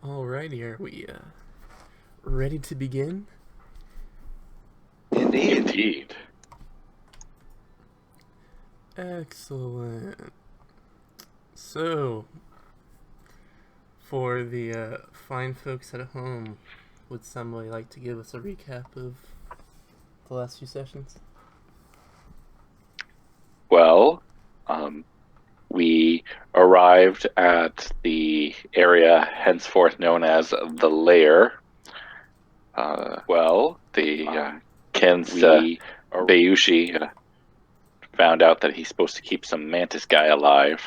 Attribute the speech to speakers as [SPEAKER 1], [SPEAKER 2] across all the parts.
[SPEAKER 1] Alrighty, are we ready to begin?
[SPEAKER 2] Indeed.
[SPEAKER 3] Indeed.
[SPEAKER 1] Excellent. So, for the fine folks at home, would somebody like to give us a recap of the last few sessions?
[SPEAKER 3] Well, we arrived at the area henceforth known as the Lair. Ken's Bayushi found out that he's supposed to keep some mantis guy alive.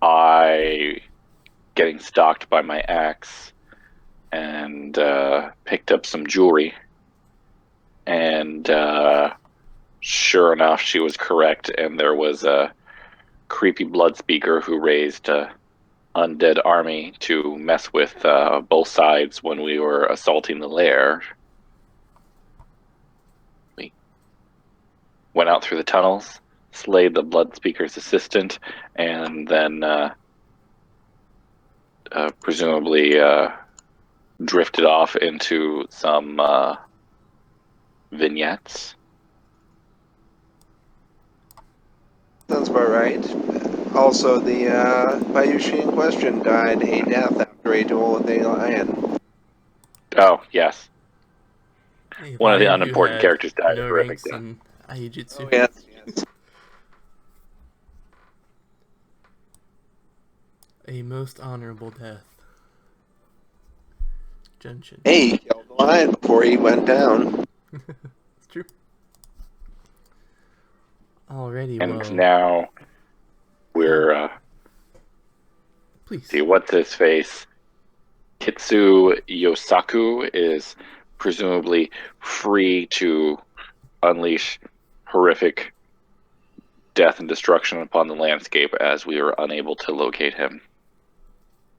[SPEAKER 3] I getting stalked by my axe and picked up some jewelry. And sure enough, she was correct, and there was a creepy blood speaker who raised a undead army to mess with both sides when we were assaulting the lair. We went out through the tunnels, slayed the blood speaker's assistant, and then presumably drifted off into some vignettes.
[SPEAKER 2] Sounds about right. Also, the Bayushi in question died a death after a duel with a lion.
[SPEAKER 3] Oh, yes.
[SPEAKER 1] A
[SPEAKER 3] One of the
[SPEAKER 1] lion who
[SPEAKER 3] unimportant
[SPEAKER 1] had
[SPEAKER 3] characters died
[SPEAKER 1] no
[SPEAKER 3] a horrific
[SPEAKER 1] ranks
[SPEAKER 3] death.
[SPEAKER 1] in Aijutsu.
[SPEAKER 2] Oh, yes, yes.
[SPEAKER 1] A most honorable death. Genshin.
[SPEAKER 2] Hey, he killed the lion before he went down.
[SPEAKER 1] It's true. Alrighty,
[SPEAKER 3] And
[SPEAKER 1] well,
[SPEAKER 3] now we're
[SPEAKER 1] please.
[SPEAKER 3] see what's his face. Kitsu Yosaku is presumably free to unleash horrific death and destruction upon the landscape, as we are unable to locate him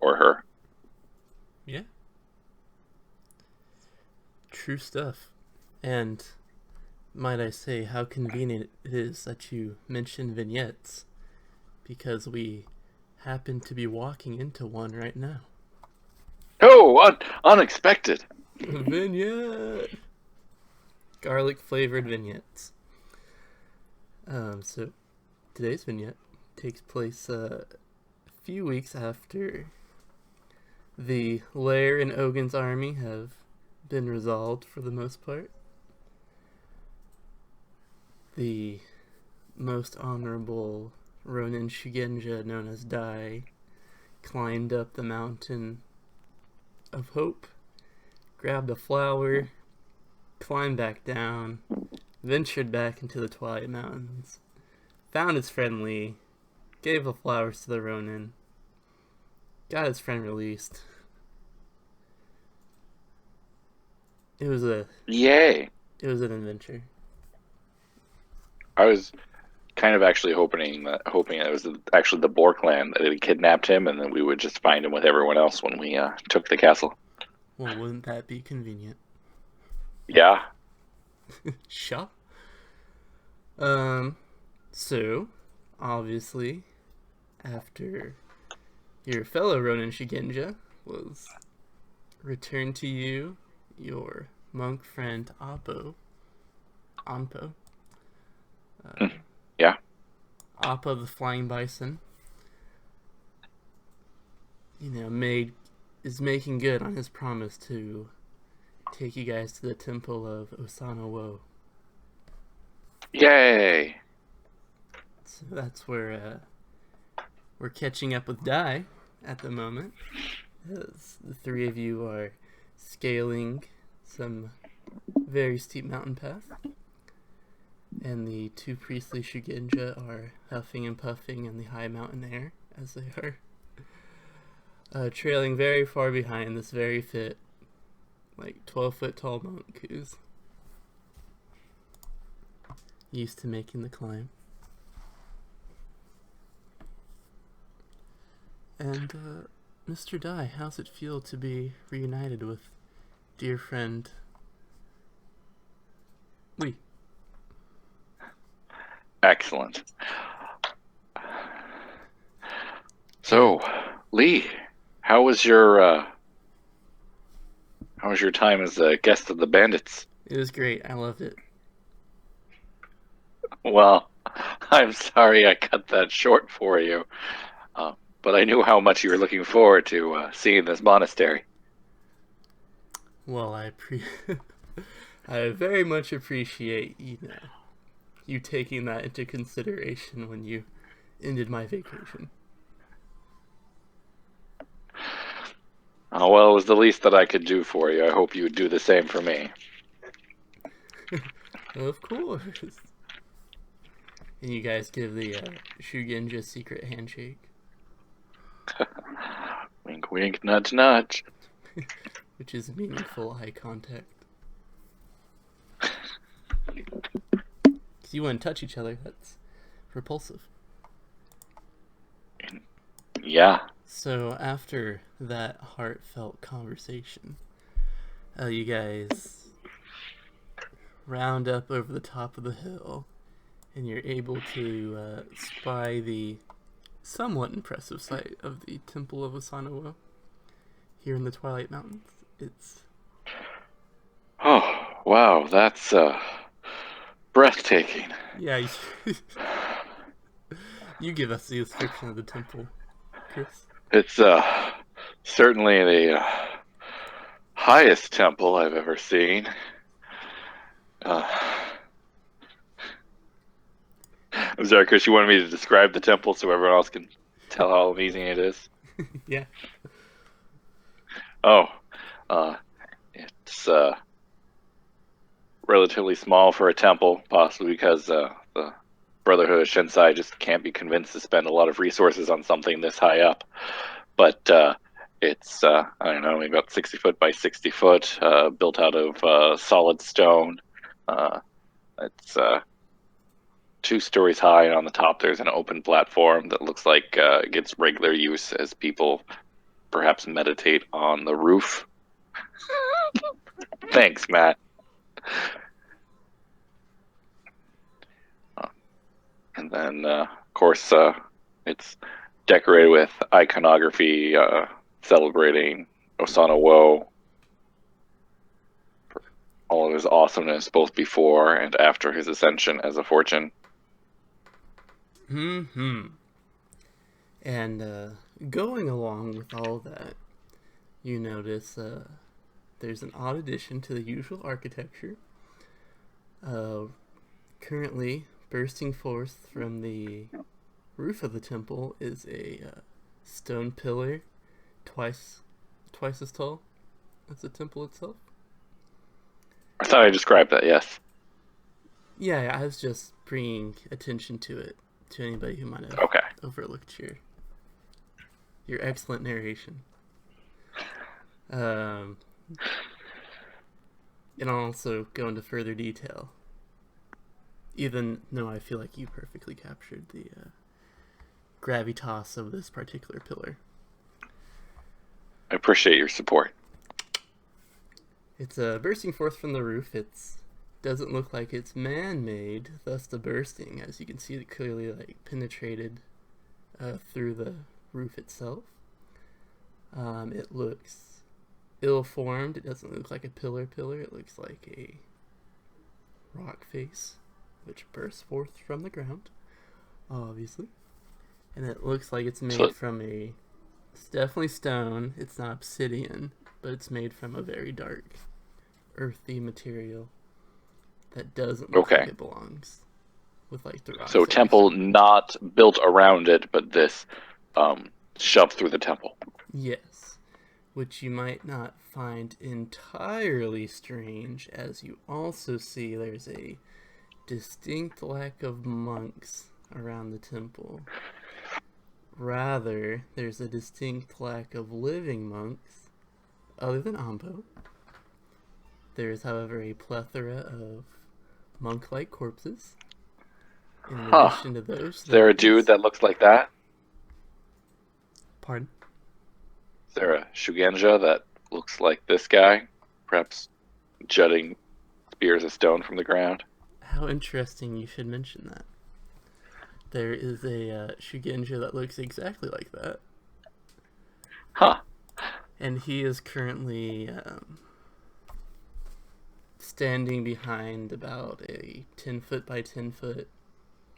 [SPEAKER 3] or her.
[SPEAKER 1] Yeah. True stuff. And might I say how convenient it is that you mention vignettes, because we happen to be walking into one right now.
[SPEAKER 3] Oh, unexpected.
[SPEAKER 1] Vignette! Garlic flavored vignettes. So today's vignette takes place a few weeks after the Lair and Ogun's army have been resolved for the most part. The most honorable Ronin Shugenja, known as Dai, climbed up the mountain of hope, grabbed a flower, climbed back down, ventured back into the Twilight Mountains, found his friend Lee, gave the flowers to the Ronin, got his friend released. It was an adventure.
[SPEAKER 3] I was kind of actually hoping it was actually the Boar clan that had kidnapped him, and then we would just find him with everyone else when we took the castle.
[SPEAKER 1] Well, wouldn't that be convenient?
[SPEAKER 3] Yeah.
[SPEAKER 1] Sure. So, obviously, after your fellow Ronin Shigenja was returned to you, your monk friend Anpo.
[SPEAKER 3] Yeah.
[SPEAKER 1] Appa the Flying Bison, is making good on his promise to take you guys to the temple of Osano Wo.
[SPEAKER 3] Yay!
[SPEAKER 1] So that's where we're catching up with Dai at the moment, as the three of you are scaling some very steep mountain path, and the two priestly Shugenja are huffing and puffing in the high mountain air as they are trailing very far behind this very fit, 12-foot tall monk who's used to making the climb. And, Mr. Dai, how's it feel to be reunited with dear friend Lee?
[SPEAKER 3] Excellent. So, Lee, How was your time as a guest of the bandits?
[SPEAKER 1] It was great. I loved it.
[SPEAKER 3] Well, I'm sorry I cut that short for you, but I knew how much you were looking forward to seeing this monastery.
[SPEAKER 1] Well, I very much appreciate you taking that into consideration when you ended my vacation.
[SPEAKER 3] Oh, well, it was the least that I could do for you. I hope you would do the same for me.
[SPEAKER 1] Of course. And you guys give the Shugenja secret handshake,
[SPEAKER 3] Wink, wink, nudge, nudge.
[SPEAKER 1] which is meaningful eye contact. 'Cause you wouldn't touch each other. That's repulsive.
[SPEAKER 3] Yeah.
[SPEAKER 1] So after that heartfelt conversation, you guys round up over the top of the hill, and you're able to spy the somewhat impressive sight of the Temple of Asanowo here in the Twilight Mountains. It's
[SPEAKER 3] Oh, wow, that's breathtaking.
[SPEAKER 1] yeah. You give us the description of the temple, Chris.
[SPEAKER 3] It's certainly the highest temple I've ever seen. I'm sorry, Chris, you wanted me to describe the temple so everyone else can tell how amazing it is?
[SPEAKER 1] Yeah.
[SPEAKER 3] Oh, it's relatively small for a temple, possibly because the Brotherhood of Shinsai just can't be convinced to spend a lot of resources on something this high up. But it's, I don't know, maybe about 60 foot by 60 foot, built out of solid stone. It's 2 stories high, and on the top there's an open platform that looks like it gets regular use as people perhaps meditate on the roof. Thanks, Matt. And then, of course, it's decorated with iconography celebrating Osanowo for all of his awesomeness, both before and after his ascension as a fortune.
[SPEAKER 1] And going along with all that, you notice there's an odd addition to the usual architecture. Currently, bursting forth from the roof of the temple is a stone pillar, twice as tall as the temple itself.
[SPEAKER 3] I thought I described that, yes.
[SPEAKER 1] Yeah, I was just bringing attention to it to anybody who might have
[SPEAKER 3] Okay.
[SPEAKER 1] overlooked your excellent narration. And I'll also go into further detail, even though I feel like you perfectly captured the gravitas of this particular pillar.
[SPEAKER 3] I appreciate your support.
[SPEAKER 1] It's bursting forth from the roof. It doesn't look like it's man-made, thus the bursting, as you can see it clearly penetrated through the roof itself. It looks ill-formed. It doesn't look like a pillar. It looks like a rock face, which bursts forth from the ground, obviously. And it looks like it's made from it's definitely stone. It's not obsidian, but it's made from a very dark, earthy material that doesn't look like it belongs with the rocks.
[SPEAKER 3] So temple not built around it, but this shoved through the temple.
[SPEAKER 1] Yes, which you might not find entirely strange, as you also see there's a distinct lack of monks around the temple. Rather, there's a distinct lack of living monks, other than Ambo. There is, however, a plethora of monk-like corpses. In addition to those,
[SPEAKER 3] is there a dude that looks like that?
[SPEAKER 1] Pardon?
[SPEAKER 3] Is there a Shugenja that looks like this guy? Perhaps jutting spears of stone from the ground?
[SPEAKER 1] How interesting you should mention that. There is a Shugenja that looks exactly like that.
[SPEAKER 3] Huh.
[SPEAKER 1] And he is currently standing behind about a 10 foot by 10 foot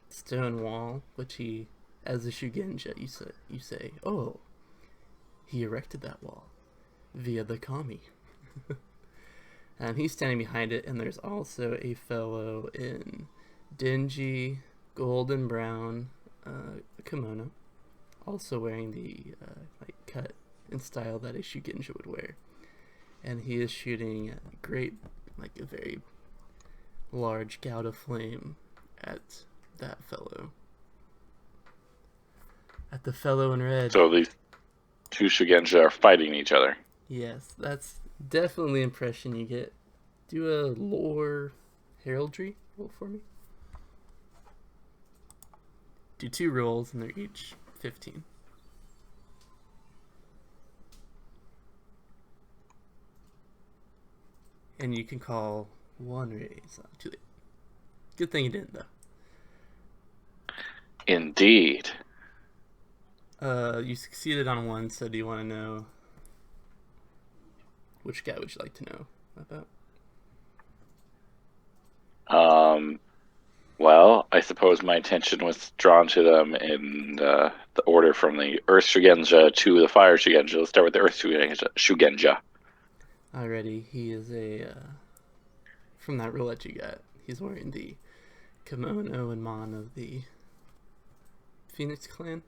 [SPEAKER 1] stone wall, which he, as a Shugenja, you say, oh, he erected that wall via the kami. And he's standing behind it, and there's also a fellow in dingy golden brown kimono, also wearing the like cut and style that a Shugenja would wear. And he is shooting a very large gout of flame at that fellow. At the fellow in red.
[SPEAKER 3] So these two Shugenja are fighting each other.
[SPEAKER 1] Yes, that's definitely the impression you get. Do a lore heraldry roll for me. Do 2 rolls, and they're each 15. And you can call 1 raise. Too late. Good thing you didn't, though.
[SPEAKER 3] Indeed.
[SPEAKER 1] You succeeded on 1, so do you want to know which guy would you like to know about?
[SPEAKER 3] Well, I suppose my attention was drawn to them in the order from the Earth Shugenja to the Fire Shugenja. Let's start with the Earth Shugenja.
[SPEAKER 1] Alrighty, he is from that roulette you got, he's wearing the kimono and mon of the Phoenix clan.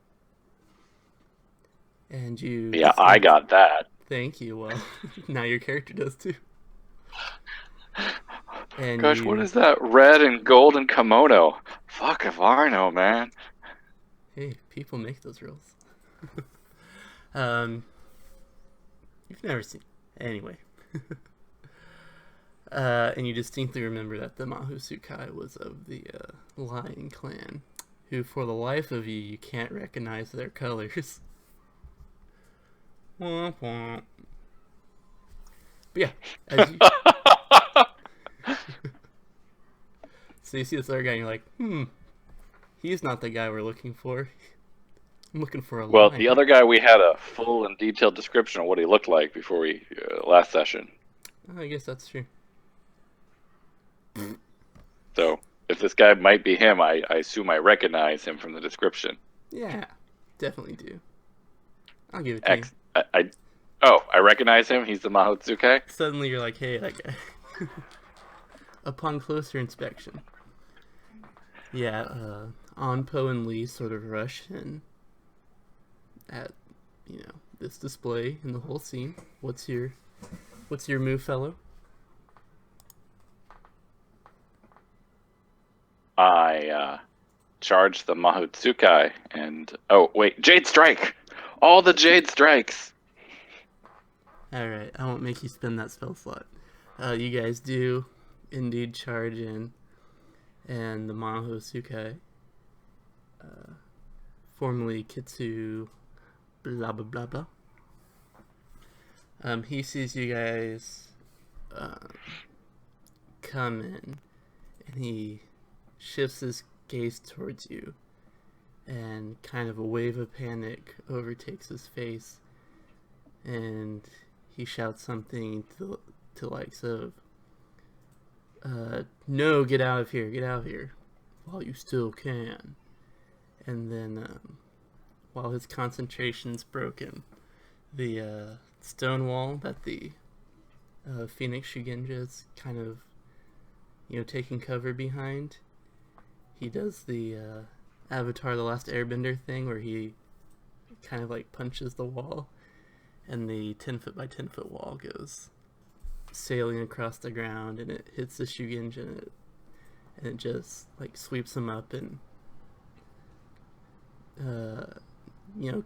[SPEAKER 1] And you...
[SPEAKER 3] Yeah, I got that.
[SPEAKER 1] Thank you, well, now your character does too. And
[SPEAKER 3] Gosh, what is that red and golden kimono? Fuck if I know, man.
[SPEAKER 1] Hey, people make those rules. You've never seen... Anyway. And you distinctly remember that the Mahoutsukai was of the Lion Clan, who for the life of you can't recognize their colors. Womp womp. But yeah, as you... So you see this other guy and you're like, he's not the guy we're looking for. I'm looking for a lion.
[SPEAKER 3] Well, the other guy, we had a full and detailed description of what he looked like before we last session.
[SPEAKER 1] Oh, I guess that's true.
[SPEAKER 3] So, if this guy might be him, I assume I recognize him from the description.
[SPEAKER 1] Yeah, definitely do. I'll give it to you.
[SPEAKER 3] I recognize him. He's the Mahoutsukai.
[SPEAKER 1] Suddenly you're like, hey, that guy. Upon closer inspection. Yeah, Onpo and Lee sort of rush in at, this display in the whole scene. What's your move, fellow?
[SPEAKER 3] I charge the Mahoutsukai and... Oh, wait. Jade Strike! All the Jade Strikes!
[SPEAKER 1] Alright, I won't make you spend that spell slot. You guys do indeed charge in, and the Mahoutsukai, formerly Kitsu blah blah blah blah, he sees you guys come in, and he shifts his gaze towards you, and kind of a wave of panic overtakes his face, and he shouts something to likes of, no, get out of here, while you still can. And then, while his concentration's broken, the stone wall that the Phoenix Shugenja is kind of, taking cover behind, he does the Avatar The Last Airbender thing where he kind of like punches the wall, and the 10 foot by 10 foot wall goes sailing across the ground, and it hits the Shugenja, and it just like sweeps him up and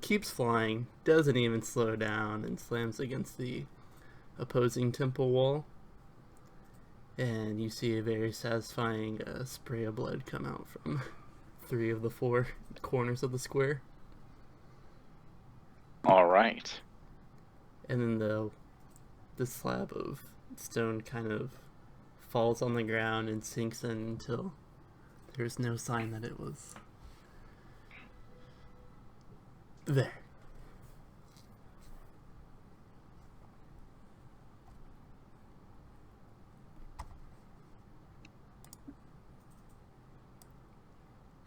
[SPEAKER 1] keeps flying, doesn't even slow down, and slams against the opposing temple wall. And you see a very satisfying spray of blood come out from 3 of the 4 corners of the square.
[SPEAKER 3] All right.
[SPEAKER 1] And then the slab of stone kind of falls on the ground and sinks in until there's no sign that it was there.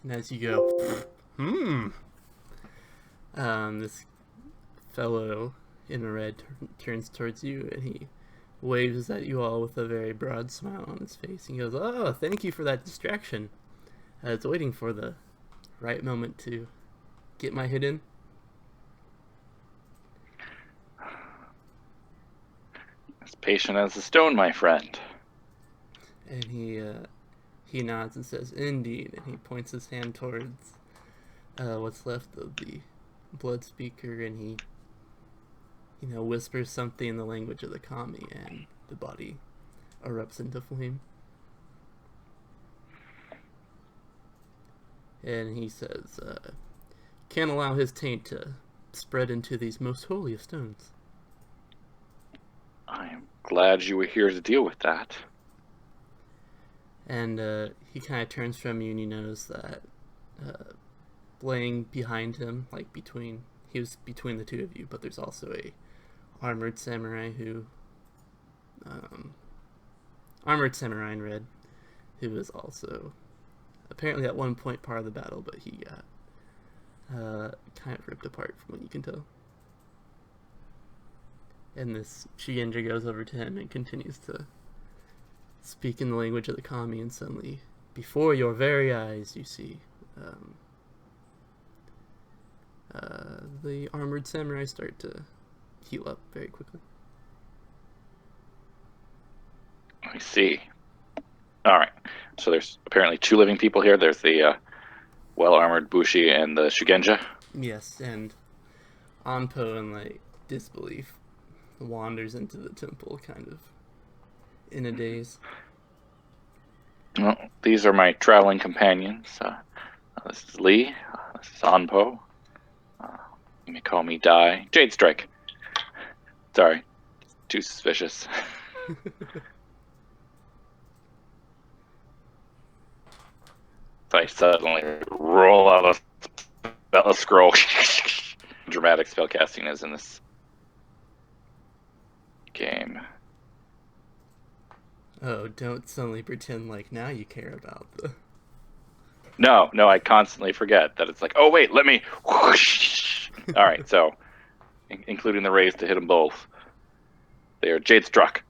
[SPEAKER 1] And as you go, this fellow in red turns towards you, and he waves at you all with a very broad smile on his face. He goes, "Oh, thank you for that distraction. I was waiting for the right moment to get my hit in."
[SPEAKER 3] As patient as a stone, my friend.
[SPEAKER 1] And he nods and says, "Indeed," and he points his hand towards what's left of the blood speaker, and he whispers something in the language of the kami, and the body erupts into flame. And he says, "Can't allow his taint to spread into these most holy of stones."
[SPEAKER 3] I am glad you were here to deal with that.
[SPEAKER 1] And he kind of turns from you, and you notice that laying behind him, like he was between the two of you, but there's also a armored samurai in red, who was also apparently at one point part of the battle, but he got kind of ripped apart from what you can tell. And this Shugenja goes over to him and continues to speak in the language of the kami, and suddenly, before your very eyes, you see the armored samurai start to heal up very quickly.
[SPEAKER 3] I see. All right. So there's apparently two living people here. There's the well-armored Bushi and the Shugenja.
[SPEAKER 1] Yes, and Anpo, in like disbelief, wanders into the temple, kind of in a daze.
[SPEAKER 3] Well, these are my traveling companions. This is Lee. This is Anpo. You may call me Dai. Jade Strike. Sorry. Too suspicious. If I suddenly roll out a scroll. Dramatic spellcasting is in this game.
[SPEAKER 1] Oh, don't suddenly pretend like now you care about the...
[SPEAKER 3] No, I constantly forget that it's like, oh wait, let me whoosh. All right, so including the raise to hit them both. They are Jade Struck.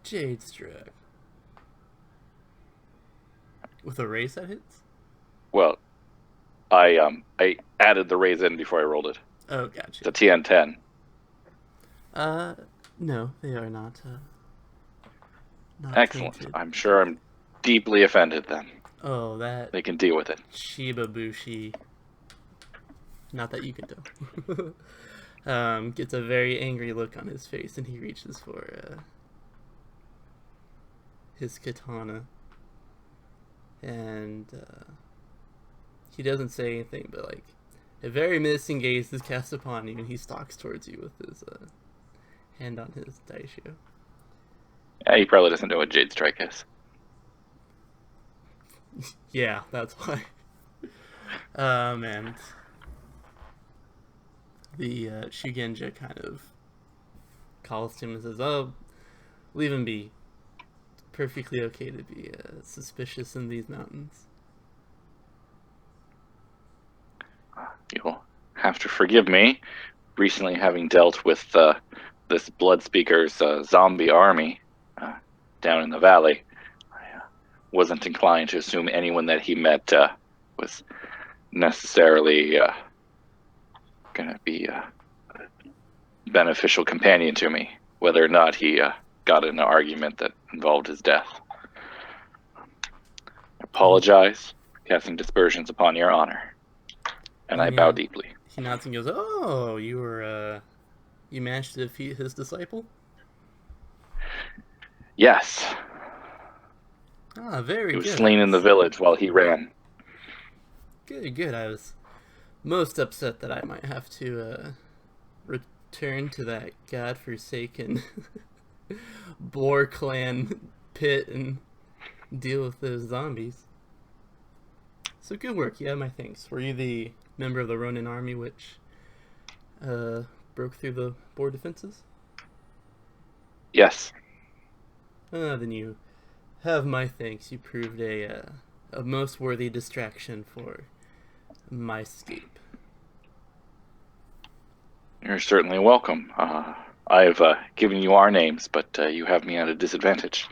[SPEAKER 1] Jade Struck. With a raise that hits?
[SPEAKER 3] Well, I added the raise in before I rolled it.
[SPEAKER 1] Oh, gotcha.
[SPEAKER 3] It's a TN10.
[SPEAKER 1] No, they are not. Not
[SPEAKER 3] Excellent.
[SPEAKER 1] tainted.
[SPEAKER 3] I'm sure I'm deeply offended then.
[SPEAKER 1] Oh, that
[SPEAKER 3] They can deal with it.
[SPEAKER 1] Shiba Bushi. Not that you can tell. Gets a very angry look on his face, and he reaches for his katana. And he doesn't say anything, but like a very menacing gaze is cast upon you, and he stalks towards you with his hand on his daisho.
[SPEAKER 3] Yeah, he probably doesn't know what Jade Strike is.
[SPEAKER 1] Yeah, that's why. And the Shugenja kind of calls to him and says, "Oh, leave him be. It's perfectly okay to be suspicious in these mountains."
[SPEAKER 3] You'll have to forgive me. Recently having dealt with this Blood Speaker's zombie army down in the valley, I wasn't inclined to assume anyone that he met was necessarily going to be a beneficial companion to me, whether or not he got in an argument that involved his death. I apologize for casting dispersions upon your honor, and I bow deeply.
[SPEAKER 1] He nods and goes, "Oh, you managed to defeat his disciple?"
[SPEAKER 3] Yes.
[SPEAKER 1] Ah, very good.
[SPEAKER 3] He was slain in the village while he ran.
[SPEAKER 1] Good. I was most upset that I might have to return to that godforsaken Boar clan pit and deal with those zombies. So good work. You have my thanks. Were you the member of the Ronin army which broke through the Boar defenses?
[SPEAKER 3] Yes.
[SPEAKER 1] Then you have my thanks. You proved a a most worthy distraction for my escape.
[SPEAKER 3] You're certainly welcome. I've given you our names, but you have me at a disadvantage.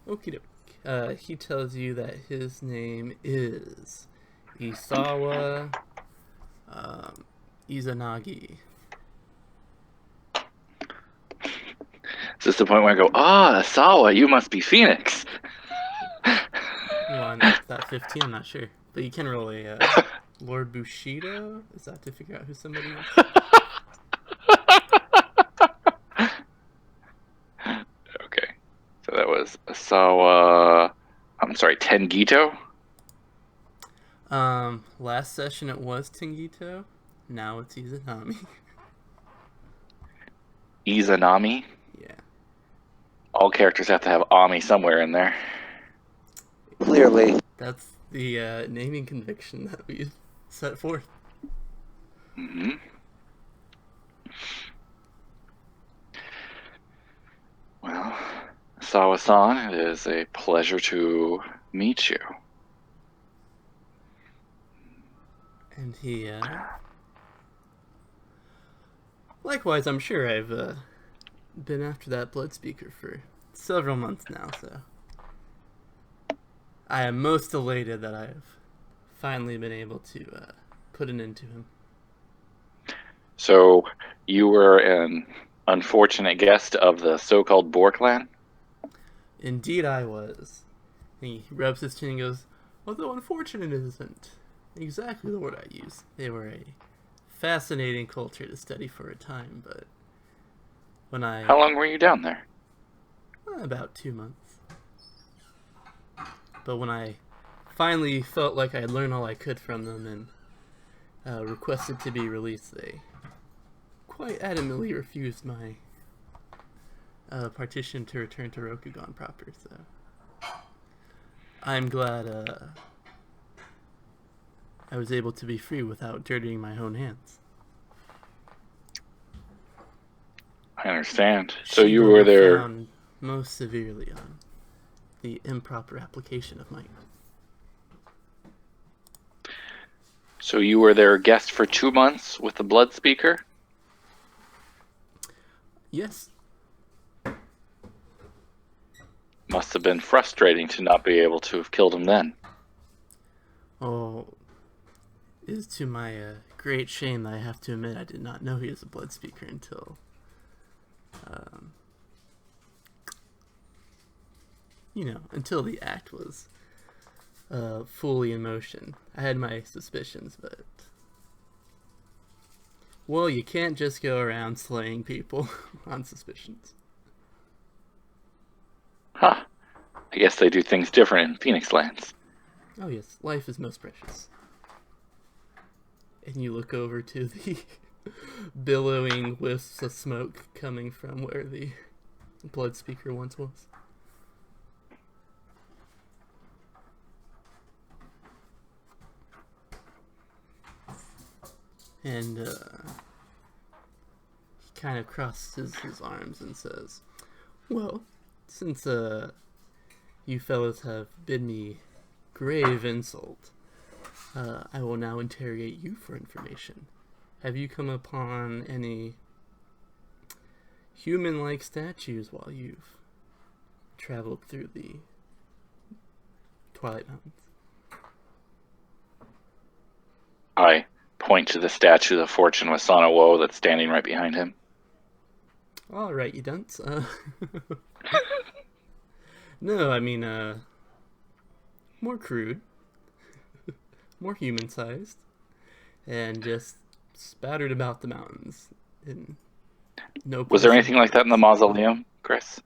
[SPEAKER 1] Okie doke. He tells you that his name is Isawa Izanagi.
[SPEAKER 3] Is this the point where I go, Sawa, you must be Phoenix?
[SPEAKER 1] You want that 15? I'm not sure. But you can roll a Lord Bushido? Is that to figure out who somebody is?
[SPEAKER 3] Okay. So that was Asawa. I'm sorry, Tengito?
[SPEAKER 1] Last session it was Tingito. Now it's Izanami.
[SPEAKER 3] Izanami?
[SPEAKER 1] Yeah.
[SPEAKER 3] All characters have to have Ami somewhere in there.
[SPEAKER 2] Clearly.
[SPEAKER 1] That's the naming conviction that we've set forth.
[SPEAKER 3] Mm-hmm. Well, Sawa-san, it is a pleasure to meet you.
[SPEAKER 1] And he, likewise, I'm sure I've been after that blood speaker for several months now, so I am most elated that I have finally been able to put an end to him.
[SPEAKER 3] So, you were an unfortunate guest of the so-called Boar clan?
[SPEAKER 1] Indeed I was. And he rubs his chin and goes, although unfortunate isn't exactly the word I use. They were a fascinating culture to study for a time, but when I...
[SPEAKER 3] How long were you down there?
[SPEAKER 1] About 2 months. But when I finally felt like I had learned all I could from them and requested to be released, they quite adamantly refused my partition to return to Rokugan proper, so I'm glad I was able to be free without dirtying my own hands.
[SPEAKER 3] I understand. So
[SPEAKER 1] Shiba
[SPEAKER 3] you were there...
[SPEAKER 1] found most severely on the improper application of might.
[SPEAKER 3] So you were their guest for 2 months with the blood speaker?
[SPEAKER 1] Yes.
[SPEAKER 3] Must have been frustrating to not be able to have killed him then.
[SPEAKER 1] Oh, it is to my great shame that I have to admit I did not know he was a blood speaker until until the act was fully in motion. I had my suspicions, but well, you can't just go around slaying people on suspicions.
[SPEAKER 3] Huh. I guess they do things different in Phoenix Lands.
[SPEAKER 1] Oh yes, life is most precious. And you look over to the billowing wisps of smoke coming from where the blood speaker once was. And he kind of crosses his arms and says, well, since you fellows have bid me grave insult, I will now interrogate you for information. Have you come upon any human-like statues while you've traveled through the Twilight Mountains?
[SPEAKER 3] I point to the statue of Fortune with Sanawo that's standing right behind him.
[SPEAKER 1] All right, you dunce. No, I mean, more crude, more human-sized, and just spattered about the mountains. In no.
[SPEAKER 3] Was there anything like that in the mausoleum, Chris?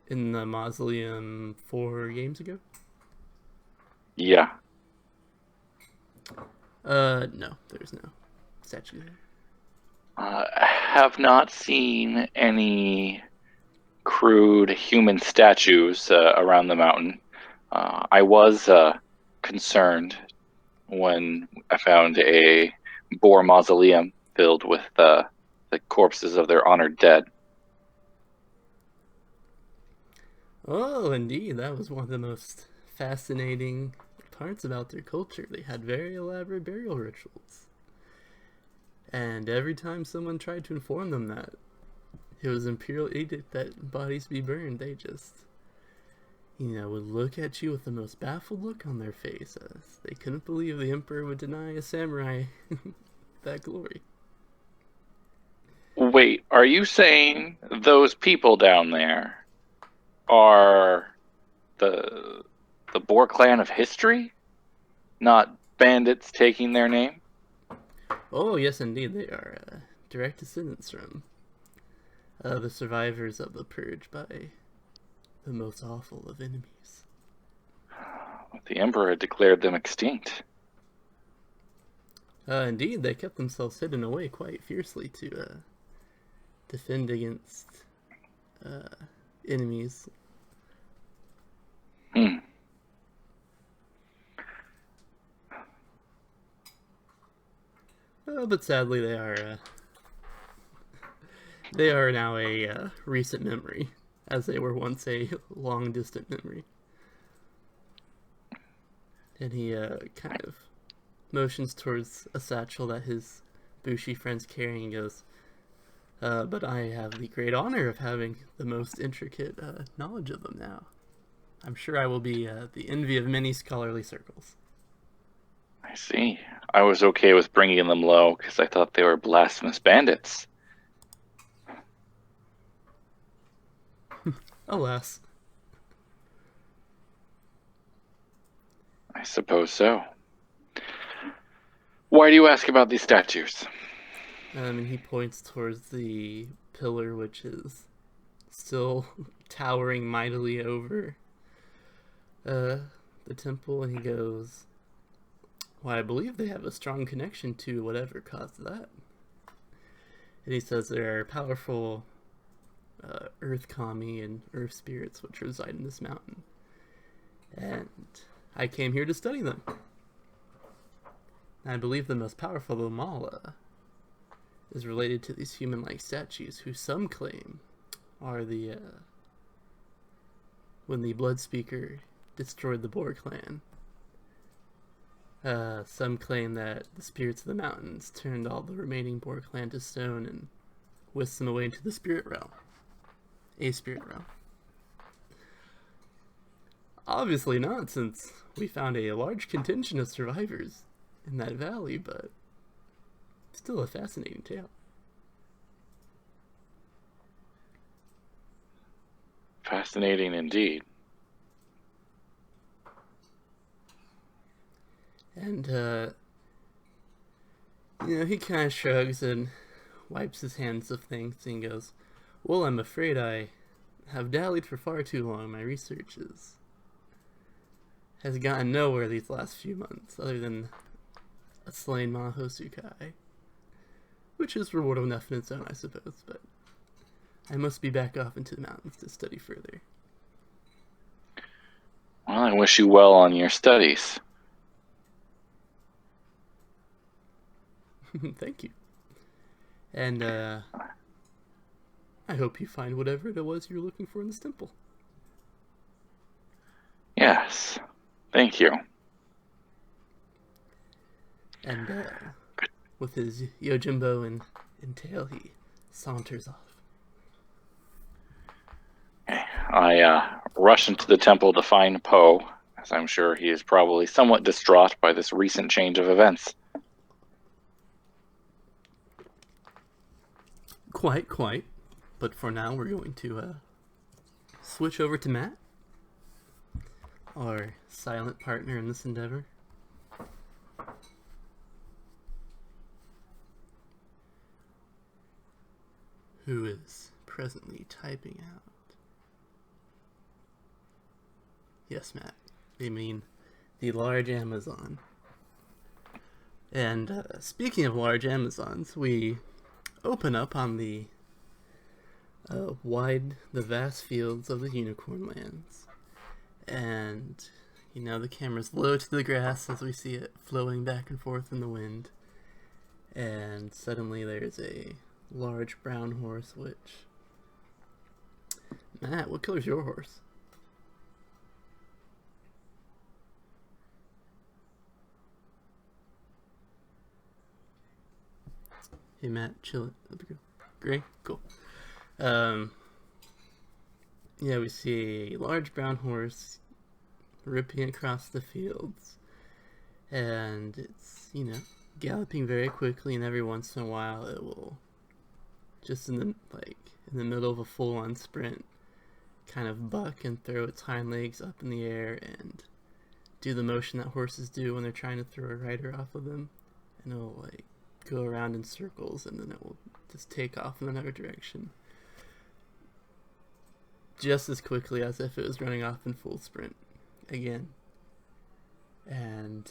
[SPEAKER 1] In the mausoleum 4 games ago?
[SPEAKER 3] Yeah.
[SPEAKER 1] No, there's no statue there.
[SPEAKER 3] Have not seen any crude human statues around the mountain. I was concerned when I found a boar mausoleum filled with the corpses of their honored dead.
[SPEAKER 1] Oh, indeed, that was one of the most fascinating parts about their culture. They had very elaborate burial rituals. And every time someone tried to inform them that it was imperial edict that bodies be burned, they just, would look at you with the most baffled look on their face, as they couldn't believe the emperor would deny a samurai that glory.
[SPEAKER 3] Wait, are you saying those people down there are the Boar clan of history? Not bandits taking their name?
[SPEAKER 1] Oh, yes, indeed, they are direct descendants from the survivors of the purge by the most awful of enemies.
[SPEAKER 3] The Emperor declared them extinct.
[SPEAKER 1] Indeed, they kept themselves hidden away quite fiercely to defend against enemies.
[SPEAKER 3] Hmm.
[SPEAKER 1] But sadly, they are now a recent memory, as they were once a long distant memory. And he kind of motions towards a satchel that his Bushi friend's carrying and goes, but I have the great honor of having the most intricate knowledge of them now. I'm sure I will be the envy of many scholarly circles.
[SPEAKER 3] I see. I was okay with bringing them low because I thought they were blasphemous bandits.
[SPEAKER 1] Alas.
[SPEAKER 3] I suppose so. Why do you ask about these statues?
[SPEAKER 1] And he points towards the pillar, which is still towering mightily over the temple, and he goes, well, I believe they have a strong connection to whatever caused that. And he says there are powerful earth kami and earth spirits which reside in this mountain. And I came here to study them. I believe the most powerful of them all is related to these human-like statues, who some claim are the when the Blood Speaker destroyed the Boar clan. Some claim that the spirits of the mountains turned all the remaining Boar clan to stone and whisked them away into the spirit realm. A spirit realm. Obviously not, since we found a large contingent of survivors in that valley, but still a fascinating tale.
[SPEAKER 3] Fascinating indeed.
[SPEAKER 1] And, he kind of shrugs and wipes his hands of things and goes, well, I'm afraid I have dallied for far too long. My research has gotten nowhere these last few months, other than a slain Mahosukai, which is reward enough in its own, I suppose, but I must be back off into the mountains to study further.
[SPEAKER 3] Well, I wish you well on your studies.
[SPEAKER 1] Thank you. And, I hope you find whatever it was you're looking for in this temple.
[SPEAKER 3] Yes. Thank you.
[SPEAKER 1] And, with his Yojimbo and tail, he saunters off.
[SPEAKER 3] I rush into the temple to find Poe, as I'm sure he is probably somewhat distraught by this recent change of events.
[SPEAKER 1] Quite. But for now, we're going to switch over to Matt, our silent partner in this endeavor. Who is presently typing out. Yes, Matt. I mean, the large Amazon. And speaking of large Amazons, we open up on the vast fields of the Unicorn Lands. And, the camera's low to the grass as we see it flowing back and forth in the wind. And suddenly there's a large brown horse, which... Matt, what color's your horse? Hey Matt, chill. Gray? Cool. Yeah, we see a large brown horse ripping across the fields. And it's, galloping very quickly, and every once in a while it will, just in the middle of a full-on sprint, kind of buck and throw its hind legs up in the air and do the motion that horses do when they're trying to throw a rider off of them. And it'll go around in circles, and then it will just take off in another direction just as quickly as if it was running off in full sprint again. And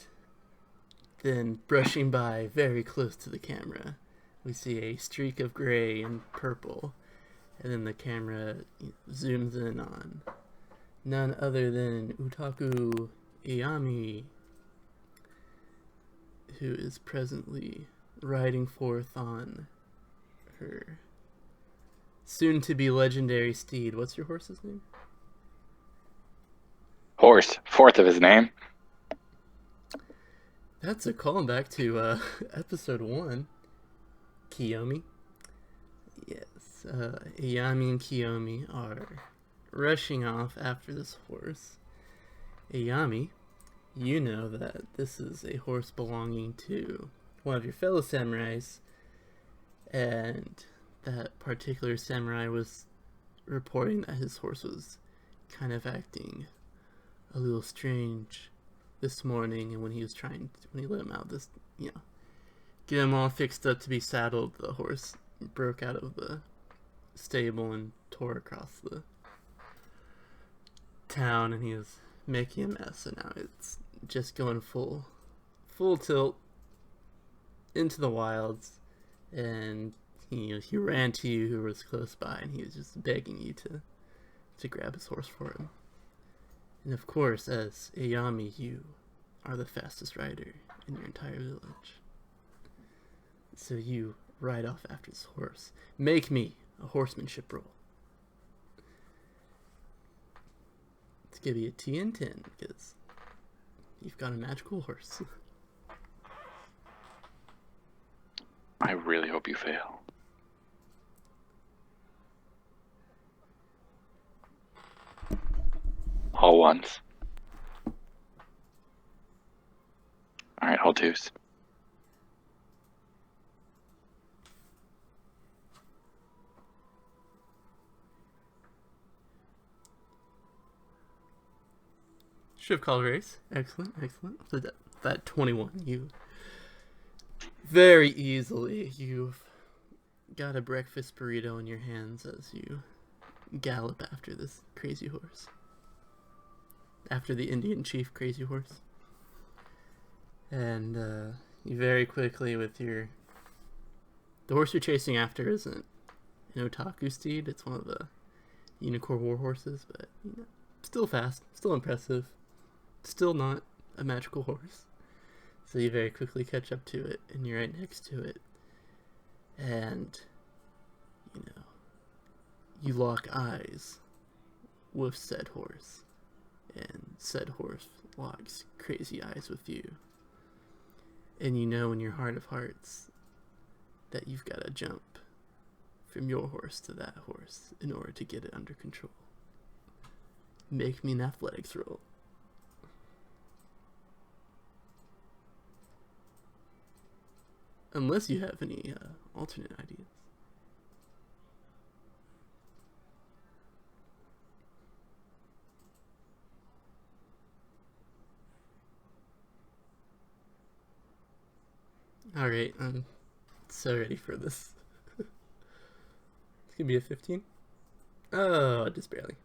[SPEAKER 1] then, brushing by very close to the camera, we see a streak of gray and purple, and then the camera zooms in on none other than Utaku Iyami, who is presently riding forth on her soon-to-be legendary steed. What's your horse's name?
[SPEAKER 3] Horse, fourth of his name.
[SPEAKER 1] That's a callback to episode 1. Kiyomi. Yes, Iyami and Kiyomi are rushing off after this horse. Iyami, you know that this is a horse belonging to one of your fellow samurais, and that particular samurai was reporting that his horse was kind of acting a little strange this morning, and when he let him out, get him all fixed up to be saddled, the horse broke out of the stable and tore across the town, and he was making a mess, and now it's just going full tilt into the wilds, and he ran to you, who was close by, and he was just begging you to grab his horse for him. And of course, as Iyami, you are the fastest rider in your entire village. So you ride off after this horse. Make me a horsemanship roll. It's gonna be a TN10 because you've got a magical horse.
[SPEAKER 3] I really hope you fail. All ones. Alright, all twos.
[SPEAKER 1] Should have called race. Excellent. So that 21, you very easily, you've got a breakfast burrito in your hands as you gallop after this crazy horse. After the Indian chief crazy horse. And you very quickly the horse you're chasing after isn't an Otaku steed, it's one of the Unicorn war horses, but still fast, still impressive, still not a magical horse. So you very quickly catch up to it, and you're right next to it, and you lock eyes with said horse, and said horse locks crazy eyes with you. And you know in your heart of hearts that you've got to jump from your horse to that horse in order to get it under control. Make me an athletics roll. Unless you have any alternate ideas. Alright, I'm so ready for this. It's gonna be a 15? Oh, just barely.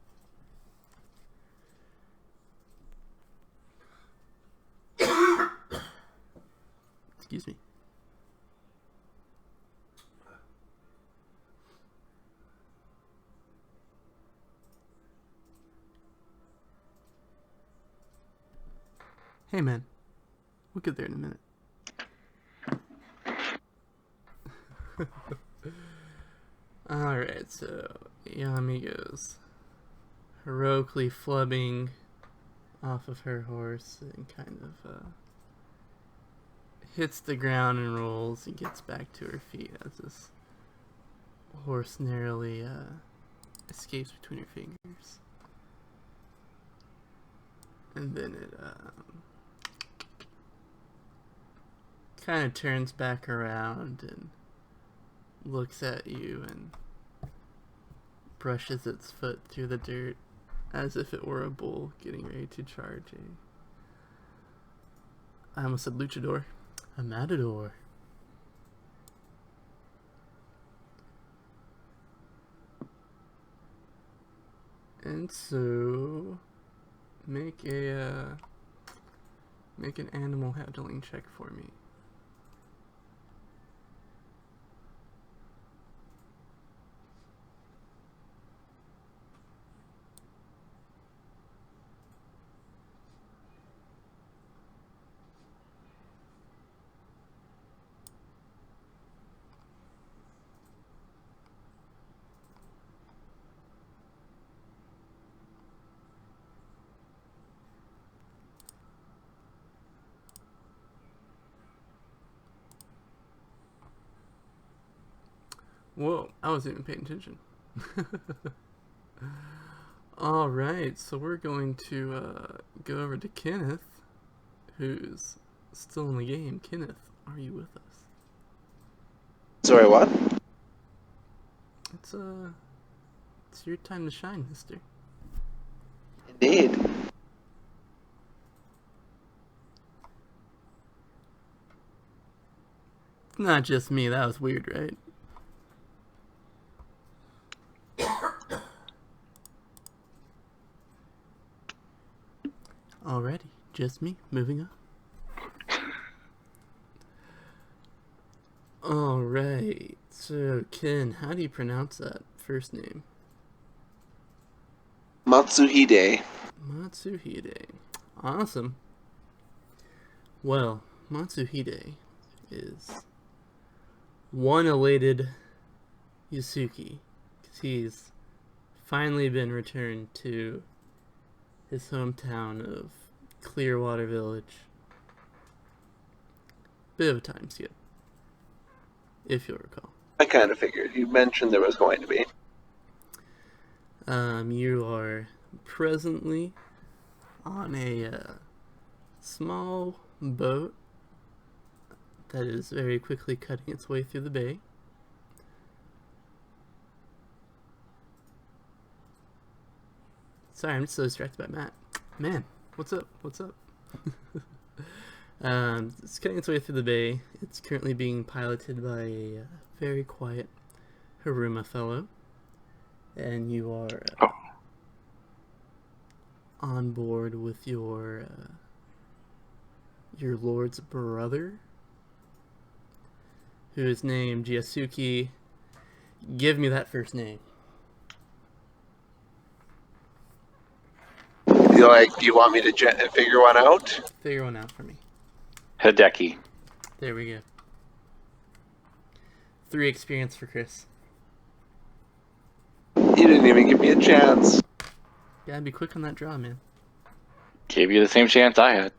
[SPEAKER 1] Excuse me. Hey man, we'll get there in a minute. Alright, so Iyami goes heroically flubbing off of her horse and kind of hits the ground and rolls and gets back to her feet as this horse narrowly escapes between her fingers. And then it kind of turns back around and looks at you and brushes its foot through the dirt as if it were a bull getting ready to charge I almost said luchador. A matador. And so make an animal handling check for me. Whoa, I wasn't even paying attention. Alright, so we're going to go over to Kenneth, who's still in the game. Kenneth, are you with us?
[SPEAKER 2] Sorry, what?
[SPEAKER 1] It's your time to shine, mister.
[SPEAKER 2] Indeed.
[SPEAKER 1] Not just me, that was weird, right? Alrighty, just me. Moving on. Alright, so Ken, how do you pronounce that first name?
[SPEAKER 2] Matsuhide.
[SPEAKER 1] Matsuhide. Awesome. Well, Matsuhide is one elated Yasuki, because he's finally been returned to his hometown of Clearwater Village. Bit of a time skip, if you'll recall.
[SPEAKER 2] I kind of figured. You mentioned there was going to be.
[SPEAKER 1] You are presently on a small boat that is very quickly cutting its way through the bay. Sorry, I'm just so distracted by Matt. Man, what's up? What's up? It's cutting its way through the bay. It's currently being piloted by a very quiet Haruma fellow. And you are on board with your lord's brother, who is named Yasuki. Give me that first name.
[SPEAKER 2] Do you want me to figure one out?
[SPEAKER 1] Figure one out for me.
[SPEAKER 3] Hideki.
[SPEAKER 1] There we go. 3 experience for Chris.
[SPEAKER 2] You didn't even give me a chance.
[SPEAKER 1] Gotta be quick on that draw, man.
[SPEAKER 3] Gave you the same chance I had.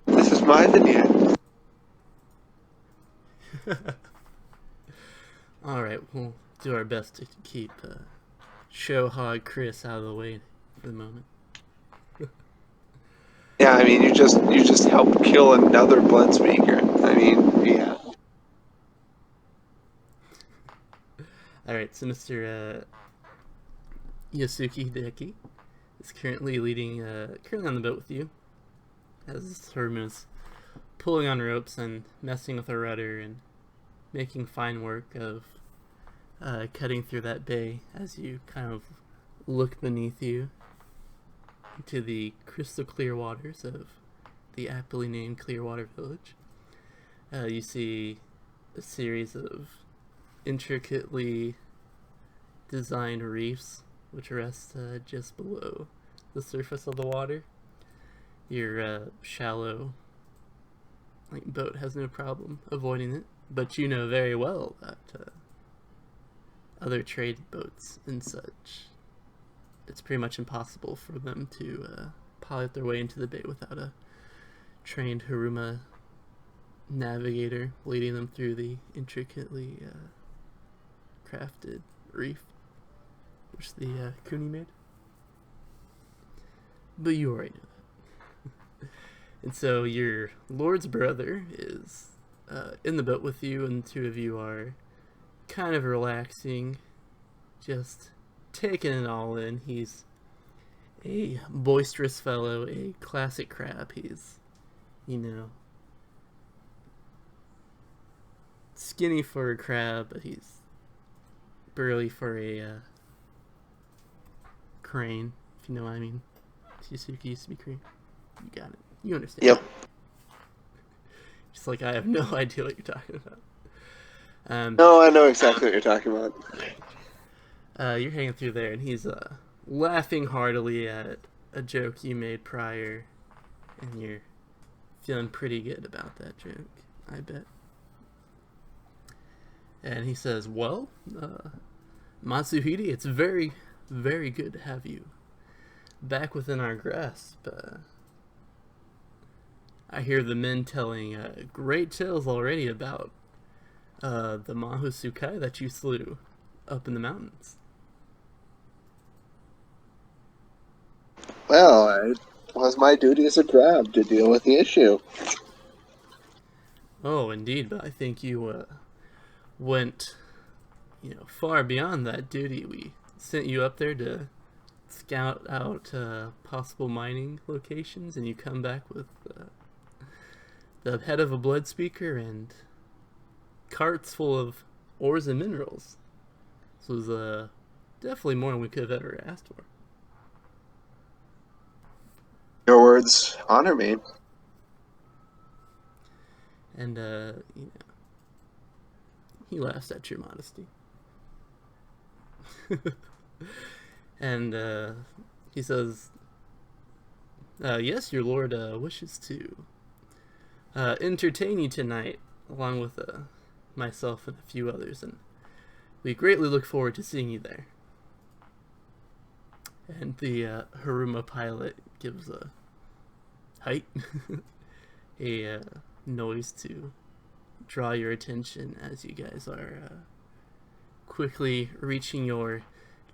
[SPEAKER 2] This is my vignette.
[SPEAKER 1] Alright, we'll do our best to keep show hog Chris out of the way for the moment.
[SPEAKER 2] Yeah, I mean, you just helped kill another blood speaker. I mean, yeah.
[SPEAKER 1] Alright, so Mr. Yasuki Hideki is currently currently on the boat with you, as Haruma is pulling on ropes and messing with a rudder and making fine work of cutting through that bay as you kind of look beneath you into the crystal clear waters of the aptly named Clearwater Village. You see a series of intricately designed reefs which rest just below the surface of the water. Your shallow boat has no problem avoiding it, but you know very well that other trade boats and such, it's pretty much impossible for them to pilot their way into the bay without a trained Haruma navigator leading them through the intricately crafted reef which the Kuni made. But you already know that. And so your lord's brother is in the boat with you, and the two of you are kind of relaxing, just taking it all in. He's a boisterous fellow, a classic crab. He's, skinny for a crab, but he's burly for a crane, if you know what I mean. Chizuki used to be crane. You got it. You understand.
[SPEAKER 2] Yep.
[SPEAKER 1] Just like I have no idea what you're talking about.
[SPEAKER 2] No, I know exactly what you're talking about.
[SPEAKER 1] You're hanging through there, and he's laughing heartily at a joke you made prior, and you're feeling pretty good about that joke, I bet. And he says, well, Matsuhide, it's very, very good to have you back within our grasp. I hear the men telling great tales already about the Mahu Tsukai that you slew up in the mountains.
[SPEAKER 2] Well, it was my duty as a crab to deal with the issue.
[SPEAKER 1] Oh, indeed, but I think you went, far beyond that duty. We sent you up there to scout out possible mining locations, and you come back with the head of a blood speaker and carts full of ores and minerals. This was definitely more than we could have ever asked for.
[SPEAKER 2] Your words honor me.
[SPEAKER 1] And, he laughs at your modesty. And he says, yes, your lord wishes to entertain you tonight, along with myself and a few others, and we greatly look forward to seeing you there. And the Haruma pilot gives a height, a noise to draw your attention as you guys are quickly reaching your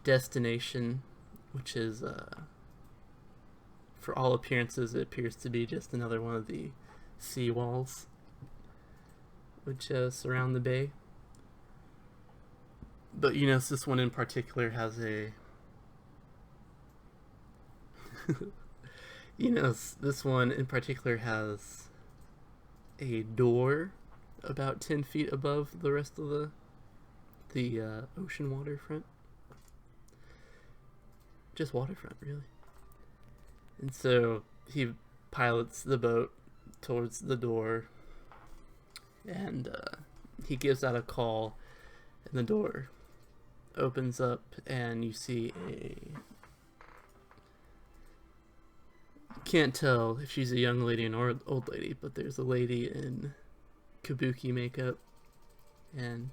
[SPEAKER 1] destination, which is, for all appearances, it appears to be just another one of the sea walls which surround the bay. But this one in particular has a this one in particular has a door about 10 feet above the rest of the ocean waterfront. Just waterfront, really. And so he pilots the boat towards the door, and he gives out a call, and the door opens up, and you see can't tell if she's a young lady or an old lady, but there's a lady in kabuki makeup and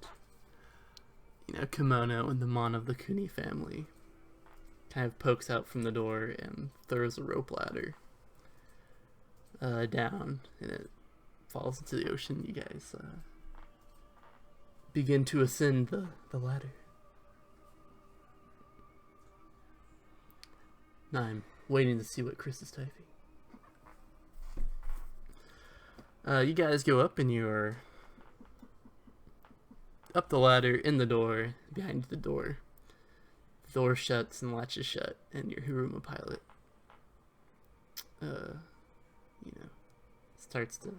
[SPEAKER 1] kimono, and the Mon of the Kuni family kind of pokes out from the door and throws a rope ladder down, and it falls into the ocean. You guys begin to ascend the ladder. Now I'm waiting to see what Chris is typing. You guys go up, and you're up the ladder, in the door, behind the door. The door shuts and latches shut, and your Haruma pilot starts to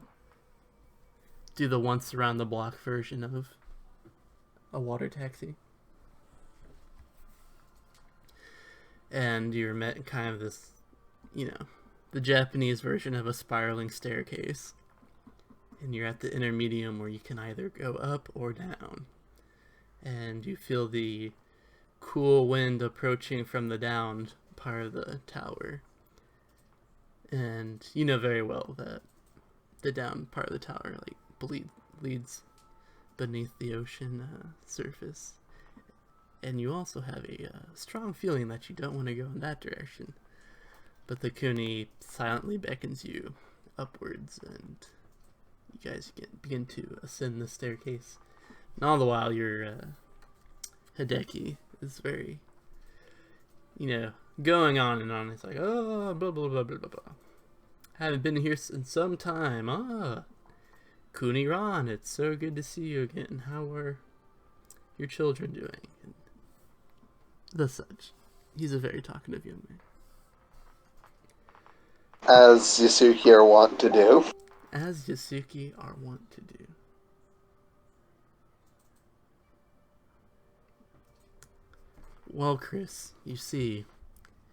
[SPEAKER 1] do the once around the block version of a water taxi. And you're met in kind of this, the Japanese version of a spiraling staircase. And you're at the intermedium where you can either go up or down. And you feel the cool wind approaching from the down part of the tower. And you know very well that the down part of the tower leads beneath the ocean surface. And you also have a strong feeling that you don't want to go in that direction. But the Kuni silently beckons you upwards, and you guys begin to ascend the staircase. And all the while, your Hideki is very, going on and on. It's like, oh, blah, blah, blah, blah, blah, blah. Haven't been here in some time. Kuniran, it's so good to see you again. How are your children doing? And the such. He's a very talkative young man.
[SPEAKER 2] As Yasuki are wont to do.
[SPEAKER 1] As Yasuki are wont to do. Well, Chris, you see,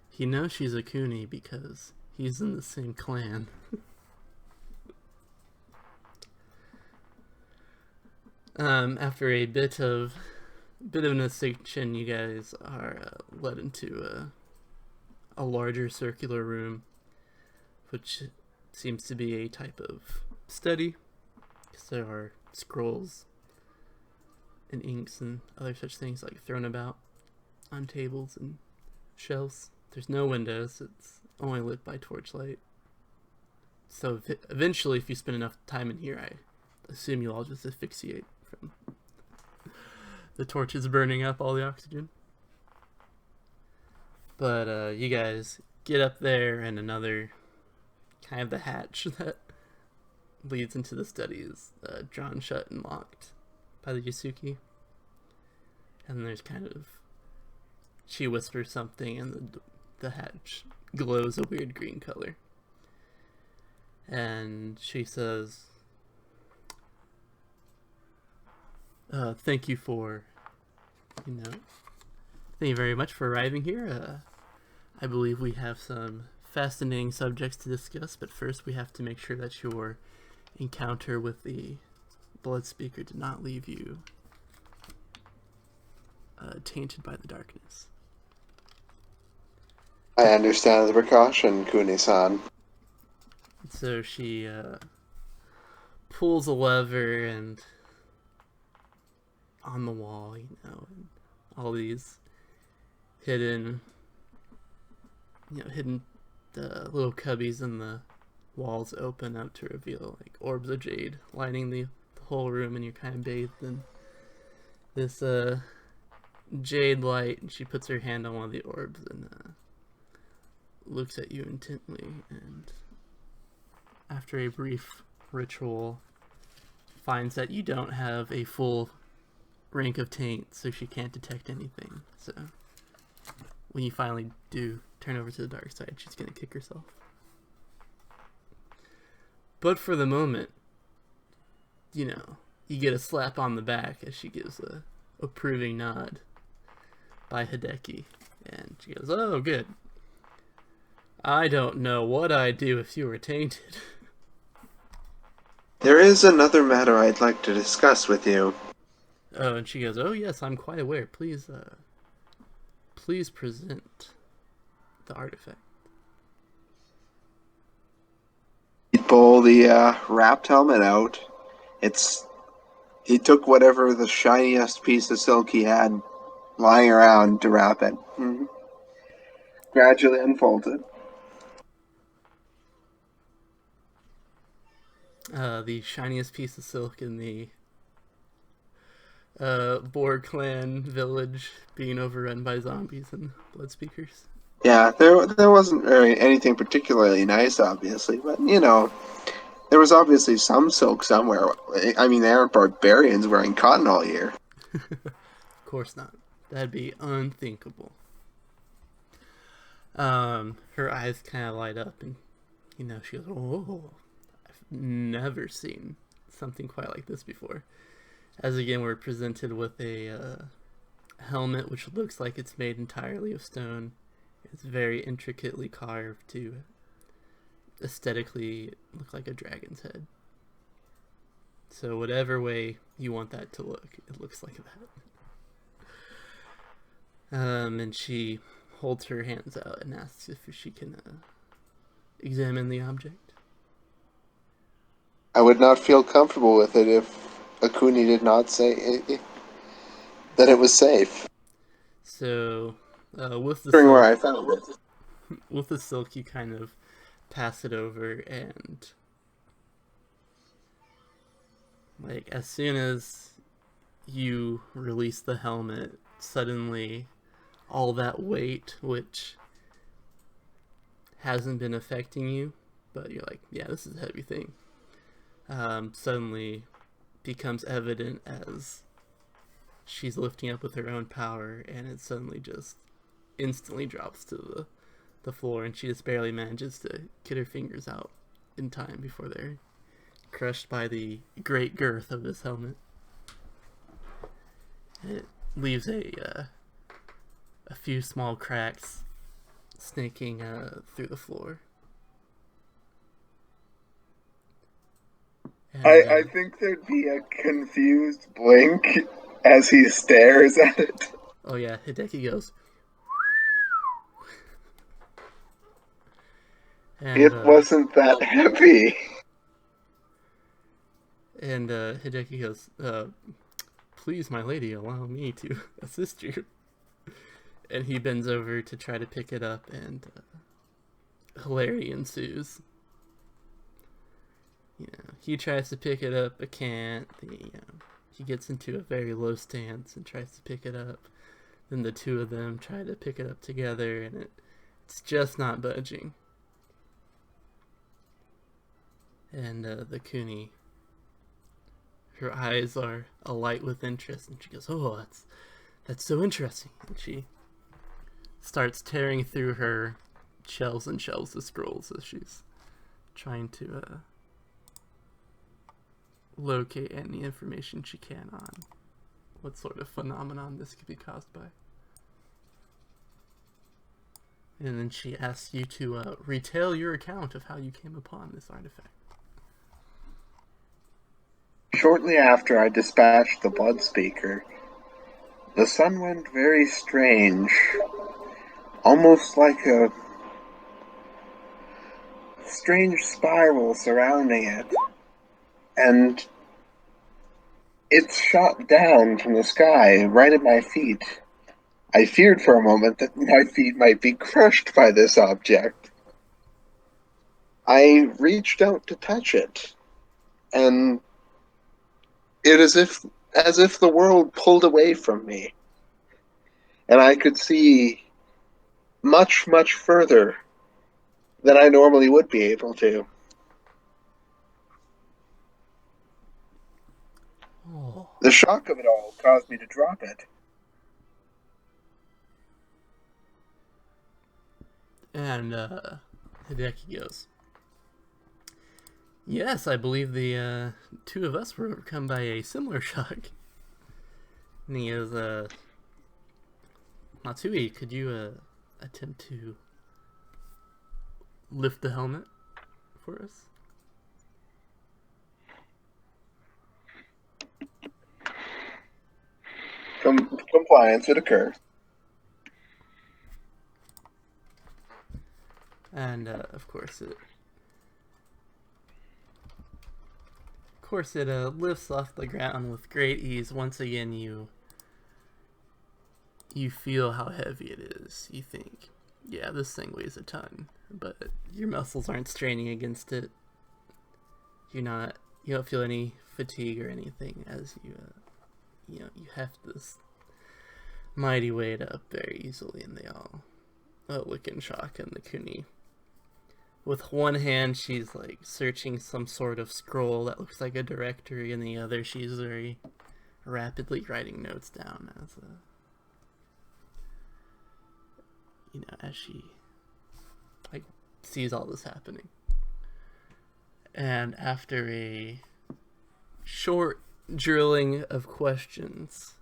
[SPEAKER 1] he knows she's a Kuni because he's in the same clan. After a bit of an ascension, you guys are led into a larger circular room, which seems to be a type of study, because there are scrolls and inks and other such things like thrown about on tables and shelves. There's no windows, it's only lit by torchlight. So eventually, if you spend enough time in here, I assume you'll all just asphyxiate from the torches burning up all the oxygen. But you guys get up there, and another kind of the hatch that leads into the study is drawn shut and locked by the Yasuki. And there's kind of, she whispers something, and the hatch glows a weird green color. And she says, thank you very much for arriving here. I believe we have some fascinating subjects to discuss, but first we have to make sure that your encounter with the Blood Speaker did not leave you tainted by the darkness.
[SPEAKER 2] I understand the precaution, Kuni-san.
[SPEAKER 1] So she pulls a lever, and on the wall, and all these hidden little cubbies in the walls open up to reveal like orbs of jade lining the whole room, and you're kind of bathed in this jade light. And she puts her hand on one of the orbs and looks at you intently, and after a brief ritual, finds that you don't have a full rank of taint, so she can't detect anything. So when you finally do turn over to the dark side, she's gonna kick herself. But for the moment, you get a slap on the back as she gives a approving nod by Hideki, and she goes, "Oh, good. I don't know what I'd do if you were tainted."
[SPEAKER 2] There is another matter I'd like to discuss with you.
[SPEAKER 1] Oh, and she goes, "Oh yes, I'm quite aware. Please present the artifact."
[SPEAKER 2] He pulled the wrapped helmet out. He took whatever the shiniest piece of silk he had lying around to wrap it. Mm-hmm. Gradually unfolded.
[SPEAKER 1] The shiniest piece of silk in the Borg clan village being overrun by zombies and blood speakers.
[SPEAKER 2] Yeah, there wasn't really anything particularly nice, obviously, but there was obviously some silk somewhere. I mean, they aren't barbarians wearing cotton all year.
[SPEAKER 1] Of course not. That'd be unthinkable. Her eyes kind of light up, and she goes, "Oh, I've never seen something quite like this before." As again, we're presented with a helmet which looks like it's made entirely of stone. It's very intricately carved to aesthetically look like a dragon's head. So whatever way you want that to look, it looks like that. And she holds her hands out and asks if she can examine the object.
[SPEAKER 2] I would not feel comfortable with it if Akuni did not say that it was safe.
[SPEAKER 1] So, with the
[SPEAKER 2] Where
[SPEAKER 1] silk,
[SPEAKER 2] I found it.
[SPEAKER 1] with the silk, you kind of pass it over, and Like, as soon as you release the helmet, suddenly all that weight, which hasn't been affecting you, but you're like, yeah, this is a heavy thing, suddenly becomes evident as she's lifting up with her own power, and it suddenly just instantly drops to the floor, and she just barely manages to get her fingers out in time before they're crushed by the great girth of this helmet. It leaves a few small cracks snaking through the floor. And,
[SPEAKER 2] I think there'd be a confused blink as he stares at it.
[SPEAKER 1] Oh yeah, Hideki goes. And,
[SPEAKER 2] It wasn't that heavy.
[SPEAKER 1] And Hideki goes, please, my lady, allow me to assist you. And he bends over to try to pick it up, and hilarity ensues. You know, he tries to pick it up, but can't. He gets into a very low stance and tries to pick it up. Then the two of them try to pick it up together, and it's just not budging. And the Kuni, her eyes are alight with interest, and she goes, "Oh, that's so interesting." And she starts tearing through her shelves and shelves of scrolls as she's trying to locate any information she can on what sort of phenomenon this could be caused by. And then she asks you to retell your account of how you came upon this artifact.
[SPEAKER 2] Shortly after I dispatched the blood speaker, the sun went very strange, almost like a strange spiral surrounding it, and it shot down from the sky right at my feet. I feared for a moment that my feet might be crushed by this object. I reached out to touch it, and it is as if the world pulled away from me, and I could see much, much further than I normally would be able to.
[SPEAKER 1] Oh.
[SPEAKER 2] The shock of it all caused me to drop it.
[SPEAKER 1] And Hideki goes, "Yes, I believe the two of us were overcome by a similar shock." And he goes, "Matsui, could you attempt to lift the helmet for us?"
[SPEAKER 2] Compliance would occur.
[SPEAKER 1] And of course it lifts off the ground with great ease. Once again, you feel how heavy it is. You think, yeah, this thing weighs a ton, but your muscles aren't straining against it. You don't feel any fatigue or anything as you heft this mighty weight up very easily, and they all look in shock. And the Kuni, with one hand, she's like searching some sort of scroll that looks like a directory, and the other, she's very rapidly writing notes down as she like sees all this happening. And after a short drilling of questions,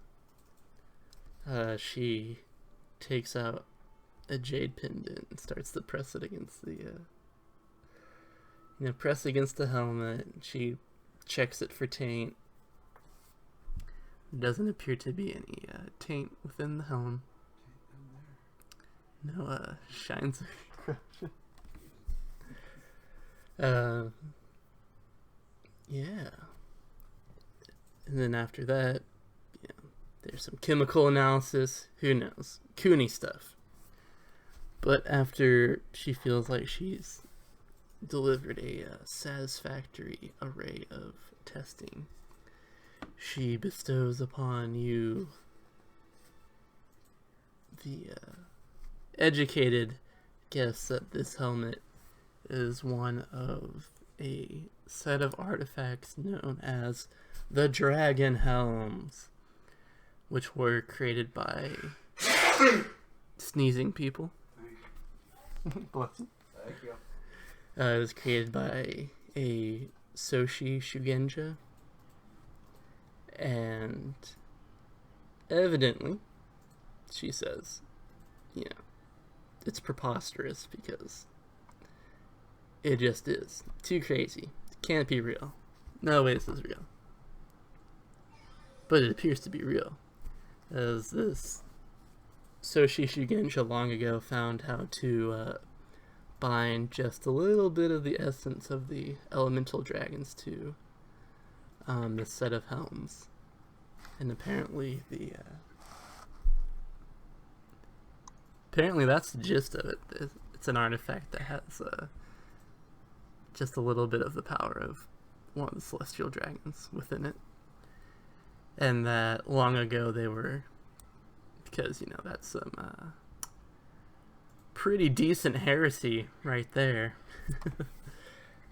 [SPEAKER 1] she takes out a jade pendant and starts to press it against press against the helmet. She checks it for taint. There doesn't appear to be any taint within the helm. No shines of corruption. Yeah. And then after that, there's some chemical analysis. Who knows? Kuni stuff. But after she feels like she's delivered a satisfactory array of testing, she bestows upon you the educated guess that this helmet is one of a set of artifacts known as the Dragon Helms, which were created by sneezing people. Bless you.
[SPEAKER 4] Thank you.
[SPEAKER 1] It was created by a Soshi Shugenja, and evidently, she says, you know, it's preposterous because it just is. Too crazy. It can't be real. No way this is real. But it appears to be real, as this Soshi Shugenja long ago found how to bind just a little bit of the essence of the elemental dragons to this set of helms. And apparently apparently that's the gist of it. It's an artifact that has just a little bit of the power of one of the celestial dragons within it. And that long ago they were, because, you know, that's some pretty decent heresy right there.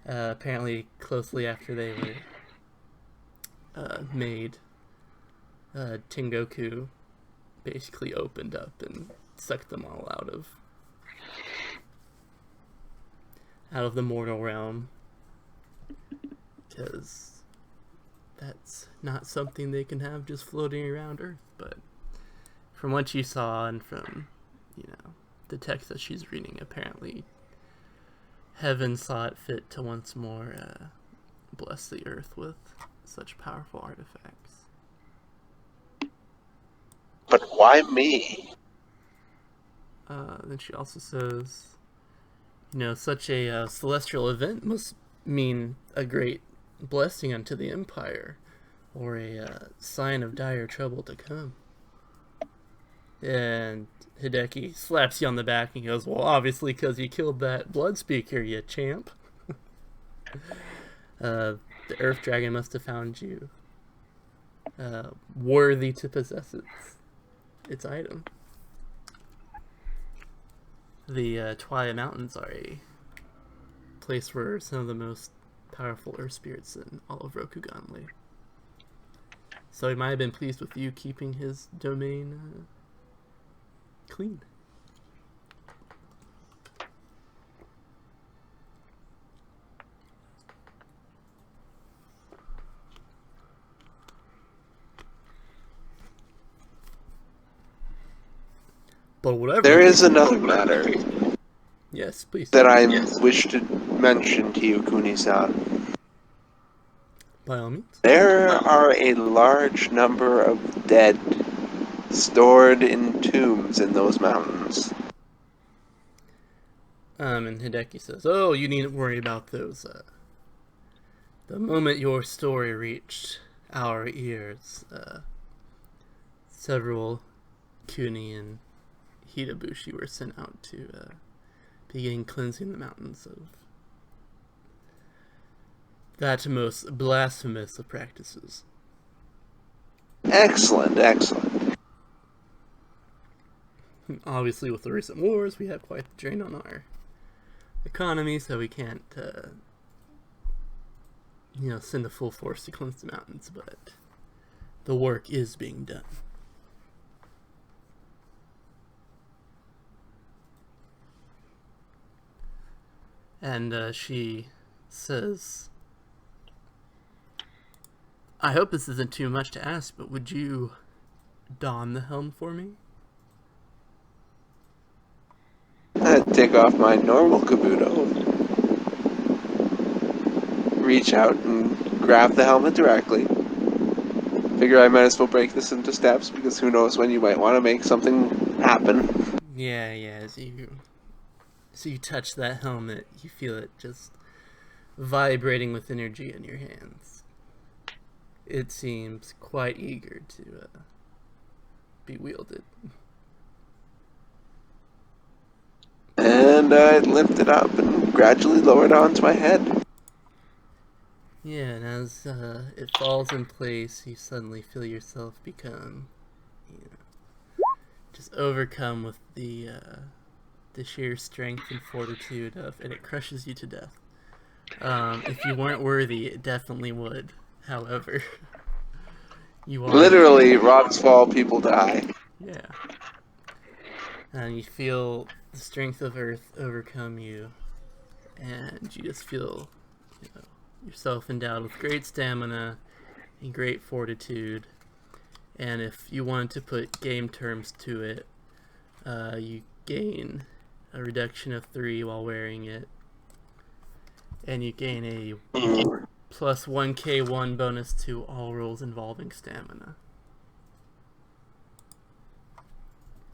[SPEAKER 1] Apparently closely after they were made, Tengoku basically opened up and sucked them all out of the mortal realm, because that's not something they can have just floating around Earth. But from what you saw and from, you know, the text that she's reading, apparently heaven saw it fit to once more bless the Earth with such powerful artifacts.
[SPEAKER 2] But why me?
[SPEAKER 1] Then she also says, you know, such a celestial event must mean a great blessing unto the Empire, or a sign of dire trouble to come. And Hideki slaps you on the back and goes, well, obviously because you killed that blood speaker, you champ. The Earth Dragon must have found you worthy to possess its item. The Twilight Mountains are a place where some of the most powerful earth spirits in all of Rokugan lay. So he might have been pleased with you keeping his domain clean. But whatever.
[SPEAKER 2] There is another matter
[SPEAKER 1] Yes, please.
[SPEAKER 2] that I wish to mention to you, Kuni-san.
[SPEAKER 1] By all means.
[SPEAKER 2] There are a large number of dead stored in tombs in those mountains.
[SPEAKER 1] And Hideki says, oh, you needn't worry about those. The moment your story reached our ears, several Kuni and Hirabushi were sent out to begin cleansing the mountains of that most blasphemous of practices.
[SPEAKER 2] Excellent, excellent.
[SPEAKER 1] Obviously, with the recent wars, we have quite the drain on our economy, so we can't, send the full force to cleanse the mountains, but the work is being done. And she says, I hope this isn't too much to ask, but would you don the helm for me?
[SPEAKER 2] I'd take off my normal kabuto, reach out and grab the helmet directly. Figure I might as well break this into steps, because who knows when you might want to make something happen.
[SPEAKER 1] Yeah, as you touch that helmet, you feel it just vibrating with energy in your hands. It seems quite eager to be wielded.
[SPEAKER 2] And I'd lift it up and gradually lower it onto my head.
[SPEAKER 1] Yeah, and as it falls in place, you suddenly feel yourself become, just overcome with the sheer strength and fortitude of, and it crushes you to death. If you weren't worthy, it definitely would. However, you are,
[SPEAKER 2] Literally, rocks fall, people die.
[SPEAKER 1] yeah. And you feel the strength of Earth overcome you, and you just feel, yourself endowed with great stamina and great fortitude. And if you wanted to put game terms to it, you gain a reduction of 3 while wearing it, and you gain a plus 1k1 bonus to all rolls involving stamina.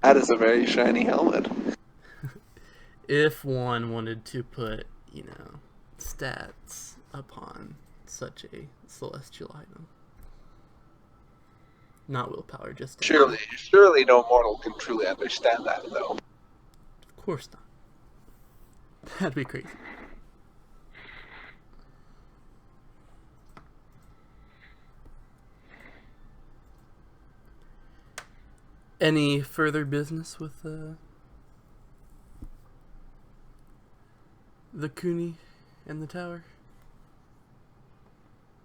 [SPEAKER 2] That is a very shiny helmet.
[SPEAKER 1] If one wanted to put, stats upon such a celestial item. Not willpower, just stamina.
[SPEAKER 2] Surely no mortal can truly understand that, though.
[SPEAKER 1] Of course not. That'd be crazy. Any further business with the Kuni and the tower?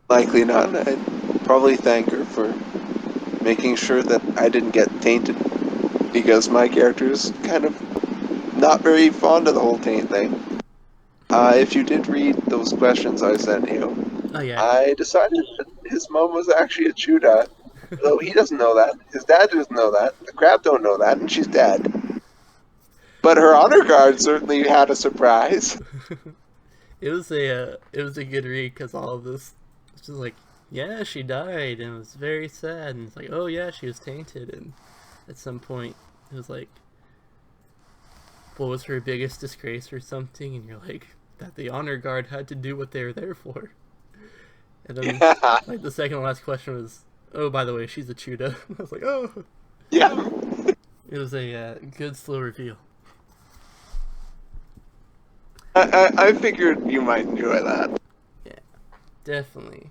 [SPEAKER 2] Likely not. I'd probably thank her for making sure that I didn't get tainted, because my character is kind of not very fond of the whole taint thing. If you did read those questions I sent you,
[SPEAKER 1] Oh yeah.
[SPEAKER 2] I decided that his mom was actually a Chuda. Though he doesn't know that, his dad doesn't know that, the crab don't know that, and she's dead. But her honor guard certainly had a surprise.
[SPEAKER 1] It was a good read because all of this was just like, yeah, she died, and it was very sad, and it's like, oh yeah, she was tainted, and at some point it was like, what was her biggest disgrace or something, and you're like, that the honor guard had to do what they were there for. And then
[SPEAKER 2] Yeah.
[SPEAKER 1] like the second to last question was, oh, by the way, she's a Chuda. I was like, oh.
[SPEAKER 2] Yeah.
[SPEAKER 1] It was a good slow reveal.
[SPEAKER 2] I figured you might enjoy that.
[SPEAKER 1] Yeah, definitely.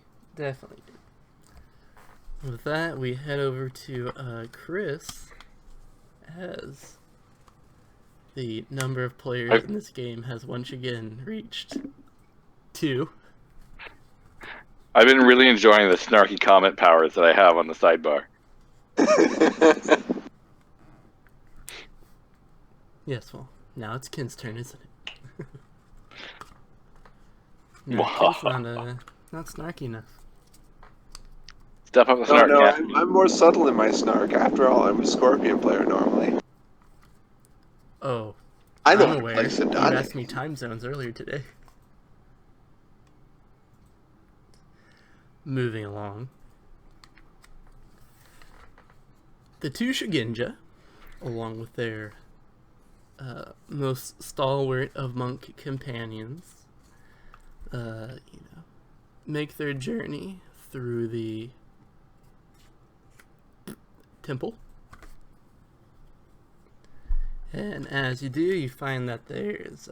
[SPEAKER 1] With that, we head over to Chris, as the number of players in this game has once again reached 2.
[SPEAKER 3] I've been really enjoying the snarky comment powers that I have on the sidebar.
[SPEAKER 1] Yes, well, now it's Ken's turn, isn't it? No, Ken's not snarky enough.
[SPEAKER 3] Step up the snark,
[SPEAKER 2] No,
[SPEAKER 3] yeah.
[SPEAKER 2] I'm more subtle in my snark. After all, I'm a Scorpion player normally.
[SPEAKER 1] Oh,
[SPEAKER 2] I know
[SPEAKER 1] I'm
[SPEAKER 2] what
[SPEAKER 1] aware.
[SPEAKER 2] place to
[SPEAKER 1] You
[SPEAKER 2] done.
[SPEAKER 1] asked me time zones earlier today. Moving along. The 2 Shugenja, along with their most stalwart of monk companions, make their journey through the temple. And as you do, you find that there's,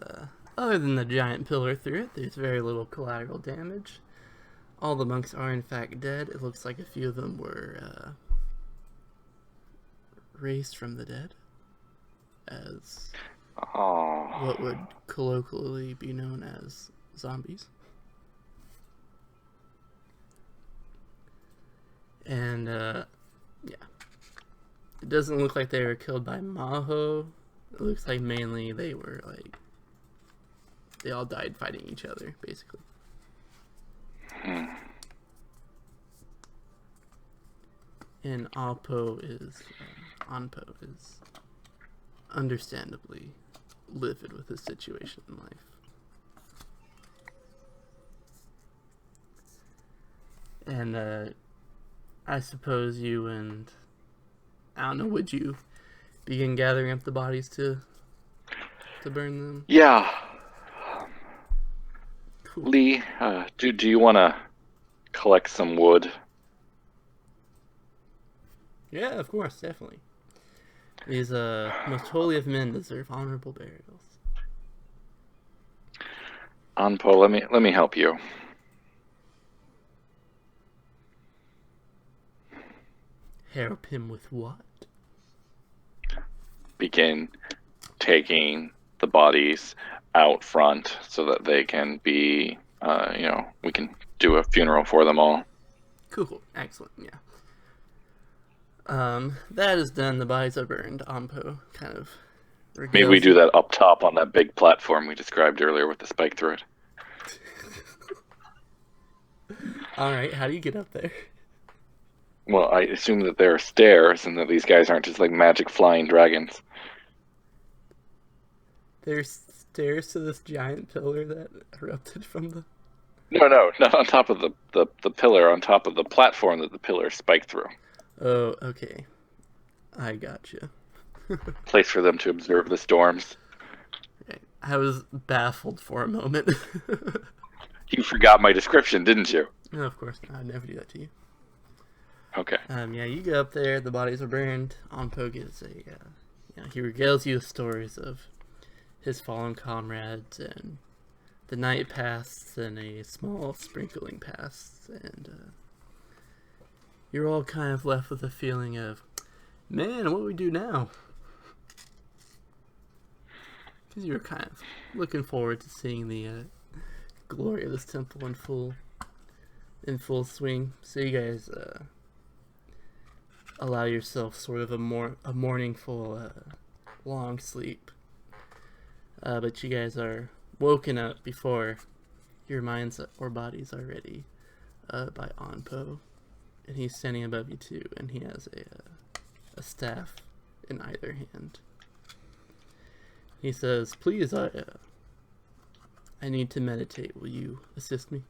[SPEAKER 1] other than the giant pillar through it, there's very little collateral damage. All the monks are in fact dead. It looks like a few of them were raised from the dead as what would colloquially be known as zombies. And yeah, it doesn't look like they were killed by Maho. It looks like mainly they were like, they all died fighting each other, basically. And Anpo is understandably livid with his situation in life. And I suppose you and, I don't know, would you begin gathering up the bodies to burn them?
[SPEAKER 3] Yeah.
[SPEAKER 1] Cool.
[SPEAKER 3] Lee, do you want to collect some wood?
[SPEAKER 1] Yeah, of course, definitely. These most holy of men deserve honorable burials.
[SPEAKER 3] Anpo, let me help you.
[SPEAKER 1] Help him with what?
[SPEAKER 3] Begin taking the bodies out front so that they can be, we can do a funeral for them all.
[SPEAKER 1] Cool. Excellent. Yeah. That is done. The bodies are burned. Ampo kind of.
[SPEAKER 3] Maybe we do that up top on that big platform we described earlier with the spike through it.
[SPEAKER 1] All right. How do you get up there?
[SPEAKER 3] Well, I assume that there are stairs and that these guys aren't just like magic flying dragons.
[SPEAKER 1] There's stairs to this giant pillar that erupted from the.
[SPEAKER 3] No, not on top of the pillar, on top of the platform that the pillar spiked through.
[SPEAKER 1] Oh, okay. I gotcha.
[SPEAKER 3] Place for them to observe the storms.
[SPEAKER 1] Right. I was baffled for a moment.
[SPEAKER 3] You forgot my description, didn't you?
[SPEAKER 1] No, of course not. I'd never do that to you.
[SPEAKER 3] Okay.
[SPEAKER 1] Yeah, you go up there, the bodies are burned. Ampo gives he regales you the stories of his fallen comrades, and the night passed, and a small sprinkling passed, and you're all kind of left with a feeling of, man, what do we do now? Because you were kind of looking forward to seeing the glory of this temple in full swing. So you guys allow yourself sort of a morningful long sleep. But you guys are woken up before your minds or bodies are ready by Anpo. And he's standing above you too, and he has a staff in either hand. He says, please, I need to meditate. Will you assist me?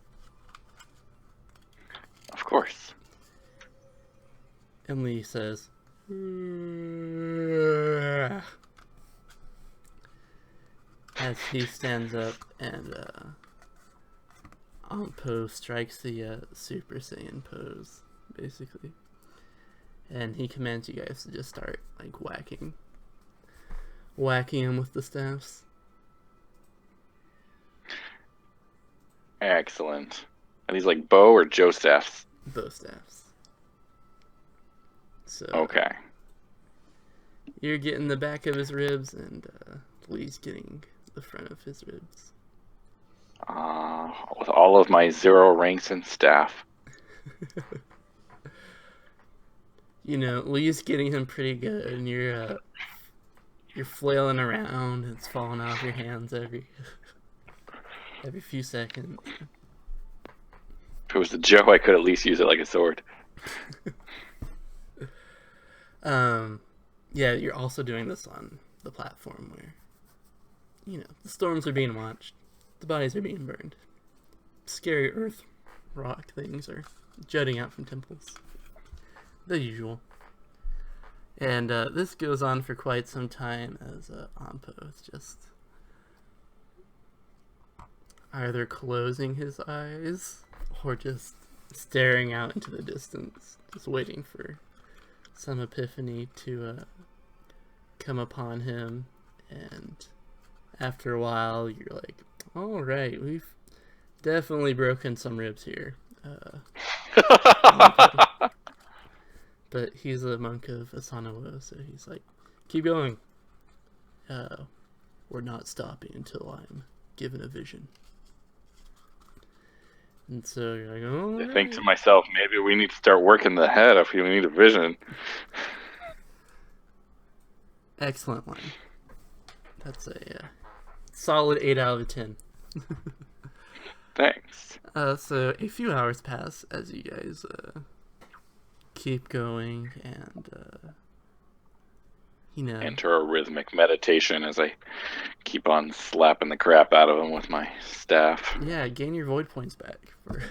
[SPEAKER 3] Of course.
[SPEAKER 1] Emily says, as he stands up, and Ampo strikes the Super Saiyan pose, basically. And he commands you guys to just start, like, whacking him with the staffs.
[SPEAKER 3] Excellent. Are these like bow or Joe staffs?
[SPEAKER 1] Bow staffs. So
[SPEAKER 3] okay.
[SPEAKER 1] You're getting the back of his ribs, and Lee's getting the front of his ribs.
[SPEAKER 3] With all of my 0 ranks and staff.
[SPEAKER 1] Lee's getting him pretty good, and you're flailing around, and it's falling off your hands every few seconds.
[SPEAKER 3] If it was the Joe, I could at least use it like a sword.
[SPEAKER 1] Yeah, you're also doing this on the platform where, the storms are being watched, the bodies are being burned, scary earth rock things are jutting out from temples, the usual. And this goes on for quite some time as Ampo is just either closing his eyes or just staring out into the distance, just waiting for some epiphany to come upon him. And after a while, you're like, all right, we've definitely broken some ribs here. But he's a monk of Asano, so he's like, keep going. We're not stopping until I'm given a vision. And so you're like, oh.
[SPEAKER 3] I think to myself, maybe we need to start working the head if we need a vision.
[SPEAKER 1] Excellent line. That's a solid 8 out of 10.
[SPEAKER 3] Thanks.
[SPEAKER 1] So a few hours pass as you guys keep going, and
[SPEAKER 3] enter a rhythmic meditation as I keep on slapping the crap out of him with my staff.
[SPEAKER 1] Yeah, gain your void points back for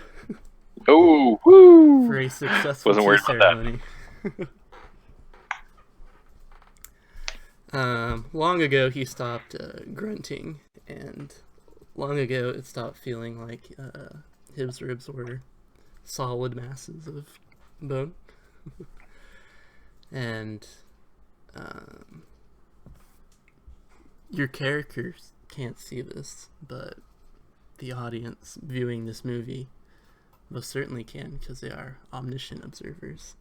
[SPEAKER 3] oh, woo!
[SPEAKER 1] For a successful
[SPEAKER 3] Wasn't worried
[SPEAKER 1] ceremony. Long ago he stopped grunting, and long ago it stopped feeling like his ribs were solid masses of bone. And your characters can't see this, but the audience viewing this movie most certainly can, because they are omniscient observers.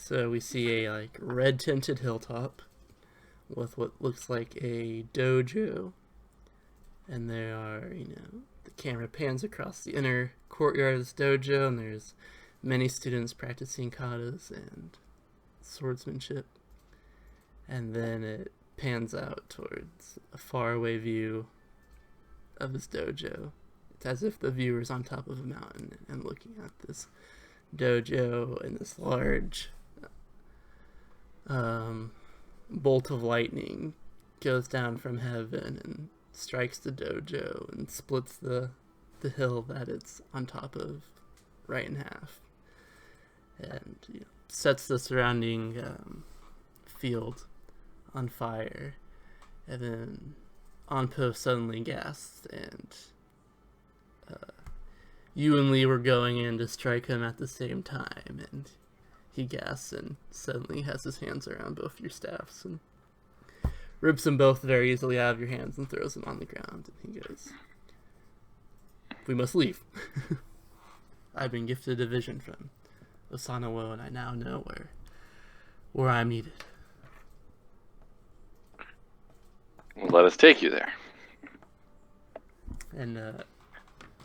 [SPEAKER 1] So we see a like red tinted hilltop with what looks like a dojo, and there are, the camera pans across the inner courtyard of this dojo, and there's many students practicing katas and swordsmanship. And then it pans out towards a faraway view of this dojo. It's as if the viewer's on top of a mountain and looking at this dojo, and this large bolt of lightning goes down from heaven and strikes the dojo and splits the hill that it's on top of right in half, and sets the surrounding field on fire. And then Onpo suddenly gasps, and you and Lee were going in to strike him at the same time, and he gasps and suddenly has his hands around both your staffs and rips them both very easily out of your hands and throws them on the ground. And he goes, "We must leave. I've been gifted a vision from Osanawo, and I now know where I'm needed."
[SPEAKER 3] Well, let us take you there.
[SPEAKER 1] And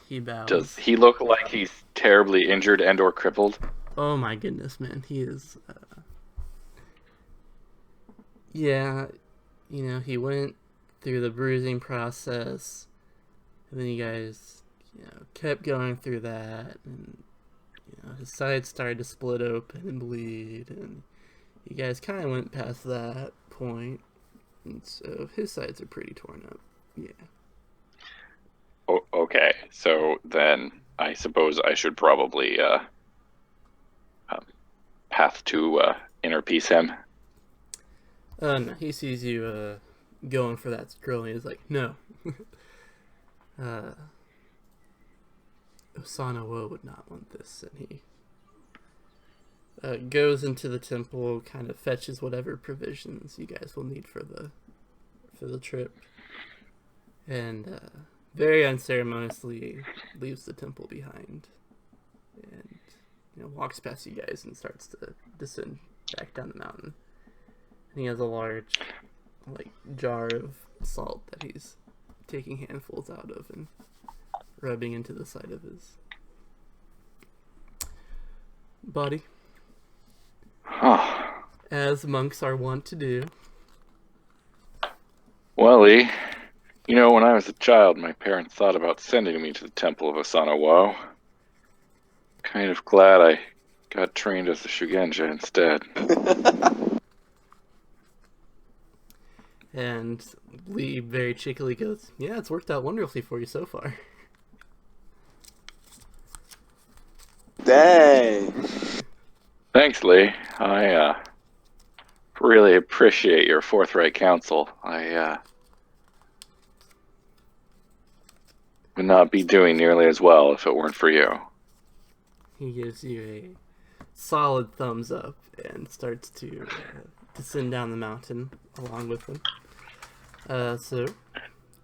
[SPEAKER 1] he bows.
[SPEAKER 3] Does he look like he's terribly injured and or crippled?
[SPEAKER 1] Oh my goodness, man. He is, yeah, he went through the bruising process, and then you guys, kept going through that, and, his side started to split open and bleed, and you guys kind of went past that point, and so his sides are pretty torn up, yeah.
[SPEAKER 3] Oh, okay, so then I suppose I should probably, path to inner peace him.
[SPEAKER 1] No, he sees you going for that scroll, and he's like, "No." Osanawo would not want this, and he goes into the temple, kind of fetches whatever provisions you guys will need for the trip, and very unceremoniously leaves the temple behind, and walks past you guys and starts to descend back down the mountain. And he has a large, jar of salt that he's taking handfuls out of and rubbing into the side of his body.
[SPEAKER 3] Huh.
[SPEAKER 1] As monks are wont to do.
[SPEAKER 3] Well, Lee, when I was a child, my parents thought about sending me to the Temple of Osanawo. Kind of glad I got trained as a Shugenja instead.
[SPEAKER 1] And Lee very cheekily goes, "Yeah, it's worked out wonderfully for you so far."
[SPEAKER 2] Dang.
[SPEAKER 3] Thanks, Lee. I really appreciate your forthright counsel. I would not be doing nearly as well if it weren't for you.
[SPEAKER 1] He gives you a solid thumbs up and starts to descend down the mountain along with him. So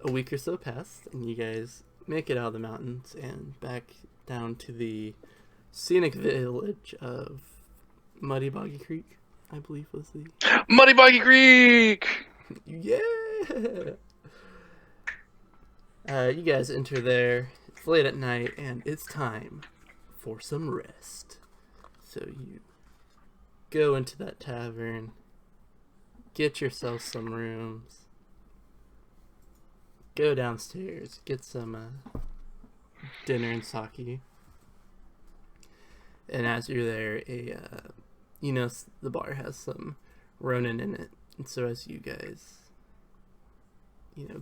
[SPEAKER 1] a week or so passed, and you guys make it out of the mountains and back down to the scenic village of Muddy Boggy Creek, I believe was the...
[SPEAKER 3] Muddy Boggy Creek!
[SPEAKER 1] Yeah! You guys enter there. It's late at night, and it's time for some rest. So you go into that tavern, get yourself some rooms, go downstairs, get some dinner and sake. And as you're there, the bar has some Ronin in it. And so as you guys,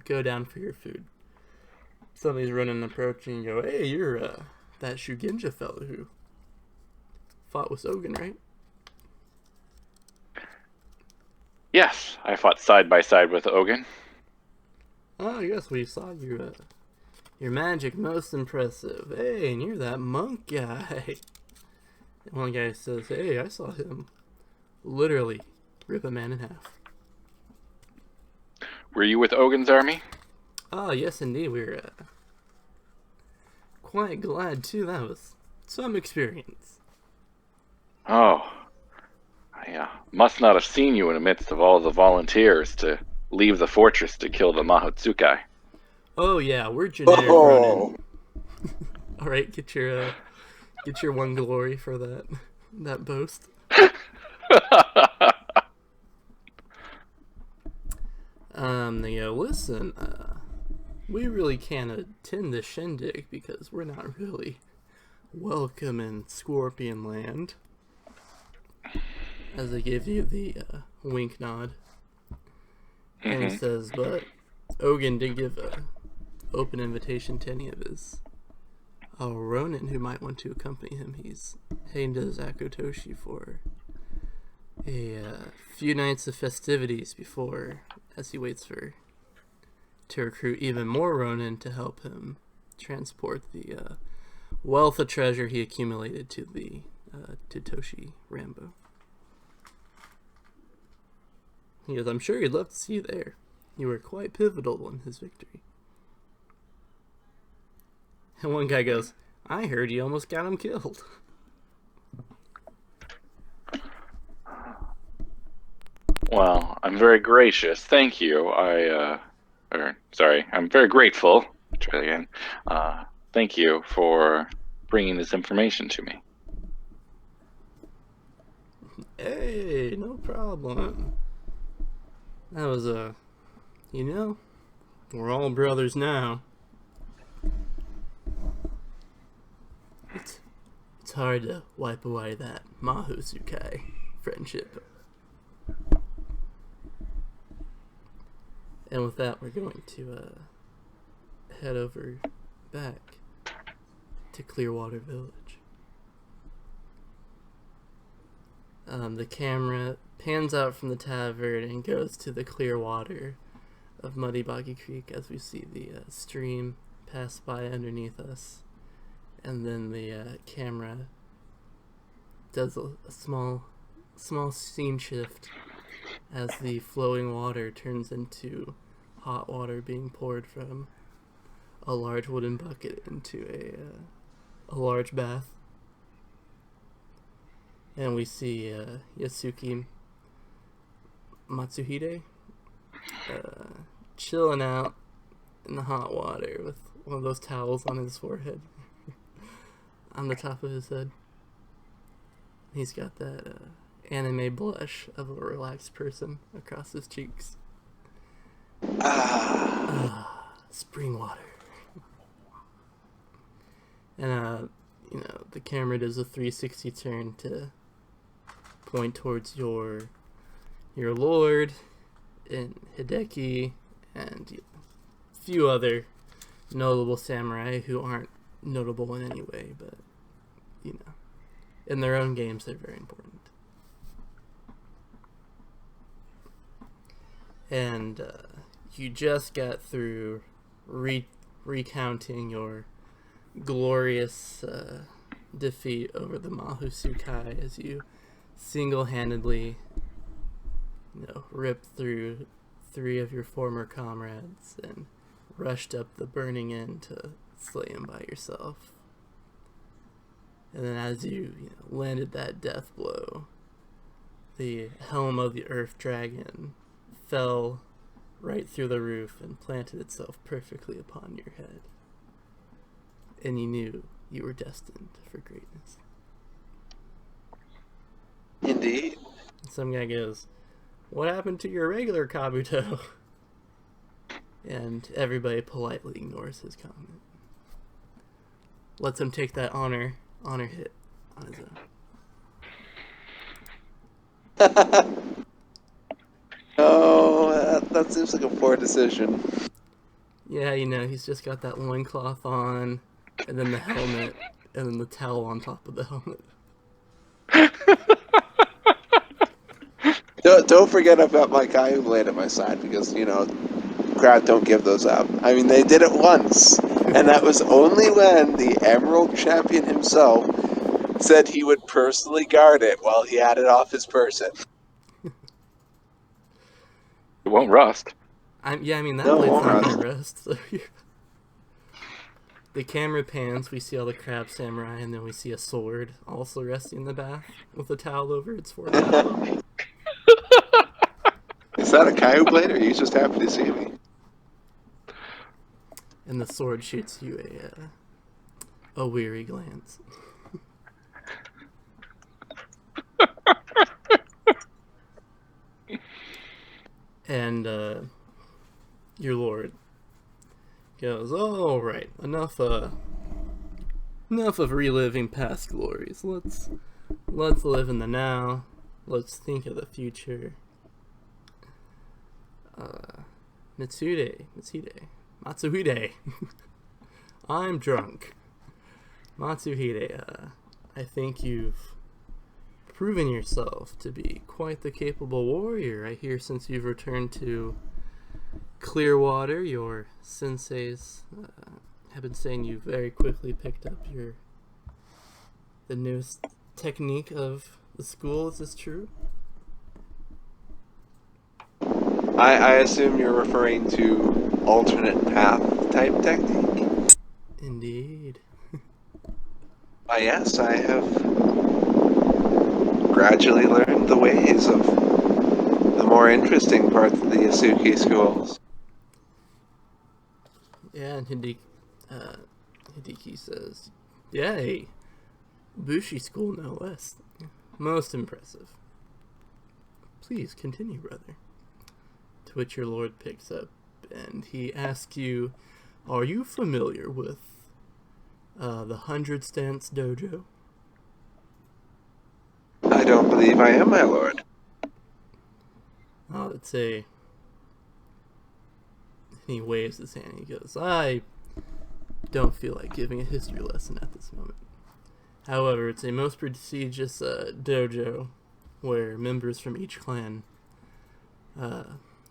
[SPEAKER 1] go down for your food, somebody's Ronin approaching and go, "Hey, you're that Shugenja fellow who fought with Ogun, right?"
[SPEAKER 3] Yes, I fought side by side with Ogun.
[SPEAKER 1] "Oh, yes, we saw your magic most impressive. Hey, and you're that monk guy." And one guy says, "Hey, I saw him literally rip a man in half."
[SPEAKER 3] Were you with Ogun's army?
[SPEAKER 1] "Ah, yes, indeed. We're quite glad, too. That was some experience."
[SPEAKER 3] Oh. I must not have seen you in the midst of all the volunteers to leave the fortress to kill the Mahotsukai.
[SPEAKER 1] Oh yeah, we're generic
[SPEAKER 2] Oh,
[SPEAKER 1] Ronin. All right, get your one glory for that boast. They go, listen, we really can't attend the shindig because we're not really welcome in Scorpion Land. As they give you the wink nod. And he says, but Ogun did give a open invitation to any of his Ronin who might want to accompany him. He's heading to Zakotoshi for a few nights of festivities before, as he waits to recruit even more Ronin to help him transport the wealth of treasure he accumulated to the Toshi Rambo. He goes, I'm sure he'd love to see you there. You were quite pivotal in his victory. And one guy goes, I heard you almost got him killed.
[SPEAKER 3] Well, I'm very gracious. Thank you. I'm very grateful. Try that again. Thank you for bringing this information to me.
[SPEAKER 1] Hey, no problem. That was we're all brothers now. It's hard to wipe away that Mahotsukai friendship. And with that, we're going to head over back to Clearwater Village. The camera pans out from the tavern and goes to the clear water of Muddy Boggy Creek as we see the stream pass by underneath us. And then the camera does a small scene shift as the flowing water turns into hot water being poured from a large wooden bucket into a large bath. And we see Yasuki Matsuhide chilling out in the hot water with one of those towels on his forehead, on the top of his head. He's got that anime blush of a relaxed person across his cheeks. Spring water. And the camera does a 360 turn to point towards your lord and Hideki and a few other notable samurai who aren't notable in any way, but in their own games they're very important. And you just got through recounting your glorious defeat over the Mahotsukai as you single-handedly ripped through 3 of your former comrades and rushed up the burning end to slay him by yourself. And then as you landed that death blow, the helm of the Earth Dragon fell right through the roof and planted itself perfectly upon your head. And you knew you were destined for greatness.
[SPEAKER 2] indeed.
[SPEAKER 1] Some guy goes, what happened to your regular Kabuto? And everybody politely ignores his comment. Lets him take that honor hit on his own.
[SPEAKER 2] Oh, that seems like a poor decision.
[SPEAKER 1] Yeah, he's just got that loincloth on, and then the helmet, and then the towel on top of the helmet.
[SPEAKER 2] Don't forget about my guy who laid at my side, because, crowd don't give those up. I mean, they did it once, and that was only when the Emerald Champion himself said he would personally guard it while he had it off his person.
[SPEAKER 3] It won't rust.
[SPEAKER 1] That
[SPEAKER 2] No,
[SPEAKER 1] blade's
[SPEAKER 2] it won't
[SPEAKER 1] not
[SPEAKER 2] rust.
[SPEAKER 1] gonna rust. So The camera pans, we see all the crab samurai, and then we see a sword also resting in the bath with a towel over its forehead.
[SPEAKER 2] Is that a Kaiju blade, or are you just happy to see me?
[SPEAKER 1] And the sword shoots you a weary glance. And your lord goes, "All right, enough of reliving past glories. Let's live in the now. Let's think of the future." Matsuhide. I'm drunk. Matsuhide, I think you've proven yourself to be quite the capable warrior. I hear since you've returned to Clearwater, your senseis have been saying you very quickly picked up the newest technique of the school. Is this true?
[SPEAKER 2] I assume you're referring to alternate path type technique?
[SPEAKER 1] Indeed.
[SPEAKER 2] Yes, I have gradually learned the ways of the more interesting parts of the Yasuki schools.
[SPEAKER 1] Yeah, and Hideki says, "Yay, Bushi school no less. Most impressive. Please continue, brother." To which your lord picks up, and he asks you, "Are you familiar with the 100 Stance Dojo?"
[SPEAKER 2] I don't believe I am, my lord.
[SPEAKER 1] Oh, it's a... He waves his hand and he goes, "I don't feel like giving a history lesson at this moment. However, it's a most prestigious dojo where members from each clan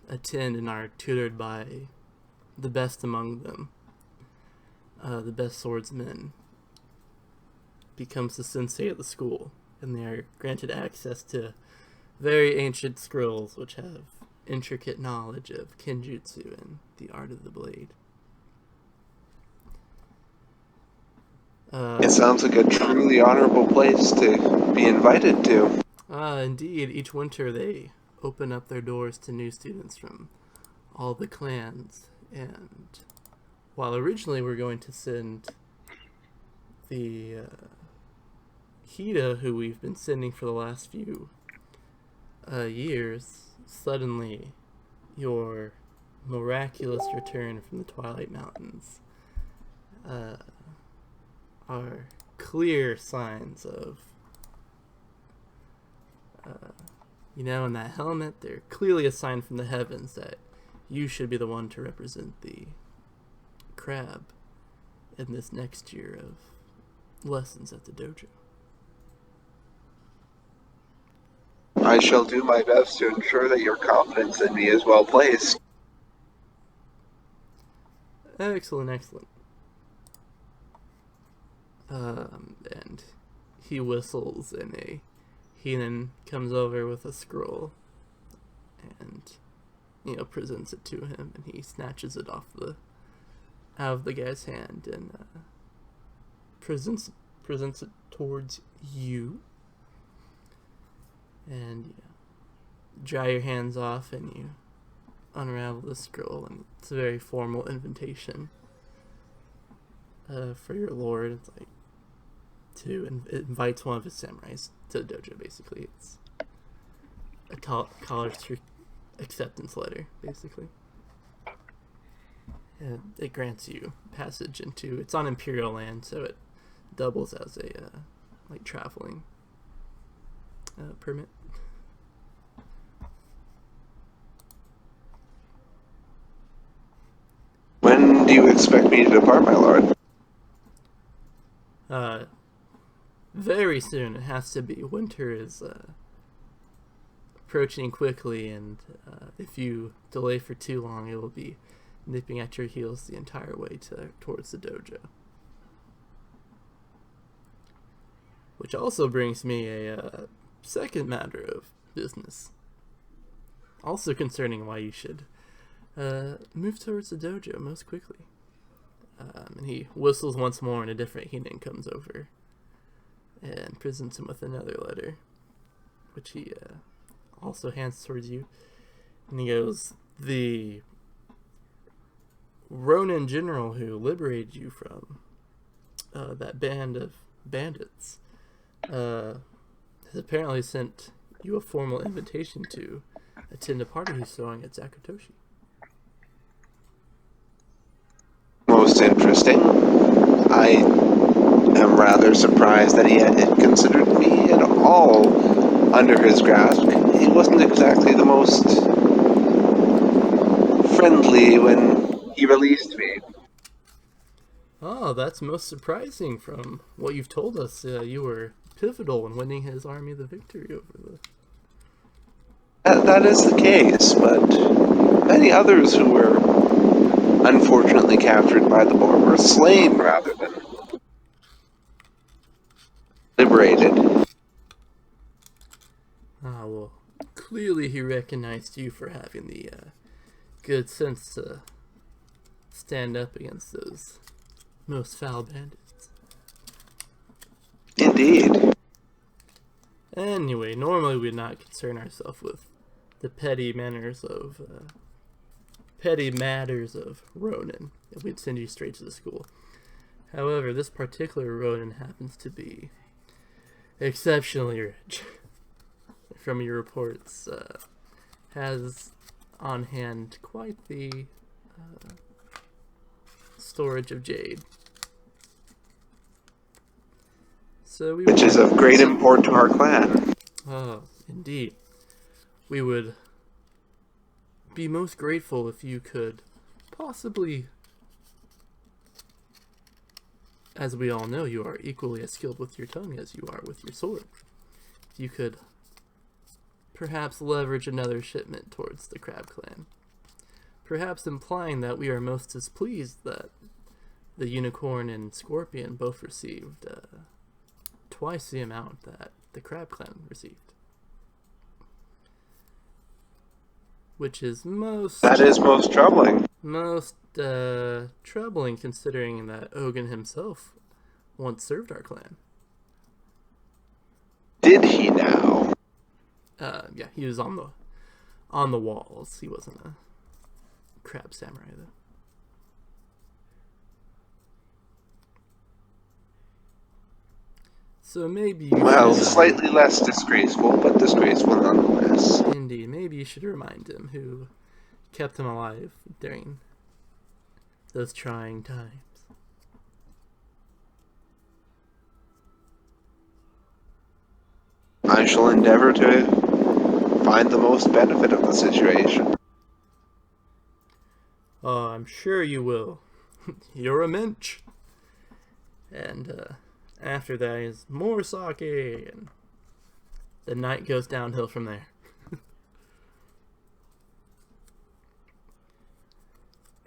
[SPEAKER 1] attend and are tutored by the best among them. The best swordsman becomes the sensei of the school, and they are granted access to very ancient scrolls which have intricate knowledge of kenjutsu and the art of the blade."
[SPEAKER 2] It sounds like a truly honorable place to be invited to.
[SPEAKER 1] Indeed, each winter they open up their doors to new students from all the clans, and while originally we're going to send the Hida, who we've been sending for the last few years, suddenly your miraculous return from the Twilight Mountains are clear signs of, in that helmet, they're clearly a sign from the heavens that you should be the one to represent the crab in this next year of lessons at the dojo.
[SPEAKER 2] I shall do my best to ensure that your confidence in me is well placed.
[SPEAKER 1] Excellent, excellent. And he whistles, and a Heenan comes over with a scroll and, presents it to him, and he snatches it out of the guy's hand and presents it towards you. And you dry your hands off, and you unravel the scroll, and it's a very formal invitation for your lord. It's like it invites one of his samurais to the dojo. Basically, it's a college acceptance letter. Basically, and it grants you passage into. It's on Imperial land, so it doubles as a traveling permit.
[SPEAKER 2] When do you expect me to depart, my lord?
[SPEAKER 1] Very soon. It has to be. Winter is approaching quickly, and if you delay for too long, it will be nipping at your heels the entire way towards the dojo. Which also brings me a second matter of business, also concerning why you should move towards the dojo most quickly. And he whistles once more, and a different Heenan comes over and presents him with another letter, which he also hands towards you. And he goes, "The Ronin general who liberated you from that band of bandits has apparently sent you a formal invitation to attend a party he's throwing at Zakutoshi."
[SPEAKER 2] Most interesting. I am rather surprised that he had considered me at all under his grasp. He wasn't exactly the most friendly when he released me.
[SPEAKER 1] Oh, that's most surprising from what you've told us. You were pivotal in winning his army the victory over the...
[SPEAKER 2] That is the case, but many others who were unfortunately captured by the Boar were slain rather than liberated.
[SPEAKER 1] Ah, well, clearly he recognized you for having the good sense to stand up against those most foul bandits.
[SPEAKER 2] Indeed.
[SPEAKER 1] Anyway, normally we'd not concern ourselves with the petty matters of Ronin, and we'd send you straight to the school. However, this particular Ronin happens to be exceptionally rich. From your reports, has on hand quite the storage of jade. So
[SPEAKER 2] Which is of great import to our clan.
[SPEAKER 1] Oh, indeed. We would be most grateful if you could possibly, as we all know, you are equally as skilled with your tongue as you are with your sword. You could perhaps leverage another shipment towards the Crab Clan. Perhaps implying that we are most displeased that the Unicorn and Scorpion both received twice the amount that the Crab Clan received. Which is most...
[SPEAKER 2] That is most troubling.
[SPEAKER 1] Most troubling, considering that Ogun himself once served our clan.
[SPEAKER 2] Did he now?
[SPEAKER 1] Yeah, he was on the walls. He wasn't a crab samurai, though. So maybe you
[SPEAKER 2] Well,
[SPEAKER 1] should,
[SPEAKER 2] slightly less disgraceful, but disgraceful nonetheless.
[SPEAKER 1] Indeed, maybe you should remind him who kept him alive during those trying times.
[SPEAKER 2] I shall endeavor to find the most benefit of the situation.
[SPEAKER 1] Oh, I'm sure you will. You're a mensch. And after that is more sake, and the night goes downhill from there.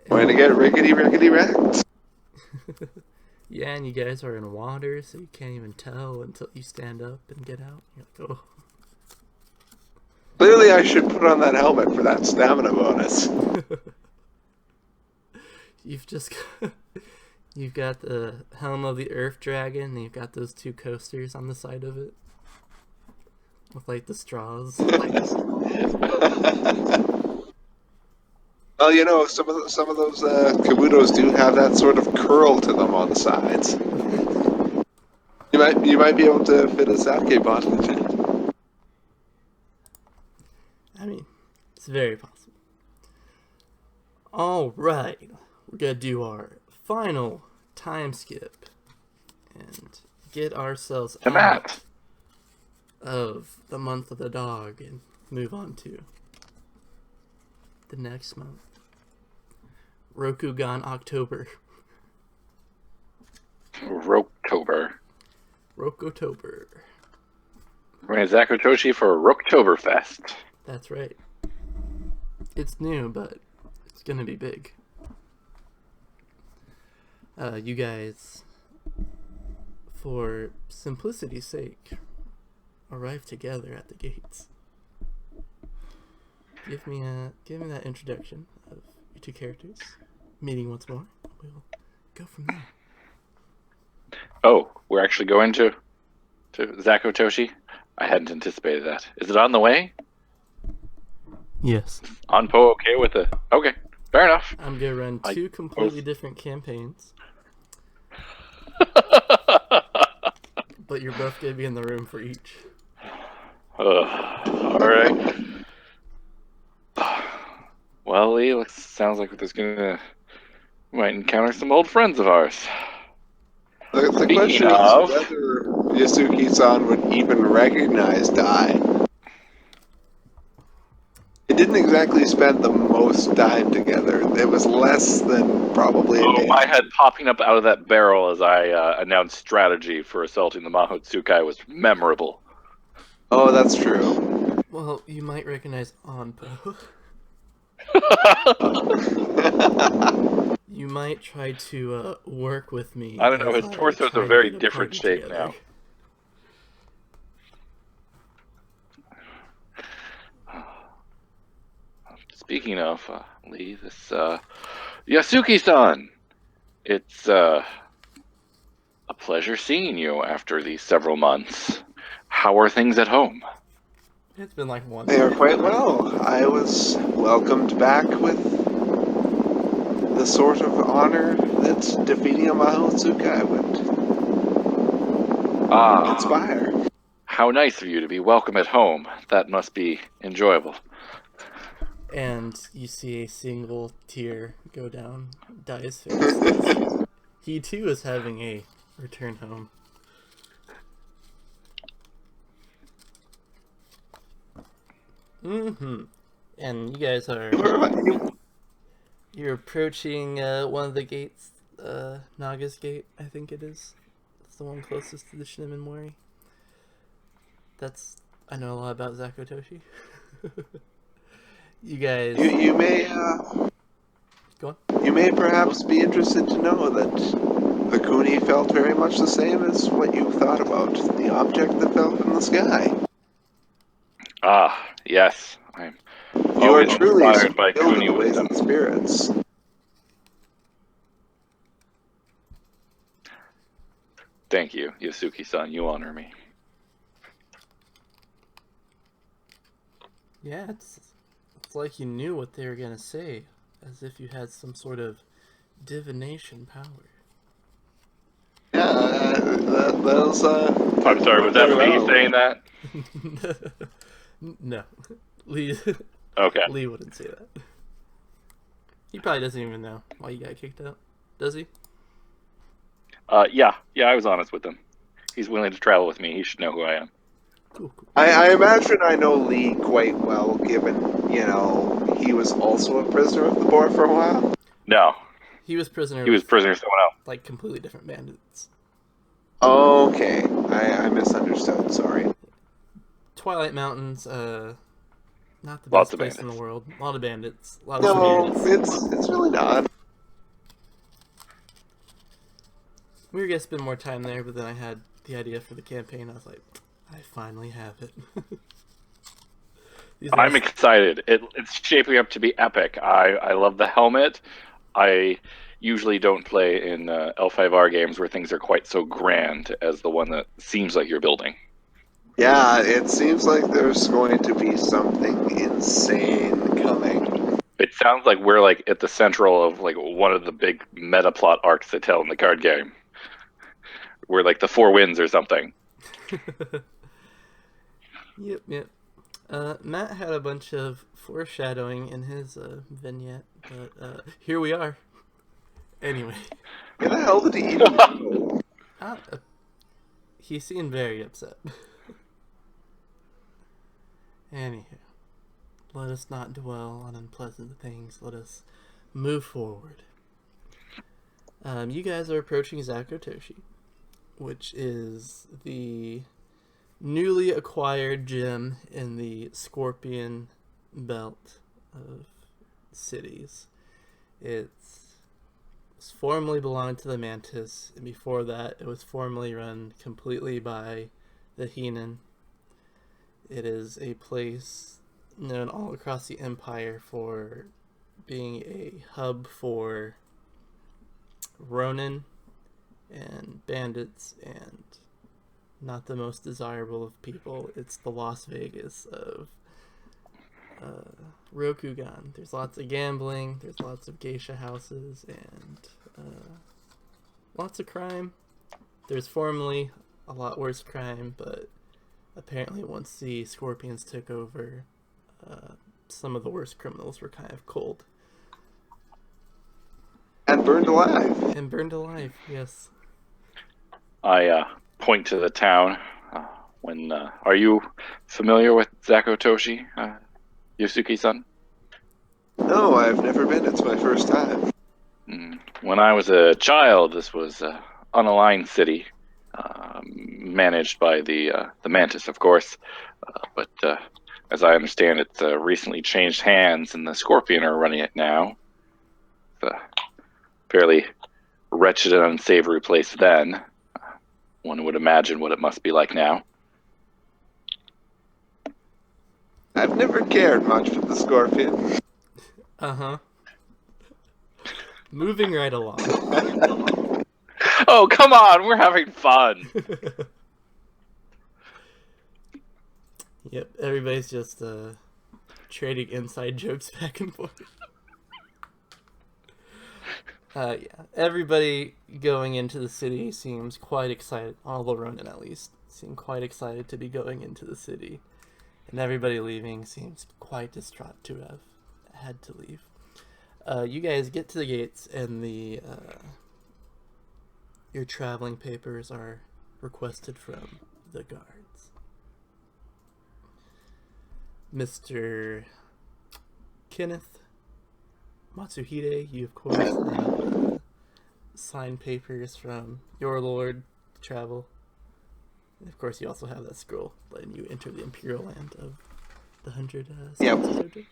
[SPEAKER 2] Way to get rickety wrecked.
[SPEAKER 1] Yeah, and you guys are in water, so you can't even tell until you stand up and get out. You're like, oh.
[SPEAKER 2] Clearly I should put on that helmet for that stamina bonus.
[SPEAKER 1] You've got the helm of the Earth Dragon, and you've got those two coasters on the side of it. With, like, the straws.
[SPEAKER 2] Well, you know, some of those kabutos do have that sort of curl to them on the sides. You might be able to fit a sake bottle in it.
[SPEAKER 1] I mean, it's very possible. Alright, we're gonna do our final time skip and get ourselves out of the month of the dog and move on to the next month. Rokugan October.
[SPEAKER 3] Rocktober.
[SPEAKER 1] Rokotober.
[SPEAKER 3] We're in Zakutoshi for Rocktoberfest.
[SPEAKER 1] That's right. It's new, but it's gonna be big. You guys, for simplicity's sake, arrive together at the gates. Give me that introduction of your two characters. Meeting once more. We'll go from there.
[SPEAKER 3] Oh, we're actually going to Zakotoshi? I hadn't anticipated that. Is it on the way?
[SPEAKER 1] Yes.
[SPEAKER 3] Anpo okay with it? Okay, fair enough.
[SPEAKER 1] I'm gonna run
[SPEAKER 3] I
[SPEAKER 1] two completely different campaigns, but you're both gonna be in the room for each.
[SPEAKER 3] All right. Well, Lee, sounds like we might encounter some old friends of ours.
[SPEAKER 2] The
[SPEAKER 3] Speaking
[SPEAKER 2] question
[SPEAKER 3] of-
[SPEAKER 2] is whether Yasuki-san would even recognize Dai. They didn't exactly spend the most time together. It was less than probably a day.
[SPEAKER 3] My head popping up out of that barrel as I announced strategy for assaulting the Mahotsukai was memorable.
[SPEAKER 2] Oh, that's true.
[SPEAKER 1] Well, you might recognize Anpo. You might try to work with me.
[SPEAKER 3] I don't know,
[SPEAKER 1] as
[SPEAKER 3] his
[SPEAKER 1] I
[SPEAKER 3] torso's
[SPEAKER 1] try
[SPEAKER 3] a
[SPEAKER 1] and
[SPEAKER 3] very
[SPEAKER 1] get
[SPEAKER 3] different
[SPEAKER 1] party
[SPEAKER 3] shape
[SPEAKER 1] together.
[SPEAKER 3] now. Speaking of, Lee, this Yasuki-san, it's a pleasure seeing you after these several months. How are things at home?
[SPEAKER 1] It's been like one.
[SPEAKER 2] They are quite well. I was welcomed back with the sort of honor that defeating a Mahotsukai would inspire.
[SPEAKER 3] How nice of you to be welcome at home. That must be enjoyable.
[SPEAKER 1] And you see a single tear go down Dai's face. As he too is having a return home. Mm-hmm. And you guys are... You're approaching one of the gates. Naga's Gate, I think it is. It's the one closest to the Shinemon Mori. I know a lot about Zakotoshi. You guys...
[SPEAKER 2] You may
[SPEAKER 1] Go on.
[SPEAKER 2] you may perhaps be interested to know that the Kuni felt very much the same as what you thought about the object that fell from the sky.
[SPEAKER 3] Ah, yes. I'm
[SPEAKER 2] You are
[SPEAKER 3] always
[SPEAKER 2] truly
[SPEAKER 3] inspired by
[SPEAKER 2] skilled in
[SPEAKER 3] Kuni
[SPEAKER 2] the ways
[SPEAKER 3] wisdom.
[SPEAKER 2] of the spirits.
[SPEAKER 3] Thank you, Yasuki-san. You honor me.
[SPEAKER 1] Yeah, it's like you knew what they were gonna say, as if you had some sort of divination power.
[SPEAKER 2] Yeah, that was.
[SPEAKER 3] I'm sorry, was that Lee saying that?
[SPEAKER 1] No, Lee.
[SPEAKER 3] Okay.
[SPEAKER 1] Lee wouldn't say that. He probably doesn't even know why you got kicked out, does he?
[SPEAKER 3] Yeah, I was honest with him. He's willing to travel with me. He should know who I am.
[SPEAKER 1] Cool.
[SPEAKER 2] I imagine I know Lee quite well, given, he was also a prisoner of the boar for a while.
[SPEAKER 3] No,
[SPEAKER 1] He was prisoner.
[SPEAKER 3] he was prisoner of someone else.
[SPEAKER 1] Like completely different bandits.
[SPEAKER 2] Okay, I misunderstood, sorry.
[SPEAKER 1] Twilight Mountains, not the
[SPEAKER 3] Lots
[SPEAKER 1] best
[SPEAKER 3] of
[SPEAKER 1] place in the
[SPEAKER 3] bandits.
[SPEAKER 1] world. A lot of bandits. A lot of
[SPEAKER 2] No,
[SPEAKER 1] spirits.
[SPEAKER 2] it's really not.
[SPEAKER 1] We were gonna spend more time there, but then I had the idea for the campaign. I was like, I finally have it.
[SPEAKER 3] I'm excited. It's shaping up to be epic. I love the helmet. I usually don't play in L5R games where things are quite so grand as the one that seems like you're building.
[SPEAKER 2] Yeah, it seems like there's going to be something insane coming.
[SPEAKER 3] It sounds like we're like at the central of like one of the big meta plot arcs they tell in the card game. We're like the Four Winds or something.
[SPEAKER 1] Yep. Matt had a bunch of foreshadowing in his vignette, but here we are. Anyway.
[SPEAKER 2] Where the hell did he even go?
[SPEAKER 1] He seemed very upset. Anywho, let us not dwell on unpleasant things. Let us move forward. You guys are approaching Zakotoshi, which is the newly acquired gem in the Scorpion Belt of cities. It's formerly belonged to the Mantis, and before that it was formerly run completely by the Heenan. It is a place known all across the Empire for being a hub for Ronin and bandits and not the most desirable of people. It's the Las Vegas of Rokugan. There's lots of gambling, there's lots of geisha houses, and lots of crime. There's formerly a lot worse crime, but apparently once the Scorpions took over, some of the worst criminals were kind of cold.
[SPEAKER 2] And burned alive.
[SPEAKER 1] And burned alive, yes.
[SPEAKER 3] I point to the town. Are you familiar with Zakotoshi, Yosuke-san?
[SPEAKER 2] No, I've never been. It's my first time.
[SPEAKER 3] When I was a child, this was an unaligned city, managed by the Mantis, of course. But as I understand, it's recently changed hands, and the Scorpion are running it now. It's a fairly wretched and unsavory place then. One would imagine what it must be like now.
[SPEAKER 2] I've never cared much for the Scorpion.
[SPEAKER 1] Uh-huh. Moving right along.
[SPEAKER 3] Oh, come on, we're having fun.
[SPEAKER 1] Yep, everybody's just trading inside jokes back and forth. Yeah, everybody going into the city seems quite excited. All the Ronin, at least, seem quite excited to be going into the city. And everybody leaving seems quite distraught to have had to leave. You guys get to the gates, and your traveling papers are requested from the guards. Mr. Kenneth Matsuhide, you of course have signed papers from your lord travel. And of course, you also have that scroll letting you enter the imperial land of the 100
[SPEAKER 2] Yep.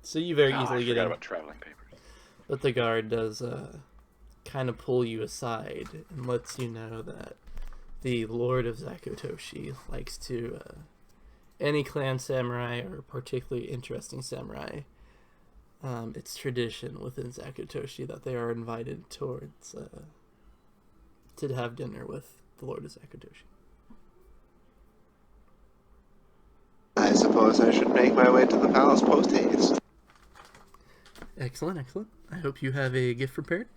[SPEAKER 1] So you very
[SPEAKER 3] I
[SPEAKER 1] easily get
[SPEAKER 3] forgot
[SPEAKER 1] in.
[SPEAKER 3] about traveling papers.
[SPEAKER 1] But the guard does kind of pull you aside and lets you know that the Lord of Zakotoshi likes to, any clan samurai or particularly interesting samurai, it's tradition within Zakotoshi that they are invited towards to have dinner with the Lord of Zakotoshi.
[SPEAKER 2] I suppose I should make my way to the palace post-haste.
[SPEAKER 1] Excellent, excellent. I hope you have a gift prepared.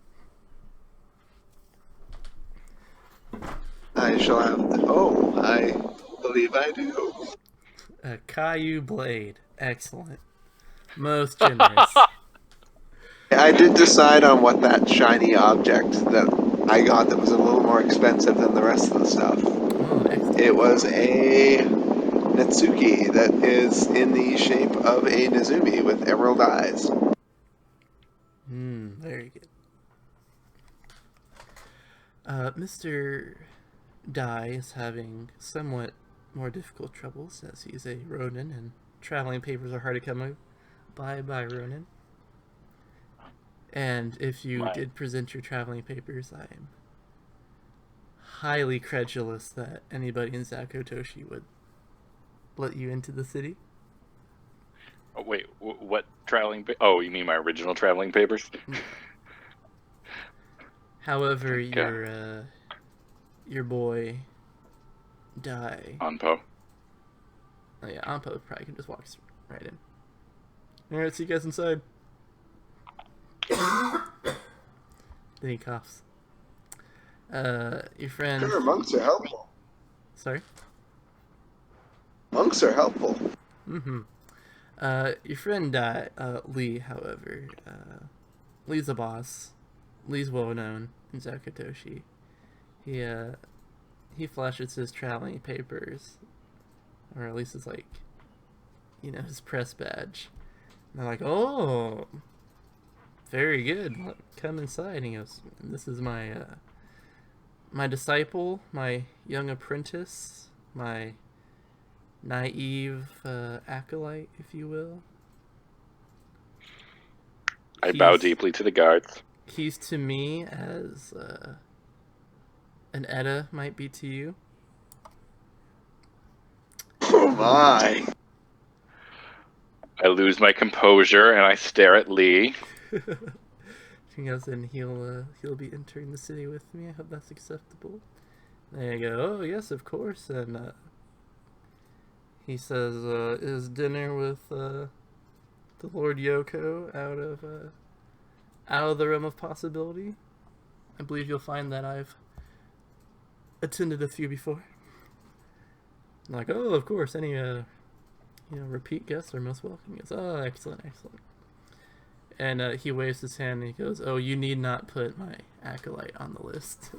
[SPEAKER 2] I shall have... Oh, I believe I do.
[SPEAKER 1] A Caillou blade. Excellent. Most generous.
[SPEAKER 2] I did decide on what that shiny object that I got that was a little more expensive than the rest of the stuff.
[SPEAKER 1] Oh, excellent.
[SPEAKER 2] It was a Netsuki that is in the shape of a Nezumi with emerald eyes.
[SPEAKER 1] Very good. Mr. Dai is having somewhat more difficult troubles as he's a Ronin and traveling papers are hard to come by Ronin. And if you did present your traveling papers, I'm highly credulous that anybody in Zakotoshi would let you into the city.
[SPEAKER 3] Oh, wait, what traveling? Oh, you mean my original traveling papers?
[SPEAKER 1] However, your boy Dai.
[SPEAKER 3] Anpo.
[SPEAKER 1] Oh yeah, Anpo probably can just walk right in. All right, see you guys inside. Then he coughs. Your friend.
[SPEAKER 2] Sure, monks are helpful.
[SPEAKER 1] Sorry.
[SPEAKER 2] Monks are helpful.
[SPEAKER 1] Mm-hmm. Your friend Lee, however, Lee's a boss. Lee's well known in Zakotoshi. He flashes his traveling papers, or at least it's like, his press badge. And they're like, "Oh, very good. Come inside." And he goes, "This is my my disciple, my young apprentice, my naive acolyte, if you will."
[SPEAKER 3] I bow deeply to the guards.
[SPEAKER 1] He's to me as an Edda might be to you.
[SPEAKER 2] Oh my.
[SPEAKER 3] I lose my composure and I stare at Lee.
[SPEAKER 1] He goes, and he'll be entering the city with me. I hope that's acceptable. And I go, oh yes, of course. And he says, is dinner with the Lord Yoko out of the realm of possibility? I believe you'll find that I've attended a few before. I'm like, oh, of course, any repeat guests are most welcome. He goes, oh, excellent, excellent. And he waves his hand and he goes, oh, you need not put my acolyte on the list.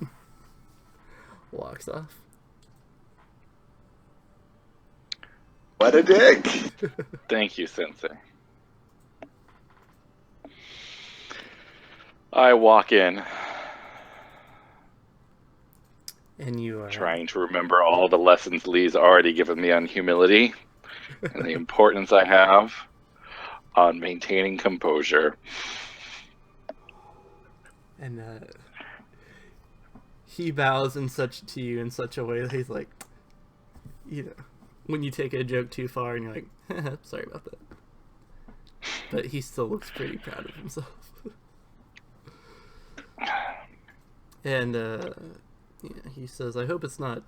[SPEAKER 1] Walks off.
[SPEAKER 2] What a dick!
[SPEAKER 3] Thank you, Sensei. I walk in,
[SPEAKER 1] And you are
[SPEAKER 3] trying to remember all the lessons Lee's already given me on humility and the importance I have on maintaining composure.
[SPEAKER 1] And he bows to you in such a way that he's like, when you take a joke too far and you're like, sorry about that. But he still looks pretty proud of himself. And he says, I hope it's not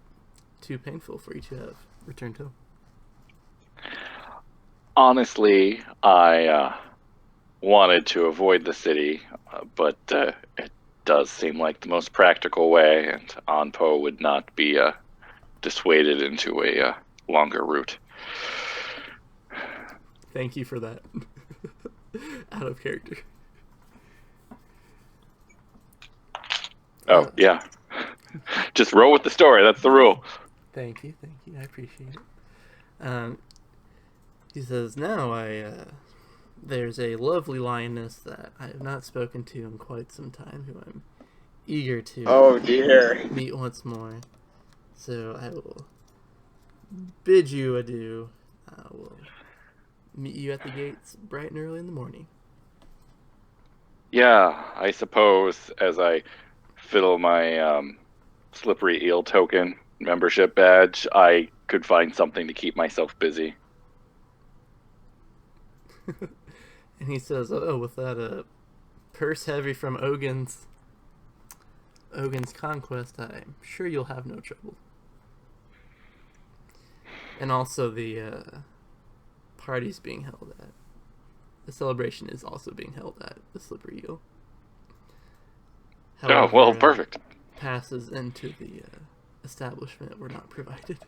[SPEAKER 1] too painful for you to have returned home.
[SPEAKER 3] Honestly, I wanted to avoid the city, but it does seem like the most practical way, and Anpo would not be dissuaded into a longer route.
[SPEAKER 1] Thank you for that. Out of character.
[SPEAKER 3] Oh, yeah. Just roll with the story. That's the rule.
[SPEAKER 1] Thank you. I appreciate it. He says, now there's a lovely lioness that I have not spoken to in quite some time, who I'm eager to
[SPEAKER 2] Oh dear.
[SPEAKER 1] meet once more. So I will bid you adieu. I will meet you at the gates bright and early in the morning.
[SPEAKER 3] Yeah, I suppose as I fiddle my slippery eel token membership badge, I could find something to keep myself busy.
[SPEAKER 1] And he says, oh, with that purse heavy from Ogin's conquest, I'm sure you'll have no trouble. And also the party's being held at. The celebration is also being held at the Slippery Eel.
[SPEAKER 3] Oh, well, perfect.
[SPEAKER 1] Passes into the establishment were not provided.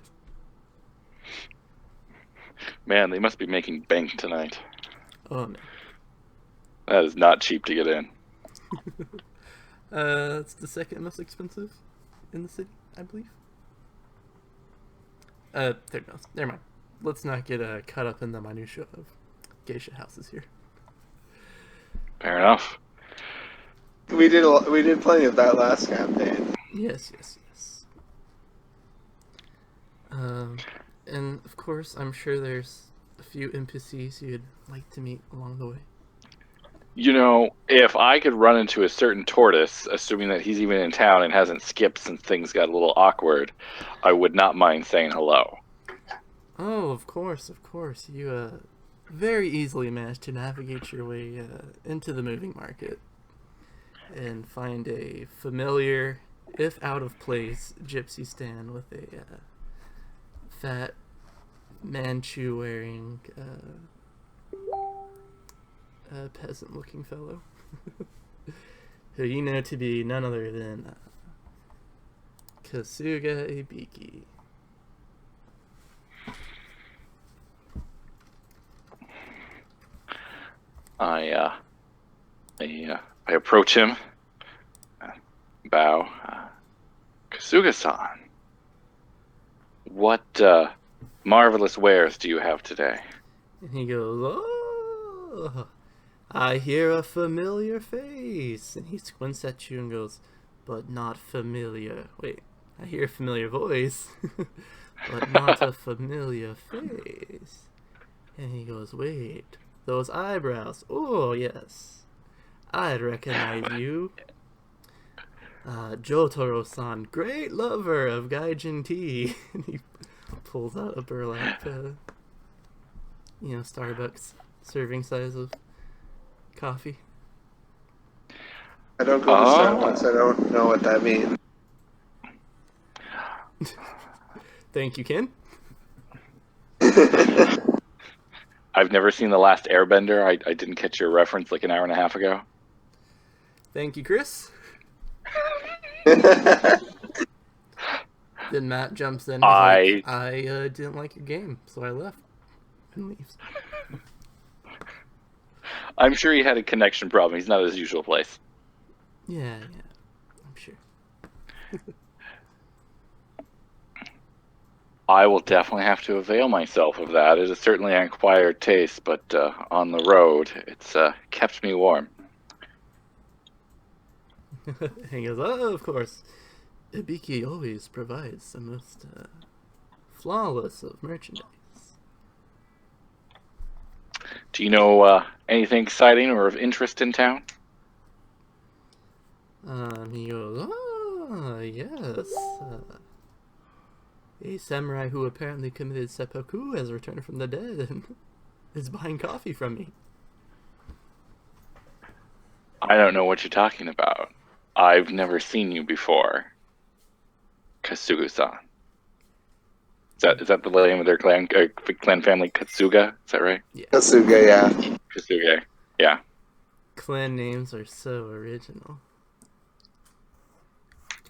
[SPEAKER 3] Man, they must be making bank tonight.
[SPEAKER 1] Oh, no.
[SPEAKER 3] That is not cheap to get in.
[SPEAKER 1] It's the second most expensive in the city, I believe. Third most. Never mind. Let's not get caught up in the minutiae of geisha houses here.
[SPEAKER 3] Fair enough.
[SPEAKER 2] We did plenty of that last campaign.
[SPEAKER 1] Yes. And of course, I'm sure there's a few NPCs you'd like to meet along the way.
[SPEAKER 3] You know, if I could run into a certain tortoise, assuming that he's even in town and hasn't skipped since things got a little awkward, I would not mind saying hello.
[SPEAKER 1] Oh, of course. You very easily managed to navigate your way into the moving market and find a familiar, if out of place, gypsy stand with a fat Manchu wearing peasant-looking fellow, who you know to be none other than Kasuga Ibiki.
[SPEAKER 3] I approach him, bow. Kasuga-san, what marvelous wares do you have today?
[SPEAKER 1] And he goes, oh, I hear a familiar face. And he squints at you and goes, but not familiar. Wait, I hear a familiar voice, but not a familiar face. And he goes, wait, those eyebrows. Oh, yes. I'd recognize you. Jotaro-san, great lover of gaijin tea. And he pulls out a burlap, Starbucks serving size of coffee.
[SPEAKER 2] I don't go to Starbucks. I don't know what that means.
[SPEAKER 1] Thank you, Ken.
[SPEAKER 3] I've never seen The Last Airbender. I didn't catch your reference like an hour and a half ago.
[SPEAKER 1] Thank you, Chris. Then Matt jumps in. He's like, I didn't like your game, so I left. And leaves.
[SPEAKER 3] I'm sure he had a connection problem. He's not at his usual place.
[SPEAKER 1] Yeah, I'm sure.
[SPEAKER 3] I will definitely have to avail myself of that. It is certainly an acquired taste, but on the road, it's kept me warm.
[SPEAKER 1] He goes, oh, of course. Ibiki always provides the most flawless of merchandise.
[SPEAKER 3] Do you know anything exciting or of interest in town?
[SPEAKER 1] He goes, yes. A samurai who apparently committed seppuku has returned from the dead and is buying coffee from me.
[SPEAKER 3] I don't know what you're talking about. I've never seen you before. Kasuga-san. Is that the name of their clan family? Katsuga? Is that right?
[SPEAKER 1] Yeah.
[SPEAKER 2] Kasuga, yeah.
[SPEAKER 3] Kasuga, yeah.
[SPEAKER 1] Clan names are so original.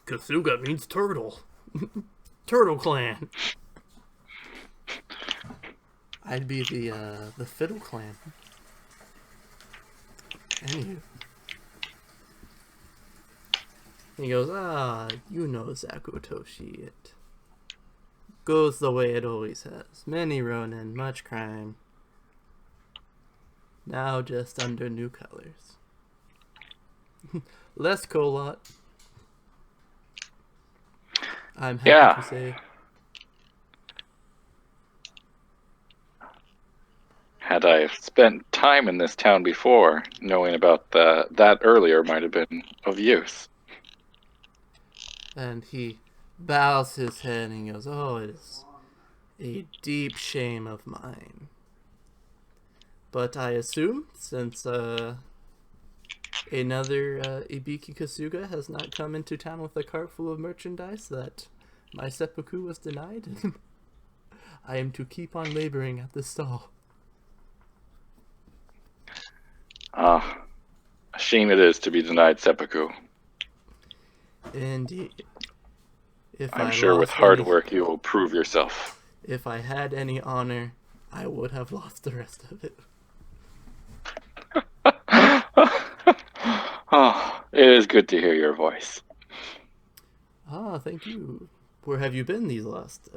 [SPEAKER 1] Kasuga means turtle. Turtle Clan. I'd be the Fiddle Clan. Anywho. He goes, you know Zakutoshi. It goes the way it always has. Many ronin, much crime. Now just under new colors. Less Kolot. I'm happy to say.
[SPEAKER 3] Had I spent time in this town before, knowing about that earlier might have been of use.
[SPEAKER 1] And he bows his head and he goes, oh, it is a deep shame of mine. But I assume, since another Ibiki Kasuga has not come into town with a cart full of merchandise, that my seppuku was denied, and I am to keep on laboring at the stall.
[SPEAKER 3] A shame it is to be denied seppuku.
[SPEAKER 1] Indeed.
[SPEAKER 3] I'm sure with hard work you will prove yourself.
[SPEAKER 1] If I had any honor, I would have lost the rest of it.
[SPEAKER 3] Oh, it is good to hear your voice.
[SPEAKER 1] Thank you. Where have you been these last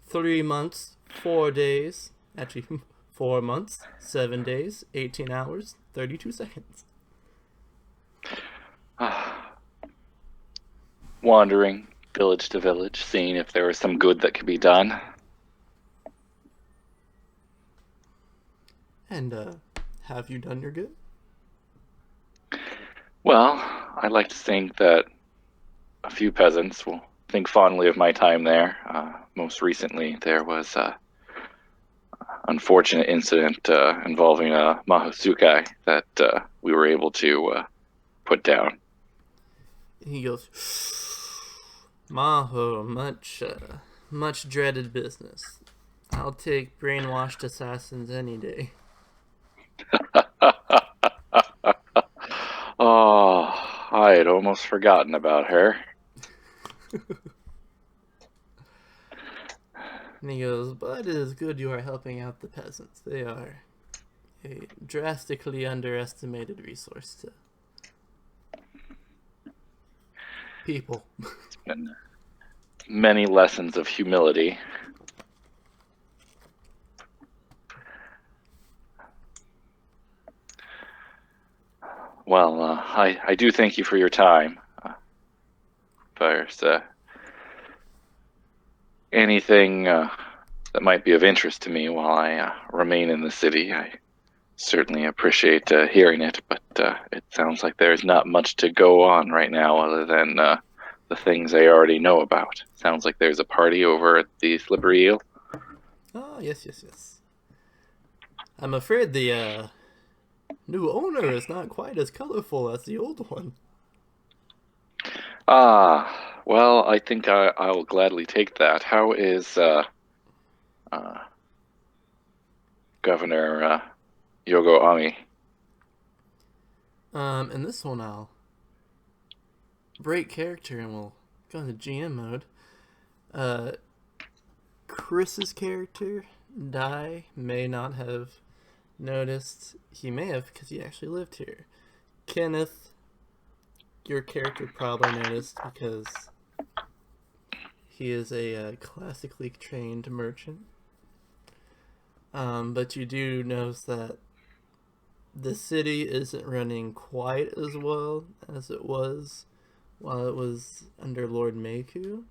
[SPEAKER 1] 3 months, 4 days? Actually, 4 months, 7 days, 18 hours, 32 seconds.
[SPEAKER 3] Wandering village to village, seeing if there was some good that could be done.
[SPEAKER 1] And, have you done your good?
[SPEAKER 3] Well, I'd like to think that a few peasants will think fondly of my time there. Most recently, there was an unfortunate incident involving a Mahosukai that we were able to put down.
[SPEAKER 1] He goes, Maho, much dreaded business. I'll take brainwashed assassins any day.
[SPEAKER 3] Oh, I had almost forgotten about her.
[SPEAKER 1] And he goes, but it is good you are helping out the peasants. They are a drastically underestimated resource to people.
[SPEAKER 3] And many lessons of humility. Well, I do thank you for your time. If there's anything that might be of interest to me while I remain in the city, I certainly appreciate hearing it, but it sounds like there's not much to go on right now other than the things I already know about. Sounds like there's a party over at the Slippery Eel.
[SPEAKER 1] Oh, yes. I'm afraid the New owner is not quite as colorful as the old one.
[SPEAKER 3] Well, I think I'll gladly take that. How is uh, Governor Yogo Ami?
[SPEAKER 1] In this one I'll break character and we'll go into GM mode. Chris's character, Dai, may not have noticed. He may have because he actually lived here. Kenneth, your character probably noticed because he is a classically trained merchant. But you do notice that the city isn't running quite as well as it was while it was under Lord Meiku,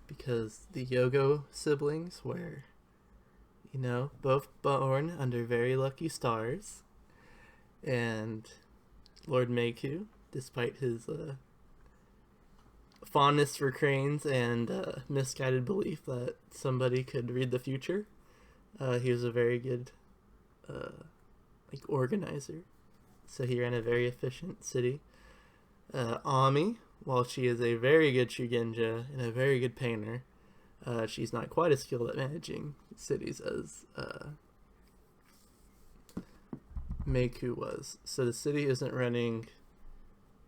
[SPEAKER 1] because the Yogo siblings were, both born under very lucky stars, and Lord Meiku, despite his fondness for cranes and misguided belief that somebody could read the future, he was a very good organizer. So he ran a very efficient city. Ami, while she is a very good Shugenja and a very good painter, she's not quite as skilled at managing cities as Meiku was. So the city isn't running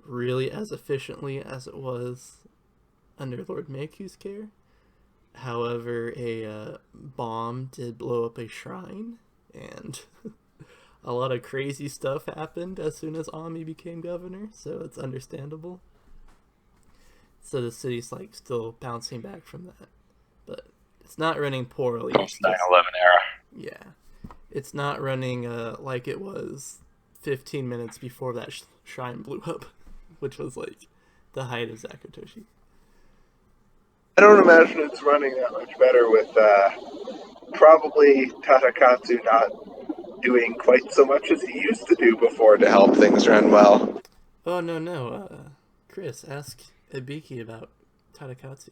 [SPEAKER 1] really as efficiently as it was under Lord Meiku's care. However, a bomb did blow up a shrine, and a lot of crazy stuff happened as soon as Ami became governor, so it's understandable. So the city's still bouncing back from that. But it's not running poorly.
[SPEAKER 3] Post 9/11 era.
[SPEAKER 1] Yeah. It's not running like it was 15 minutes before that shrine blew up, which was the height of Zakotoshi.
[SPEAKER 2] I don't imagine it's running that much better with probably Tatakatsu not doing quite so much as he used to do before to help things run well.
[SPEAKER 1] Oh, no. Chris, ask Ibiki about Tatakatsu.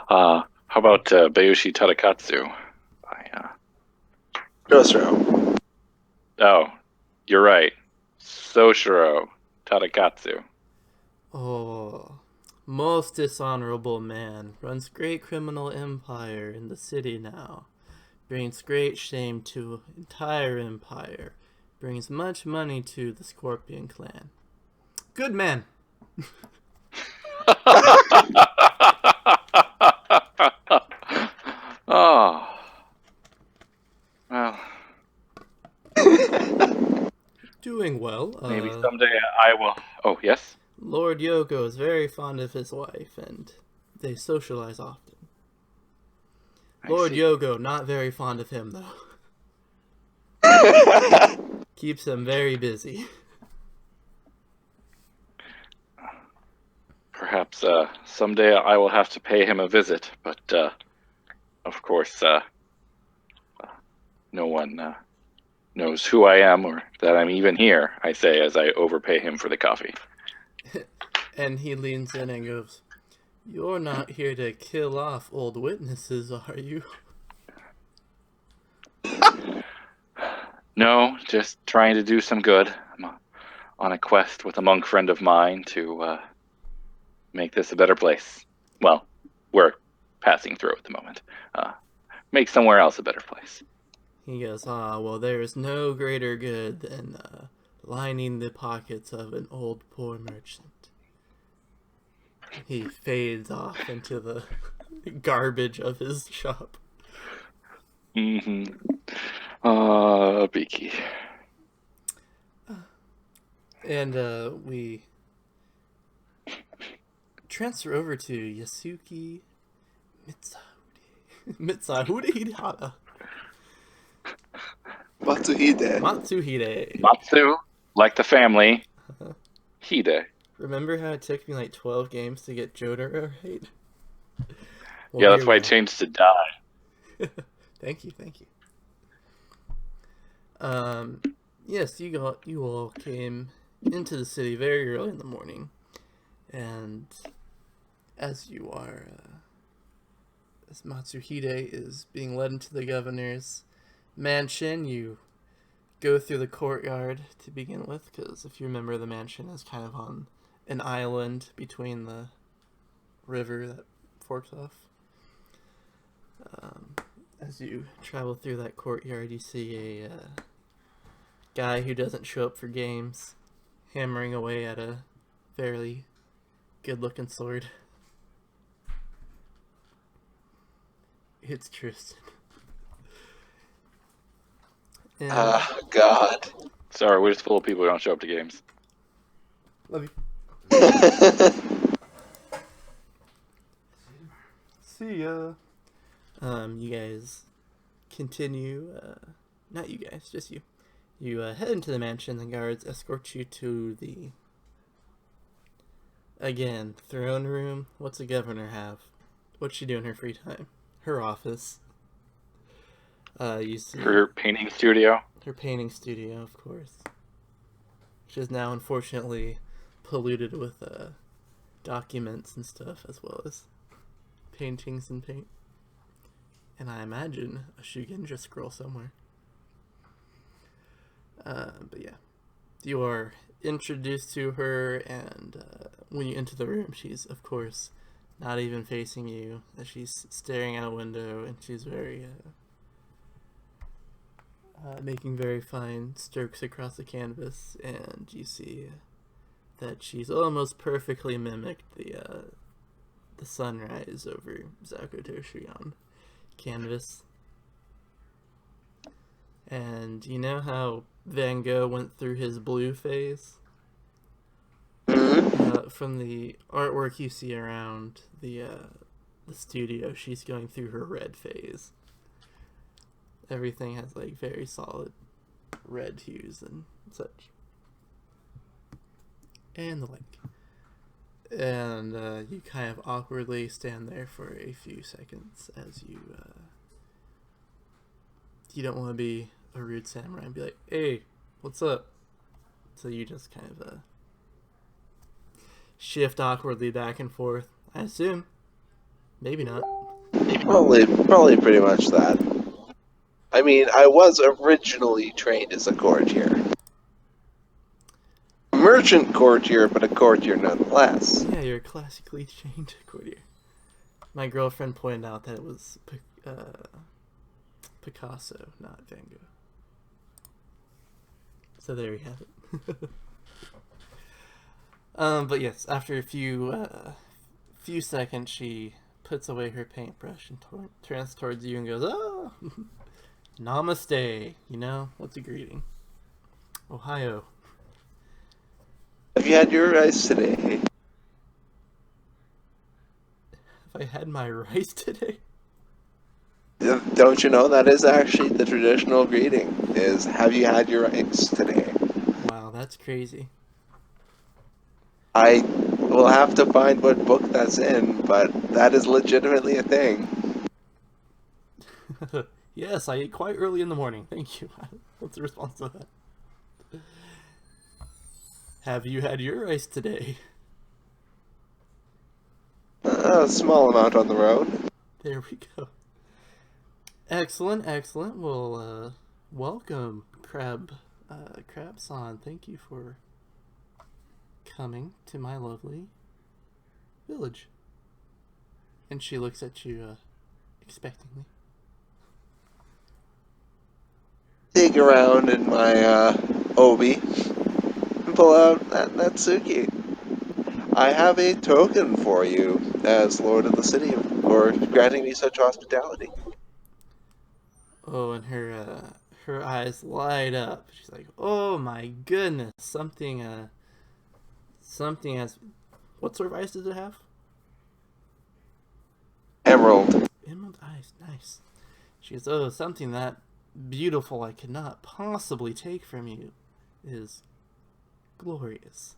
[SPEAKER 3] How about Bayushi Tadakatsu?
[SPEAKER 2] Josro.
[SPEAKER 3] Oh, you're right. Soshiro Tadakatsu.
[SPEAKER 1] Oh, most dishonorable man, runs great criminal empire in the city now, brings great shame to entire empire, brings much money to the Scorpion clan. Good man.
[SPEAKER 3] Oh. Well,
[SPEAKER 1] Doing well.
[SPEAKER 3] maybe someday I will. Oh, yes?
[SPEAKER 1] Lord Yogo is very fond of his wife, and they socialize often. Lord Yogo, not very fond of him, though. Keeps him very busy.
[SPEAKER 3] Perhaps someday I will have to pay him a visit, but of course, no one knows who I am or that I'm even here, I say as I overpay him for the coffee.
[SPEAKER 1] And he leans in and goes, "You're not here to kill off old witnesses, are you?"
[SPEAKER 3] No, just trying to do some good. I'm on a quest with a monk friend of mine to make this a better place. Well, we're passing through at the moment. Make somewhere else a better place.
[SPEAKER 1] He goes, well, there is no greater good than lining the pockets of an old poor merchant. He fades off into the garbage of his shop.
[SPEAKER 3] Mm-hmm. Beaky.
[SPEAKER 1] And we transfer over to Yasuki Mitsuhide Hara.
[SPEAKER 2] Matsuhide.
[SPEAKER 3] Matsu, like the family. Hide.
[SPEAKER 1] Remember how it took me 12 games to get Jotaro right? Well,
[SPEAKER 3] yeah, that's why I changed to Dai.
[SPEAKER 1] Thank you. Yes, you all came into the city very early in the morning, and as you are, as Matsuhide is being led into the governor's mansion, you go through the courtyard to begin with, because if you remember, the mansion is kind of on an island between the river that forks off. As you travel through that courtyard, you see a guy who doesn't show up for games hammering away at a fairly good-looking sword. It's Tristan. And,
[SPEAKER 2] God.
[SPEAKER 3] Sorry, we're just full of people who don't show up to games.
[SPEAKER 1] love you. See ya. You guys continue, not you guys, just you. You head into the mansion, the guards escort you to the, again, throne room. What's the governor have? What's she do in her free time? Her office. You see
[SPEAKER 3] Her painting studio.
[SPEAKER 1] her painting studio, of course. Which is now unfortunately polluted with documents and stuff, as well as paintings and paint. And I imagine a Shugenja scroll somewhere. But yeah, you are introduced to her, and when you enter the room, she's, of course, not even facing you. She's staring out a window, and she's very, making very fine strokes across the canvas, and you see that she's almost perfectly mimicked the sunrise over Zakotoshi on canvas. And you know how Van Gogh went through his blue phase? From the artwork you see around the studio, she's going through her red phase. Everything has like very solid red hues and such. And the like. And you kind of awkwardly stand there for a few seconds as you don't want to be a rude samurai and be like, hey, what's up? So you just kind of shift awkwardly back and forth, I assume. Maybe not.
[SPEAKER 2] Probably pretty much that. I mean, I was originally trained as a courtier. Merchant courtier, but a courtier nonetheless.
[SPEAKER 1] Yeah, you're a classically trained courtier. My girlfriend pointed out that it was Picasso, not Van Gogh. So there you have it. But yes, after a few seconds, she puts away her paintbrush and turns towards you and goes, "Oh, namaste." You know, what's a greeting? Ohio.
[SPEAKER 2] Have you had your rice today?
[SPEAKER 1] Have I had my rice today?
[SPEAKER 2] Don't you know that is actually the traditional greeting? Is have you had your rice today?
[SPEAKER 1] Wow, that's crazy.
[SPEAKER 2] I will have to find what book that's in, but that is legitimately a thing.
[SPEAKER 1] Yes, I ate quite early in the morning. Thank you. What's the response to that? Have you had your rice today?
[SPEAKER 2] A small amount on the road.
[SPEAKER 1] There we go. Excellent, excellent. Well, welcome, Crab-san. Thank you for coming to my lovely village. And she looks at you, expectingly.
[SPEAKER 2] Dig around in my obi and pull out that Natsuki. I have a token for you as Lord of the City for granting me such hospitality.
[SPEAKER 1] Oh, and her eyes light up. She's like, "Oh my goodness, something has." What sort of eyes does it have?
[SPEAKER 2] Emerald.
[SPEAKER 1] Emerald eyes, nice. She goes, "Oh, something that beautiful I could not possibly take from you is glorious."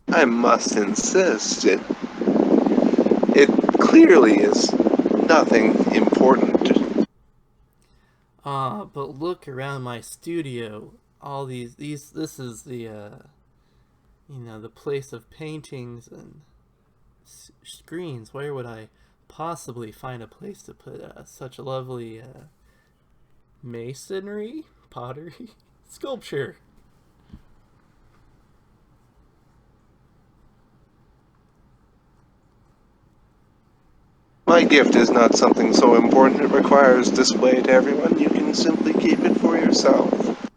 [SPEAKER 2] I must insist. It clearly is nothing important.
[SPEAKER 1] But look around my studio. All these this is the the place of paintings and screens. Where would I possibly find a place to put such lovely masonry? pottery, sculpture.
[SPEAKER 2] My gift is not something so important it requires display to everyone. You can simply keep it for yourself.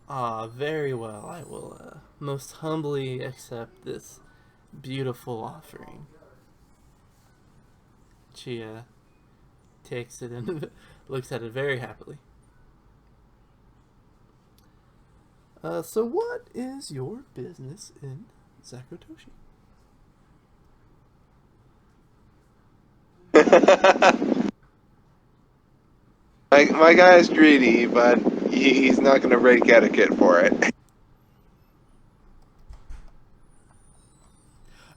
[SPEAKER 1] Ah, very well. I will most humbly accept this beautiful offering. She takes it and looks at it very happily. So what is your business in Zakotoshi?
[SPEAKER 2] My guy's greedy, but he's not going to break etiquette for it.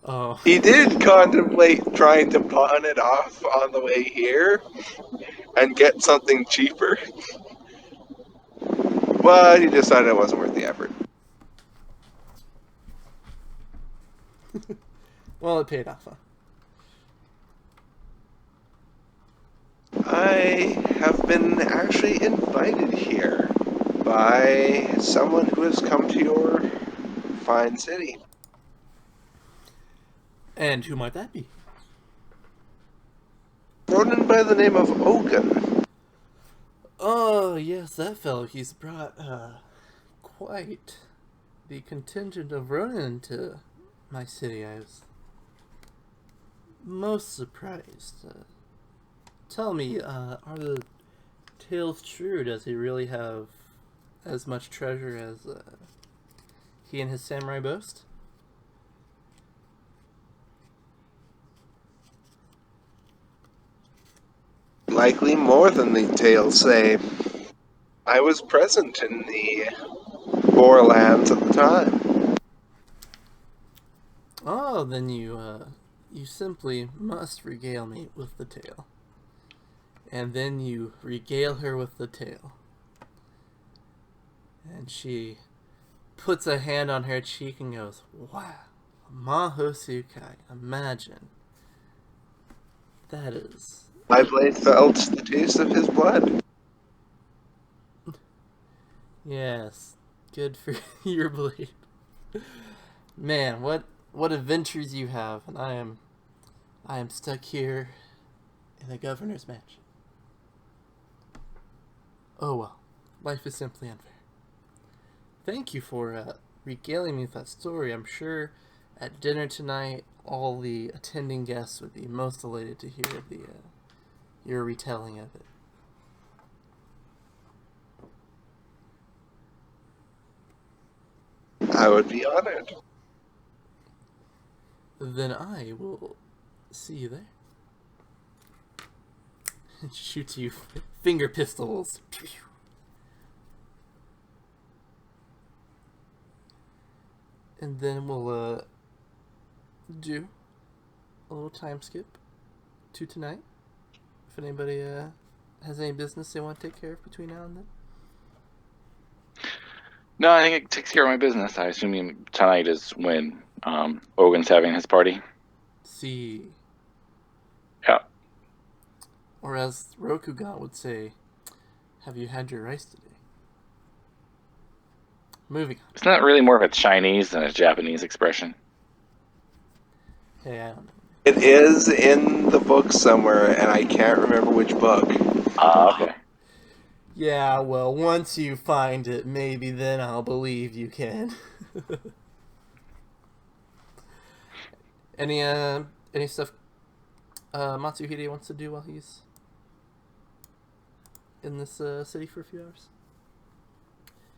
[SPEAKER 1] Oh,
[SPEAKER 2] He did contemplate trying to pawn it off on the way here and get something cheaper, but he decided it wasn't worth the effort.
[SPEAKER 1] well, it paid off, huh?
[SPEAKER 2] I have been actually invited here by someone who has come to your fine city.
[SPEAKER 1] And who might that be?
[SPEAKER 2] Ronin by the name of Ogun.
[SPEAKER 1] Oh, yes, that fellow. He's brought quite the contingent of Ronin to my city. I was most surprised. Tell me, are the tales true? Does he really have as much treasure as he and his samurai boast?
[SPEAKER 2] Likely more than the tales say. I was present in the Borderlands at the time.
[SPEAKER 1] Oh, then you simply must regale me with the tale. And then you regale her with the tale. And she puts a hand on her cheek and goes, "Wow, Mahosukai, imagine. That is..."
[SPEAKER 2] My blade felt the taste of his blood.
[SPEAKER 1] Yes, good for your blade. Man, what adventures you have, and I am stuck here in a governor's mansion. Oh well, life is simply unfair. Thank you for regaling me with that story. I'm sure at dinner tonight, all the attending guests would be most elated to hear the your retelling of it.
[SPEAKER 2] I would be honored.
[SPEAKER 1] Then I will see you there. Shoots you finger pistols. And then we'll do a little time skip to tonight. If anybody has any business they want to take care of between now and then.
[SPEAKER 3] No, I think it takes care of my business. I assume tonight is when Ogun's having his party.
[SPEAKER 1] See.
[SPEAKER 3] Yeah.
[SPEAKER 1] Or as Rokugan would say, have you had your rice today? Moving on.
[SPEAKER 3] Isn't that really more of a Chinese than a Japanese expression?
[SPEAKER 1] Hey, I don't know.
[SPEAKER 2] It is in the book somewhere, and I can't remember which book.
[SPEAKER 3] Okay.
[SPEAKER 1] Yeah, well, once you find it, maybe then I'll believe you can. Any stuff Matsuhide wants to do while he's in this city for a few hours?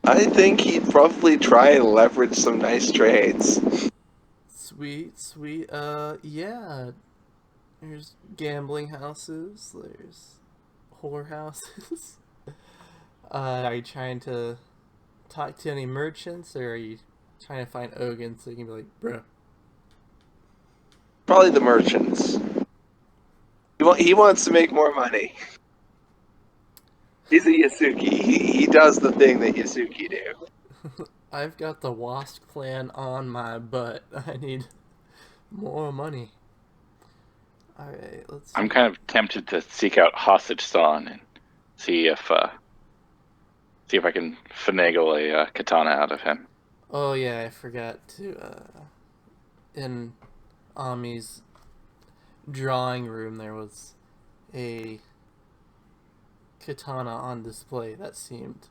[SPEAKER 2] I think he'd probably try and leverage some nice trades.
[SPEAKER 1] Sweet, sweet. Yeah. There's gambling houses. There's whorehouses. Are you trying to talk to any merchants, or are you trying to find Ogun so you can be like, bro?
[SPEAKER 2] Probably the merchants. He wants to make more money. He's a Yasuki. He does the thing that Yasuki do.
[SPEAKER 1] I've got the Wasp clan on my butt. I need more money. Alright, let's see.
[SPEAKER 3] I'm kind of tempted to seek out Hostage San and see if See if I can finagle a katana out of him.
[SPEAKER 1] Oh yeah, I forgot to in Ami's drawing room there was a katana on display that seemed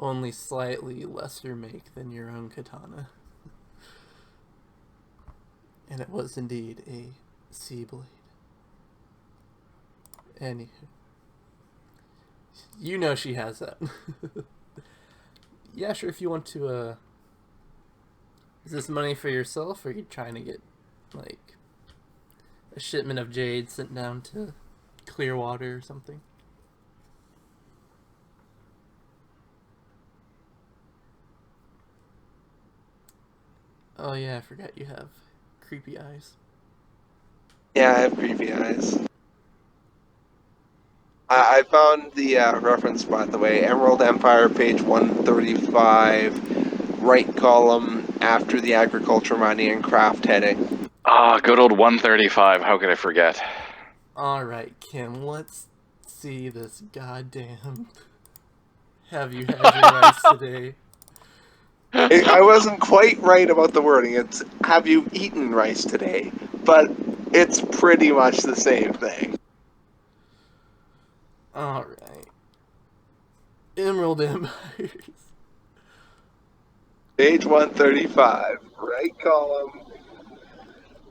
[SPEAKER 1] only slightly lesser make than your own katana. And it was indeed a sea blade. Anywho. You know she has that. Yeah, sure, if you want to, is this money for yourself, or are you trying to get, like, a shipment of jade sent down to Clearwater or something? Oh yeah, I forgot you have creepy eyes.
[SPEAKER 2] Yeah, I have creepy eyes. I found the reference, by the way. Emerald Empire, page 135, right column after the agriculture, mining, and craft heading.
[SPEAKER 3] Ah, good old 135. How could I forget?
[SPEAKER 1] Alright, Kim, let's see this goddamn... Have you had your rice today?
[SPEAKER 2] I wasn't quite right about the wording. It's have you eaten rice today? But it's pretty much the same thing.
[SPEAKER 1] Alright. Emerald Empires.
[SPEAKER 2] Page 135, right column.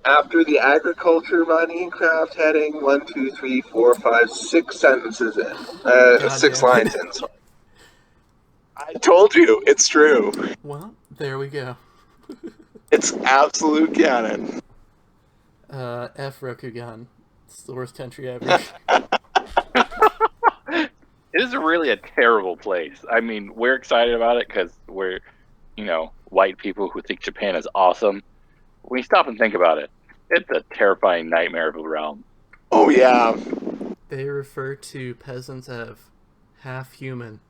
[SPEAKER 2] After the agriculture, mining, and craft heading, 1, 2, 3, 4, 5, 6 sentences in.
[SPEAKER 1] God
[SPEAKER 2] 6
[SPEAKER 1] damn
[SPEAKER 2] lines
[SPEAKER 1] it.
[SPEAKER 2] in, sorry. I told you, it's true.
[SPEAKER 1] Well, there we go.
[SPEAKER 2] It's absolute canon.
[SPEAKER 1] F Rokugan. It's the worst country ever.
[SPEAKER 3] It is really a terrible place. I mean, we're excited about it because we're, white people who think Japan is awesome. When you stop and think about it, it's a terrifying nightmare of a realm.
[SPEAKER 2] Oh, yeah.
[SPEAKER 1] They refer to peasants as half human.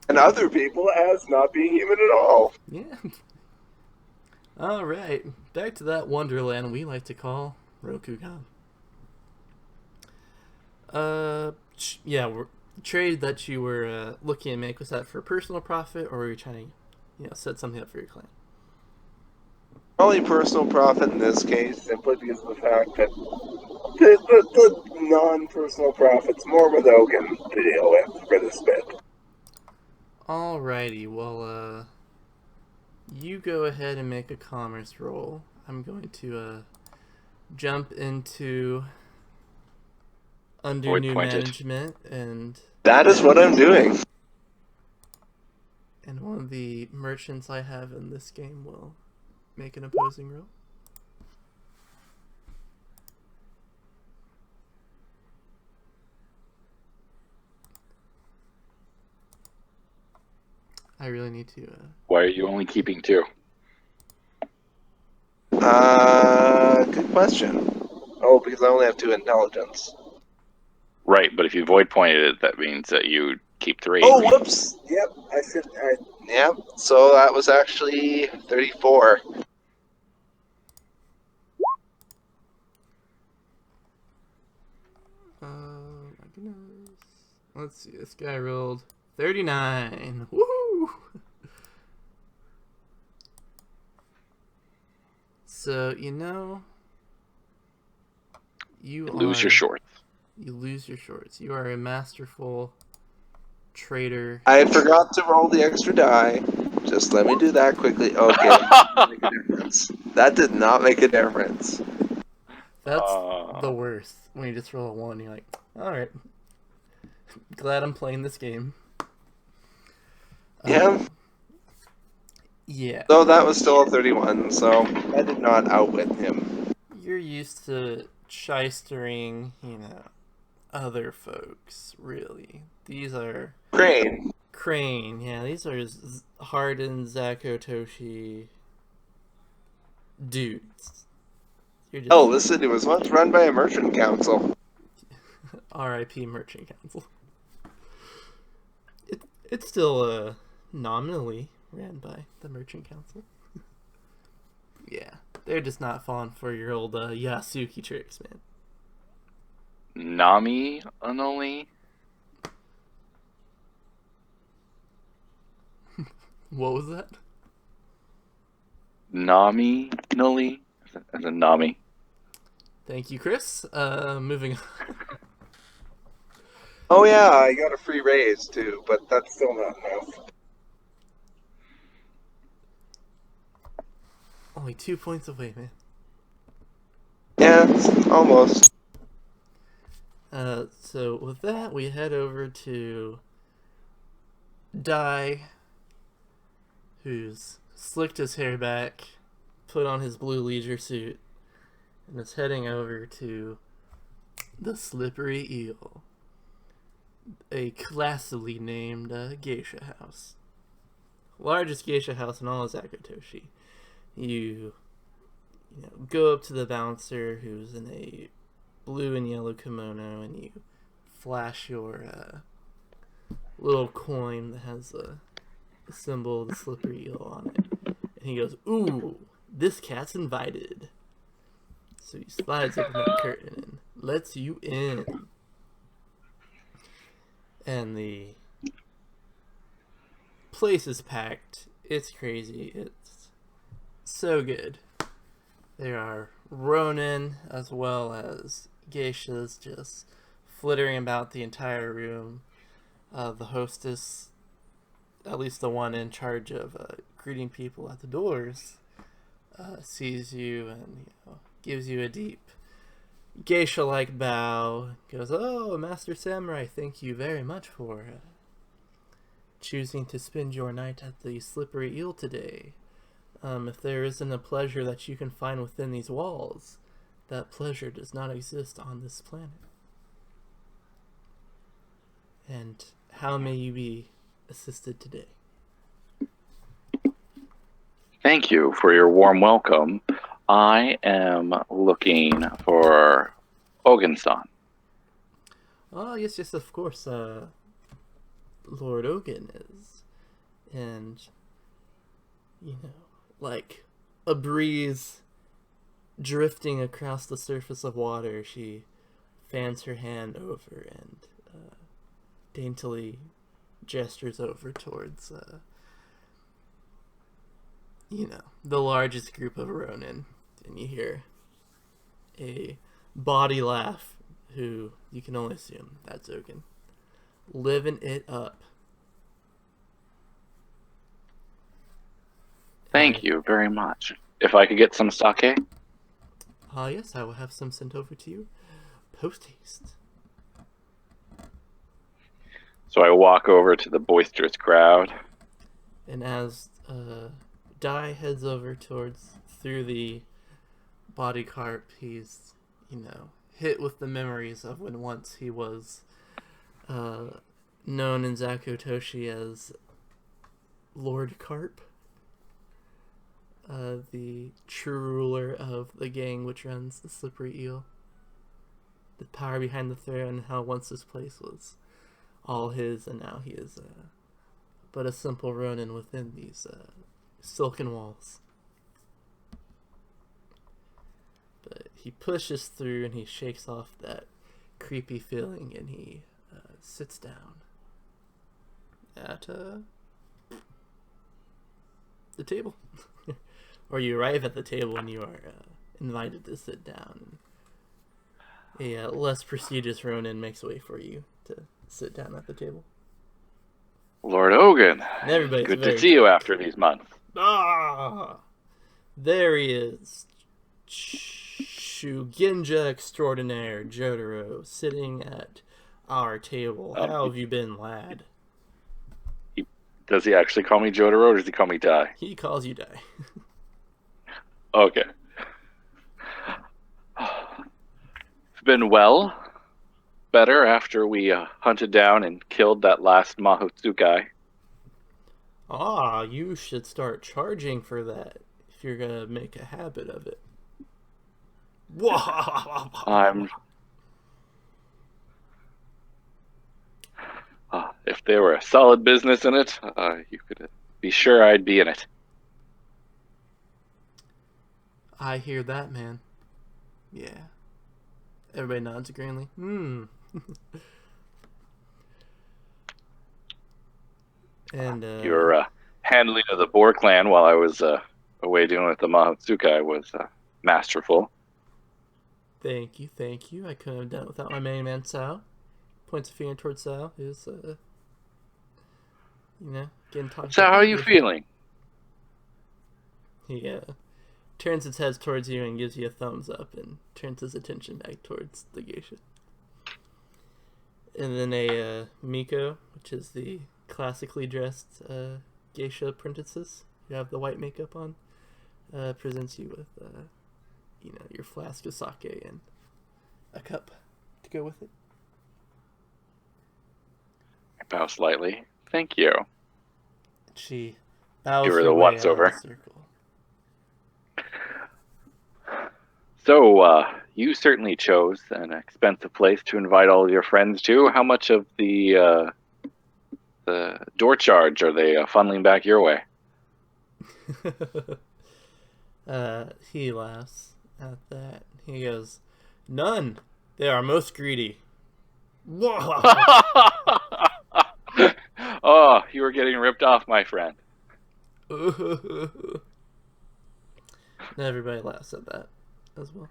[SPEAKER 2] And other people as not being human at all.
[SPEAKER 1] Yeah. Alright, back to that wonderland we like to call Rokugan. Trade that you were looking to make, was that for personal profit, or were you trying to, set something up for your clan?
[SPEAKER 2] Only personal profit in this case, simply because of the fact that the non-personal profit's more with Ogun to deal with for this bit.
[SPEAKER 1] Alrighty, well, you go ahead and make a commerce roll. I'm going to jump into under
[SPEAKER 3] Void
[SPEAKER 1] new
[SPEAKER 3] pointed.
[SPEAKER 1] management, and
[SPEAKER 2] That is what I'm doing.
[SPEAKER 1] and one of the merchants I have in this game will make an opposing roll. I really need to
[SPEAKER 3] Why are you only keeping 2?
[SPEAKER 2] Good question. Oh, because I only have 2 intelligence.
[SPEAKER 3] Right, but if you void pointed it, that means that you keep 3.
[SPEAKER 2] Oh, whoops! Yep, yep, so that was actually 34.
[SPEAKER 1] my goodness. Let's see, this guy rolled 39. Woohoo! So, you
[SPEAKER 3] lose your shorts.
[SPEAKER 1] You lose your shorts. You are a masterful trader.
[SPEAKER 2] I forgot to roll the extra die. Just let me do that quickly. Okay, that didn't make a difference. That did not make a difference.
[SPEAKER 1] That's the worst. When you just roll a 1, you're like, alright. Glad I'm playing this game.
[SPEAKER 2] Yeah.
[SPEAKER 1] Yeah.
[SPEAKER 2] So that was still a 31, so I did not outwit him.
[SPEAKER 1] You're used to shystering, other folks, really. These are... Crane, yeah, these are hardened Zakotoshi dudes. You're just...
[SPEAKER 2] Oh, this city was once run by a merchant council.
[SPEAKER 1] R.I.P. Merchant Council. It's still nominally ran by the Merchant Council. Yeah, they're just not falling for your old Yasuki tricks, man.
[SPEAKER 3] Nami Anoli?
[SPEAKER 1] What was that?
[SPEAKER 3] Nominally? As a Nami.
[SPEAKER 1] Thank you, Chris. Moving on.
[SPEAKER 2] Oh yeah, I got a free raise too, but that's still not enough.
[SPEAKER 1] Only 2 points away, man.
[SPEAKER 2] Yeah, almost.
[SPEAKER 1] So with that, we head over to Dai, who's slicked his hair back, put on his blue leisure suit, and is heading over to the Slippery Eel, a classily named geisha house. Largest geisha house in all of Zakotoshi. You go up to the bouncer who's in a blue and yellow kimono, and you flash your little coin that has the symbol of the slippery eel on it. And he goes, "Ooh, this cat's invited." So he slides open that curtain and lets you in. And the place is packed. It's crazy. It's so good. There are ronin as well as geishas just flittering about the entire room. The hostess, at least the one in charge of greeting people at the doors, sees you and gives you a deep geisha-like bow. Goes, "Oh, Master Samurai, thank you very much for choosing to spend your night at the Slippery Eel today. If there isn't a pleasure that you can find within these walls, that pleasure does not exist on this planet. And how may you be assisted today?"
[SPEAKER 3] Thank you for your warm welcome. I am looking for Ogen-san.
[SPEAKER 1] Oh, yes, of course. Lord Ogen is. And, like a breeze drifting across the surface of water, she fans her hand over and daintily gestures over towards, the largest group of ronin. And you hear a body laugh, who you can only assume that's Ogen. Living it up.
[SPEAKER 3] Thank you very much. If I could get some sake?
[SPEAKER 1] Yes, I will have some sent over to you post-haste.
[SPEAKER 3] So I walk over to the boisterous crowd.
[SPEAKER 1] And as Dai heads over through the body carp, he's, hit with the memories of when once he was known in Zakotoshi as Lord Carp, the true ruler of the gang which runs the Slippery Eel. The power behind the throne, and how once this place was all his, and now he is but a simple ronin within these silken walls. But he pushes through and he shakes off that creepy feeling, and he sits down at the table. Or you arrive at the table and you are invited to sit down. A less prestigious ronin makes way for you to sit down at the table.
[SPEAKER 3] Lord Ogen,
[SPEAKER 1] And everybody's
[SPEAKER 3] good
[SPEAKER 1] very
[SPEAKER 3] to see you after these months.
[SPEAKER 1] There he is. Shugenja extraordinaire Jotaro, sitting at our table. How have you been, lad?
[SPEAKER 3] Does he actually call me Jotaro, or does he call me Dai?
[SPEAKER 1] He calls you Dai.
[SPEAKER 3] Okay. It's been better after we hunted down and killed that last Mahotsukai.
[SPEAKER 1] You should start charging for that if you're gonna make a habit of it.
[SPEAKER 3] If there were a solid business in it, you could be sure I'd be in it.
[SPEAKER 1] I hear that, man. Yeah. Everybody nods greenly. And
[SPEAKER 3] Your handling of the Boar clan while I was away dealing with the Mahotsukai was masterful.
[SPEAKER 1] Thank you, thank you. I couldn't have done it without my main man, Sal. Points a finger towards Sal, who's, getting talked
[SPEAKER 3] So,
[SPEAKER 1] about.
[SPEAKER 3] how are you feeling?
[SPEAKER 1] He turns its head towards you and gives you a thumbs up and turns his attention back towards the geisha. And then a Miko, which is the classically dressed geisha princess, you have the white makeup on, presents you with, your flask of sake and a cup to go with it.
[SPEAKER 3] I bow slightly. Thank you.
[SPEAKER 1] She bows
[SPEAKER 3] Give her
[SPEAKER 1] her
[SPEAKER 3] the
[SPEAKER 1] way
[SPEAKER 3] once
[SPEAKER 1] out
[SPEAKER 3] over.
[SPEAKER 1] of the circle.
[SPEAKER 3] So, you certainly chose an expensive place to invite all of your friends to. How much of the door charge are they funneling back your way?
[SPEAKER 1] He laughs at that. He goes, "None. They are most greedy."
[SPEAKER 3] Oh, you were getting ripped off, my friend.
[SPEAKER 1] And everybody laughs at that as well.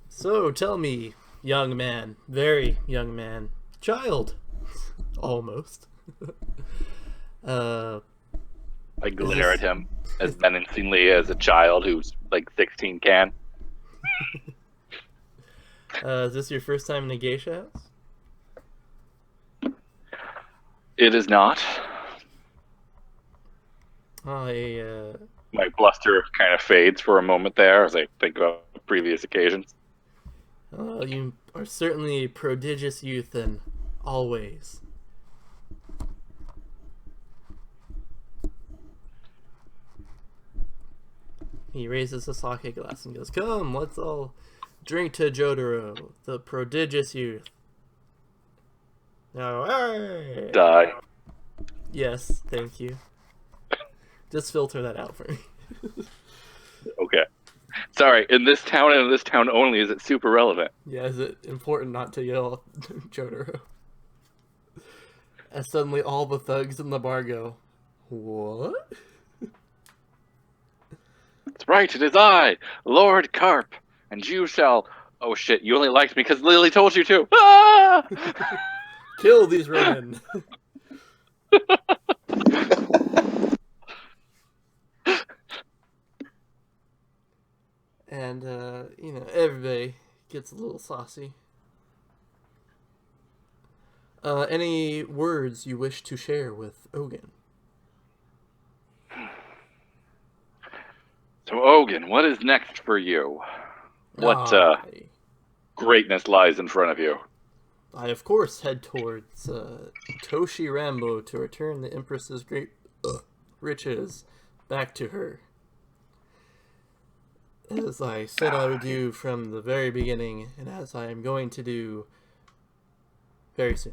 [SPEAKER 1] So tell me, young man, very young man, child, almost.
[SPEAKER 3] I glare at him as menacingly as a child who's like 16 can.
[SPEAKER 1] Is this your first time in a geisha house?
[SPEAKER 3] It is not. My bluster kind of fades for a moment there as I think about previous occasions.
[SPEAKER 1] You are certainly a prodigious youth, and always. He raises a sake glass and goes, "Come, let's all drink to Jotaro, the prodigious youth." Now, hey!
[SPEAKER 3] Die.
[SPEAKER 1] Yes, thank you. Just filter that out for me.
[SPEAKER 3] Okay. Sorry, in this town and in this town only is it super relevant.
[SPEAKER 1] Yeah, is it important not to yell Jotaro? As suddenly all the thugs in the bar go, "What?"
[SPEAKER 3] That's right, it is I, Lord Carp, and you shall... Oh shit, you only liked me because Lily told you to. Ah!
[SPEAKER 1] Kill these Ronin. And, everybody gets a little saucy. Any words you wish to share with Ogun?
[SPEAKER 3] So, Ogun, what is next for you? What greatness lies in front of you?
[SPEAKER 1] I, of course, head towards Toshi Rambo to return the Empress's great riches back to her. As I said I would do from the very beginning, and as I am going to do very soon.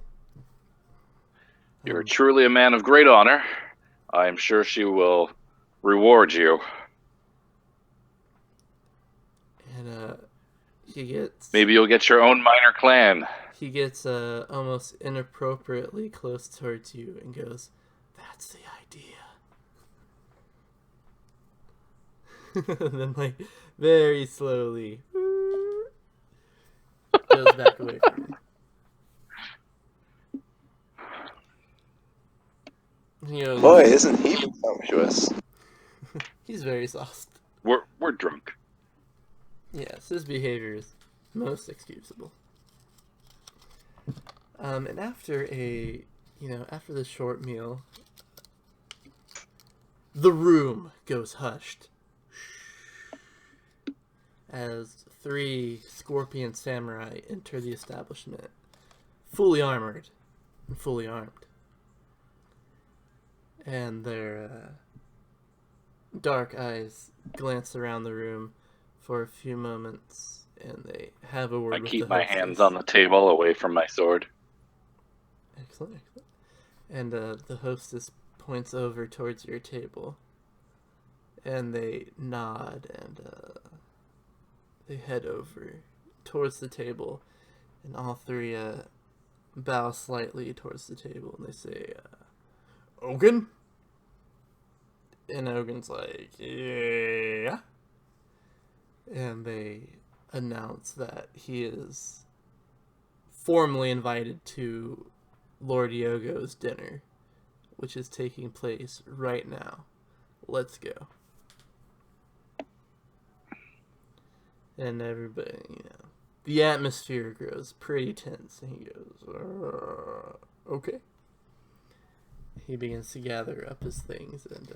[SPEAKER 3] You're truly a man of great honor. I am sure she will reward you.
[SPEAKER 1] And he gets...
[SPEAKER 3] Maybe you'll get your own minor clan.
[SPEAKER 1] He gets almost inappropriately close towards you and goes, "That's the idea." And then, very slowly goes back away from me. He goes,
[SPEAKER 2] Boy, isn't he presumptuous?
[SPEAKER 1] He's very soft.
[SPEAKER 3] We're drunk.
[SPEAKER 1] Yes, his behavior is most excusable. And after after the short meal, the room goes hushed as 3 scorpion samurai enter the establishment, fully armored and fully armed. And their dark eyes glance around the room for a few moments, and they have a word with the hostess.
[SPEAKER 3] I keep my hands on the table away from my sword.
[SPEAKER 1] Excellent, excellent. And the hostess points over towards your table, and they nod, and they head over towards the table, and all 3 bow slightly towards the table and they say, Ogun? And Ogun's like, yeah. And they announce that he is formally invited to Lord Yogo's dinner, which is taking place right now. Let's go. And everybody, the atmosphere grows pretty tense, and he goes, okay. He begins to gather up his things and,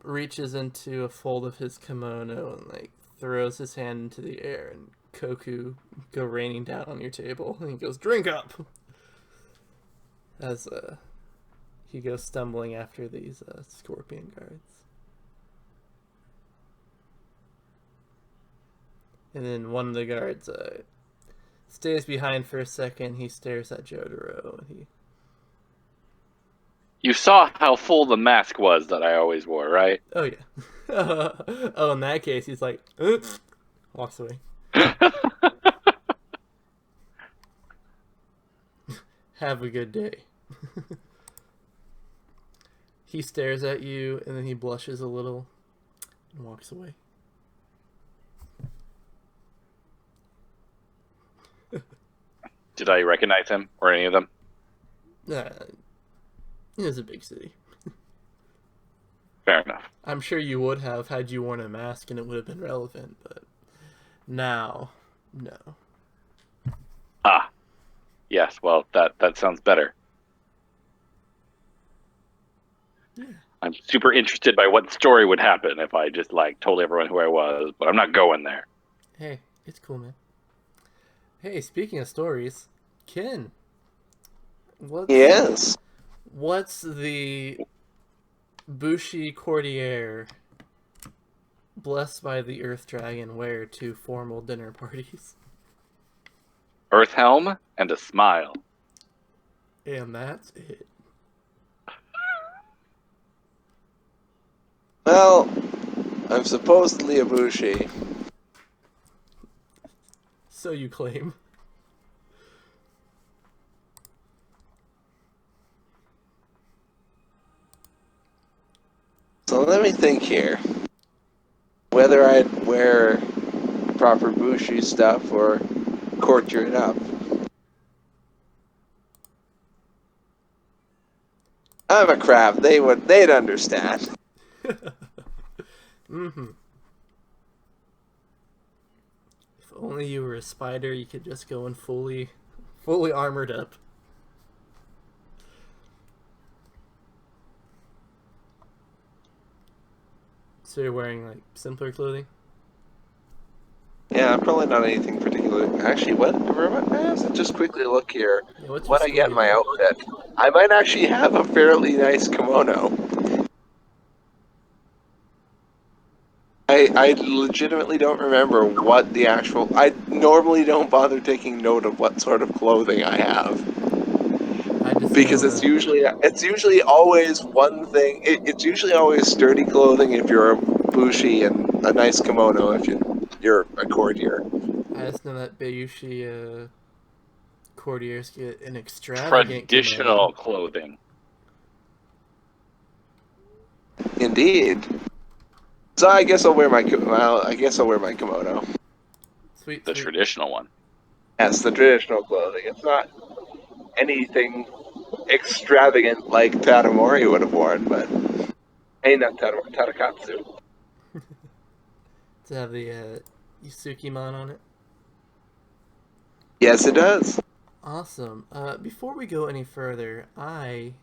[SPEAKER 1] reaches into a fold of his kimono and, throws his hand into the air, and Koku go raining down on your table, and he goes, drink up! As, he goes stumbling after these, scorpion guards. And then one of the guards stays behind for a second. He stares at Jotaro, and he...
[SPEAKER 3] You saw how full the mask was that I always wore, right?
[SPEAKER 1] Oh, yeah. Oh, in that case, he's like, walks away. Have a good day. He stares at you, and then he blushes a little and walks away.
[SPEAKER 3] Did I recognize him or any of them?
[SPEAKER 1] It was a big city.
[SPEAKER 3] Fair enough.
[SPEAKER 1] I'm sure you would have had you worn a mask and it would have been relevant, but now, no.
[SPEAKER 3] Ah, yes. Well, that sounds better.
[SPEAKER 1] Yeah.
[SPEAKER 3] I'm super interested by what story would happen if I just told everyone who I was, but I'm not going there.
[SPEAKER 1] Hey, it's cool, man. Hey, speaking of stories, Ken.
[SPEAKER 2] Yes.
[SPEAKER 1] What's the Bushi courtier blessed by the Earth Dragon wear to formal dinner parties?
[SPEAKER 3] Earth helm and a smile.
[SPEAKER 1] And that's it.
[SPEAKER 2] Well, I'm supposedly a Bushi.
[SPEAKER 1] So you claim.
[SPEAKER 2] So let me think here. Whether I'd wear proper Bushi stuff or courtier it up. I'm a crab. They'd understand.
[SPEAKER 1] Mm-hmm. If only you were a spider, you could just go in fully armored up. So you're wearing simpler clothing?
[SPEAKER 2] Yeah, probably not anything particular. Actually, just quickly look here.
[SPEAKER 1] Yeah, what's
[SPEAKER 2] What
[SPEAKER 1] your
[SPEAKER 2] I get in my
[SPEAKER 1] story?
[SPEAKER 2] outfit. I might actually have a fairly nice kimono. I legitimately don't remember what the actual... I normally don't bother taking note of what sort of clothing I have.
[SPEAKER 1] I just
[SPEAKER 2] Because
[SPEAKER 1] know
[SPEAKER 2] it's usually always one thing. It's usually always sturdy clothing if you're a bushi and a nice kimono if you're a courtier.
[SPEAKER 1] that Bayushi courtiers get an extravagant
[SPEAKER 3] Traditional
[SPEAKER 1] kimono.
[SPEAKER 3] clothing.
[SPEAKER 2] Indeed. So I guess I'll wear my kimono.
[SPEAKER 1] Sweet.
[SPEAKER 3] The traditional one.
[SPEAKER 2] Yes, the traditional clothing. It's not anything extravagant like Tadamori would have worn, but not Tadamori, Tadakatsu.
[SPEAKER 1] To have the Yusukimon on it.
[SPEAKER 2] Yes, it does.
[SPEAKER 1] Awesome. Before we go any further, I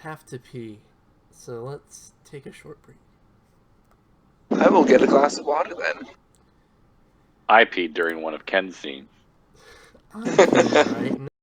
[SPEAKER 1] have to pee. So let's take a short break.
[SPEAKER 2] I will get a glass of water then.
[SPEAKER 3] I peed during one of Ken's scenes.
[SPEAKER 1] I'm kidding, right?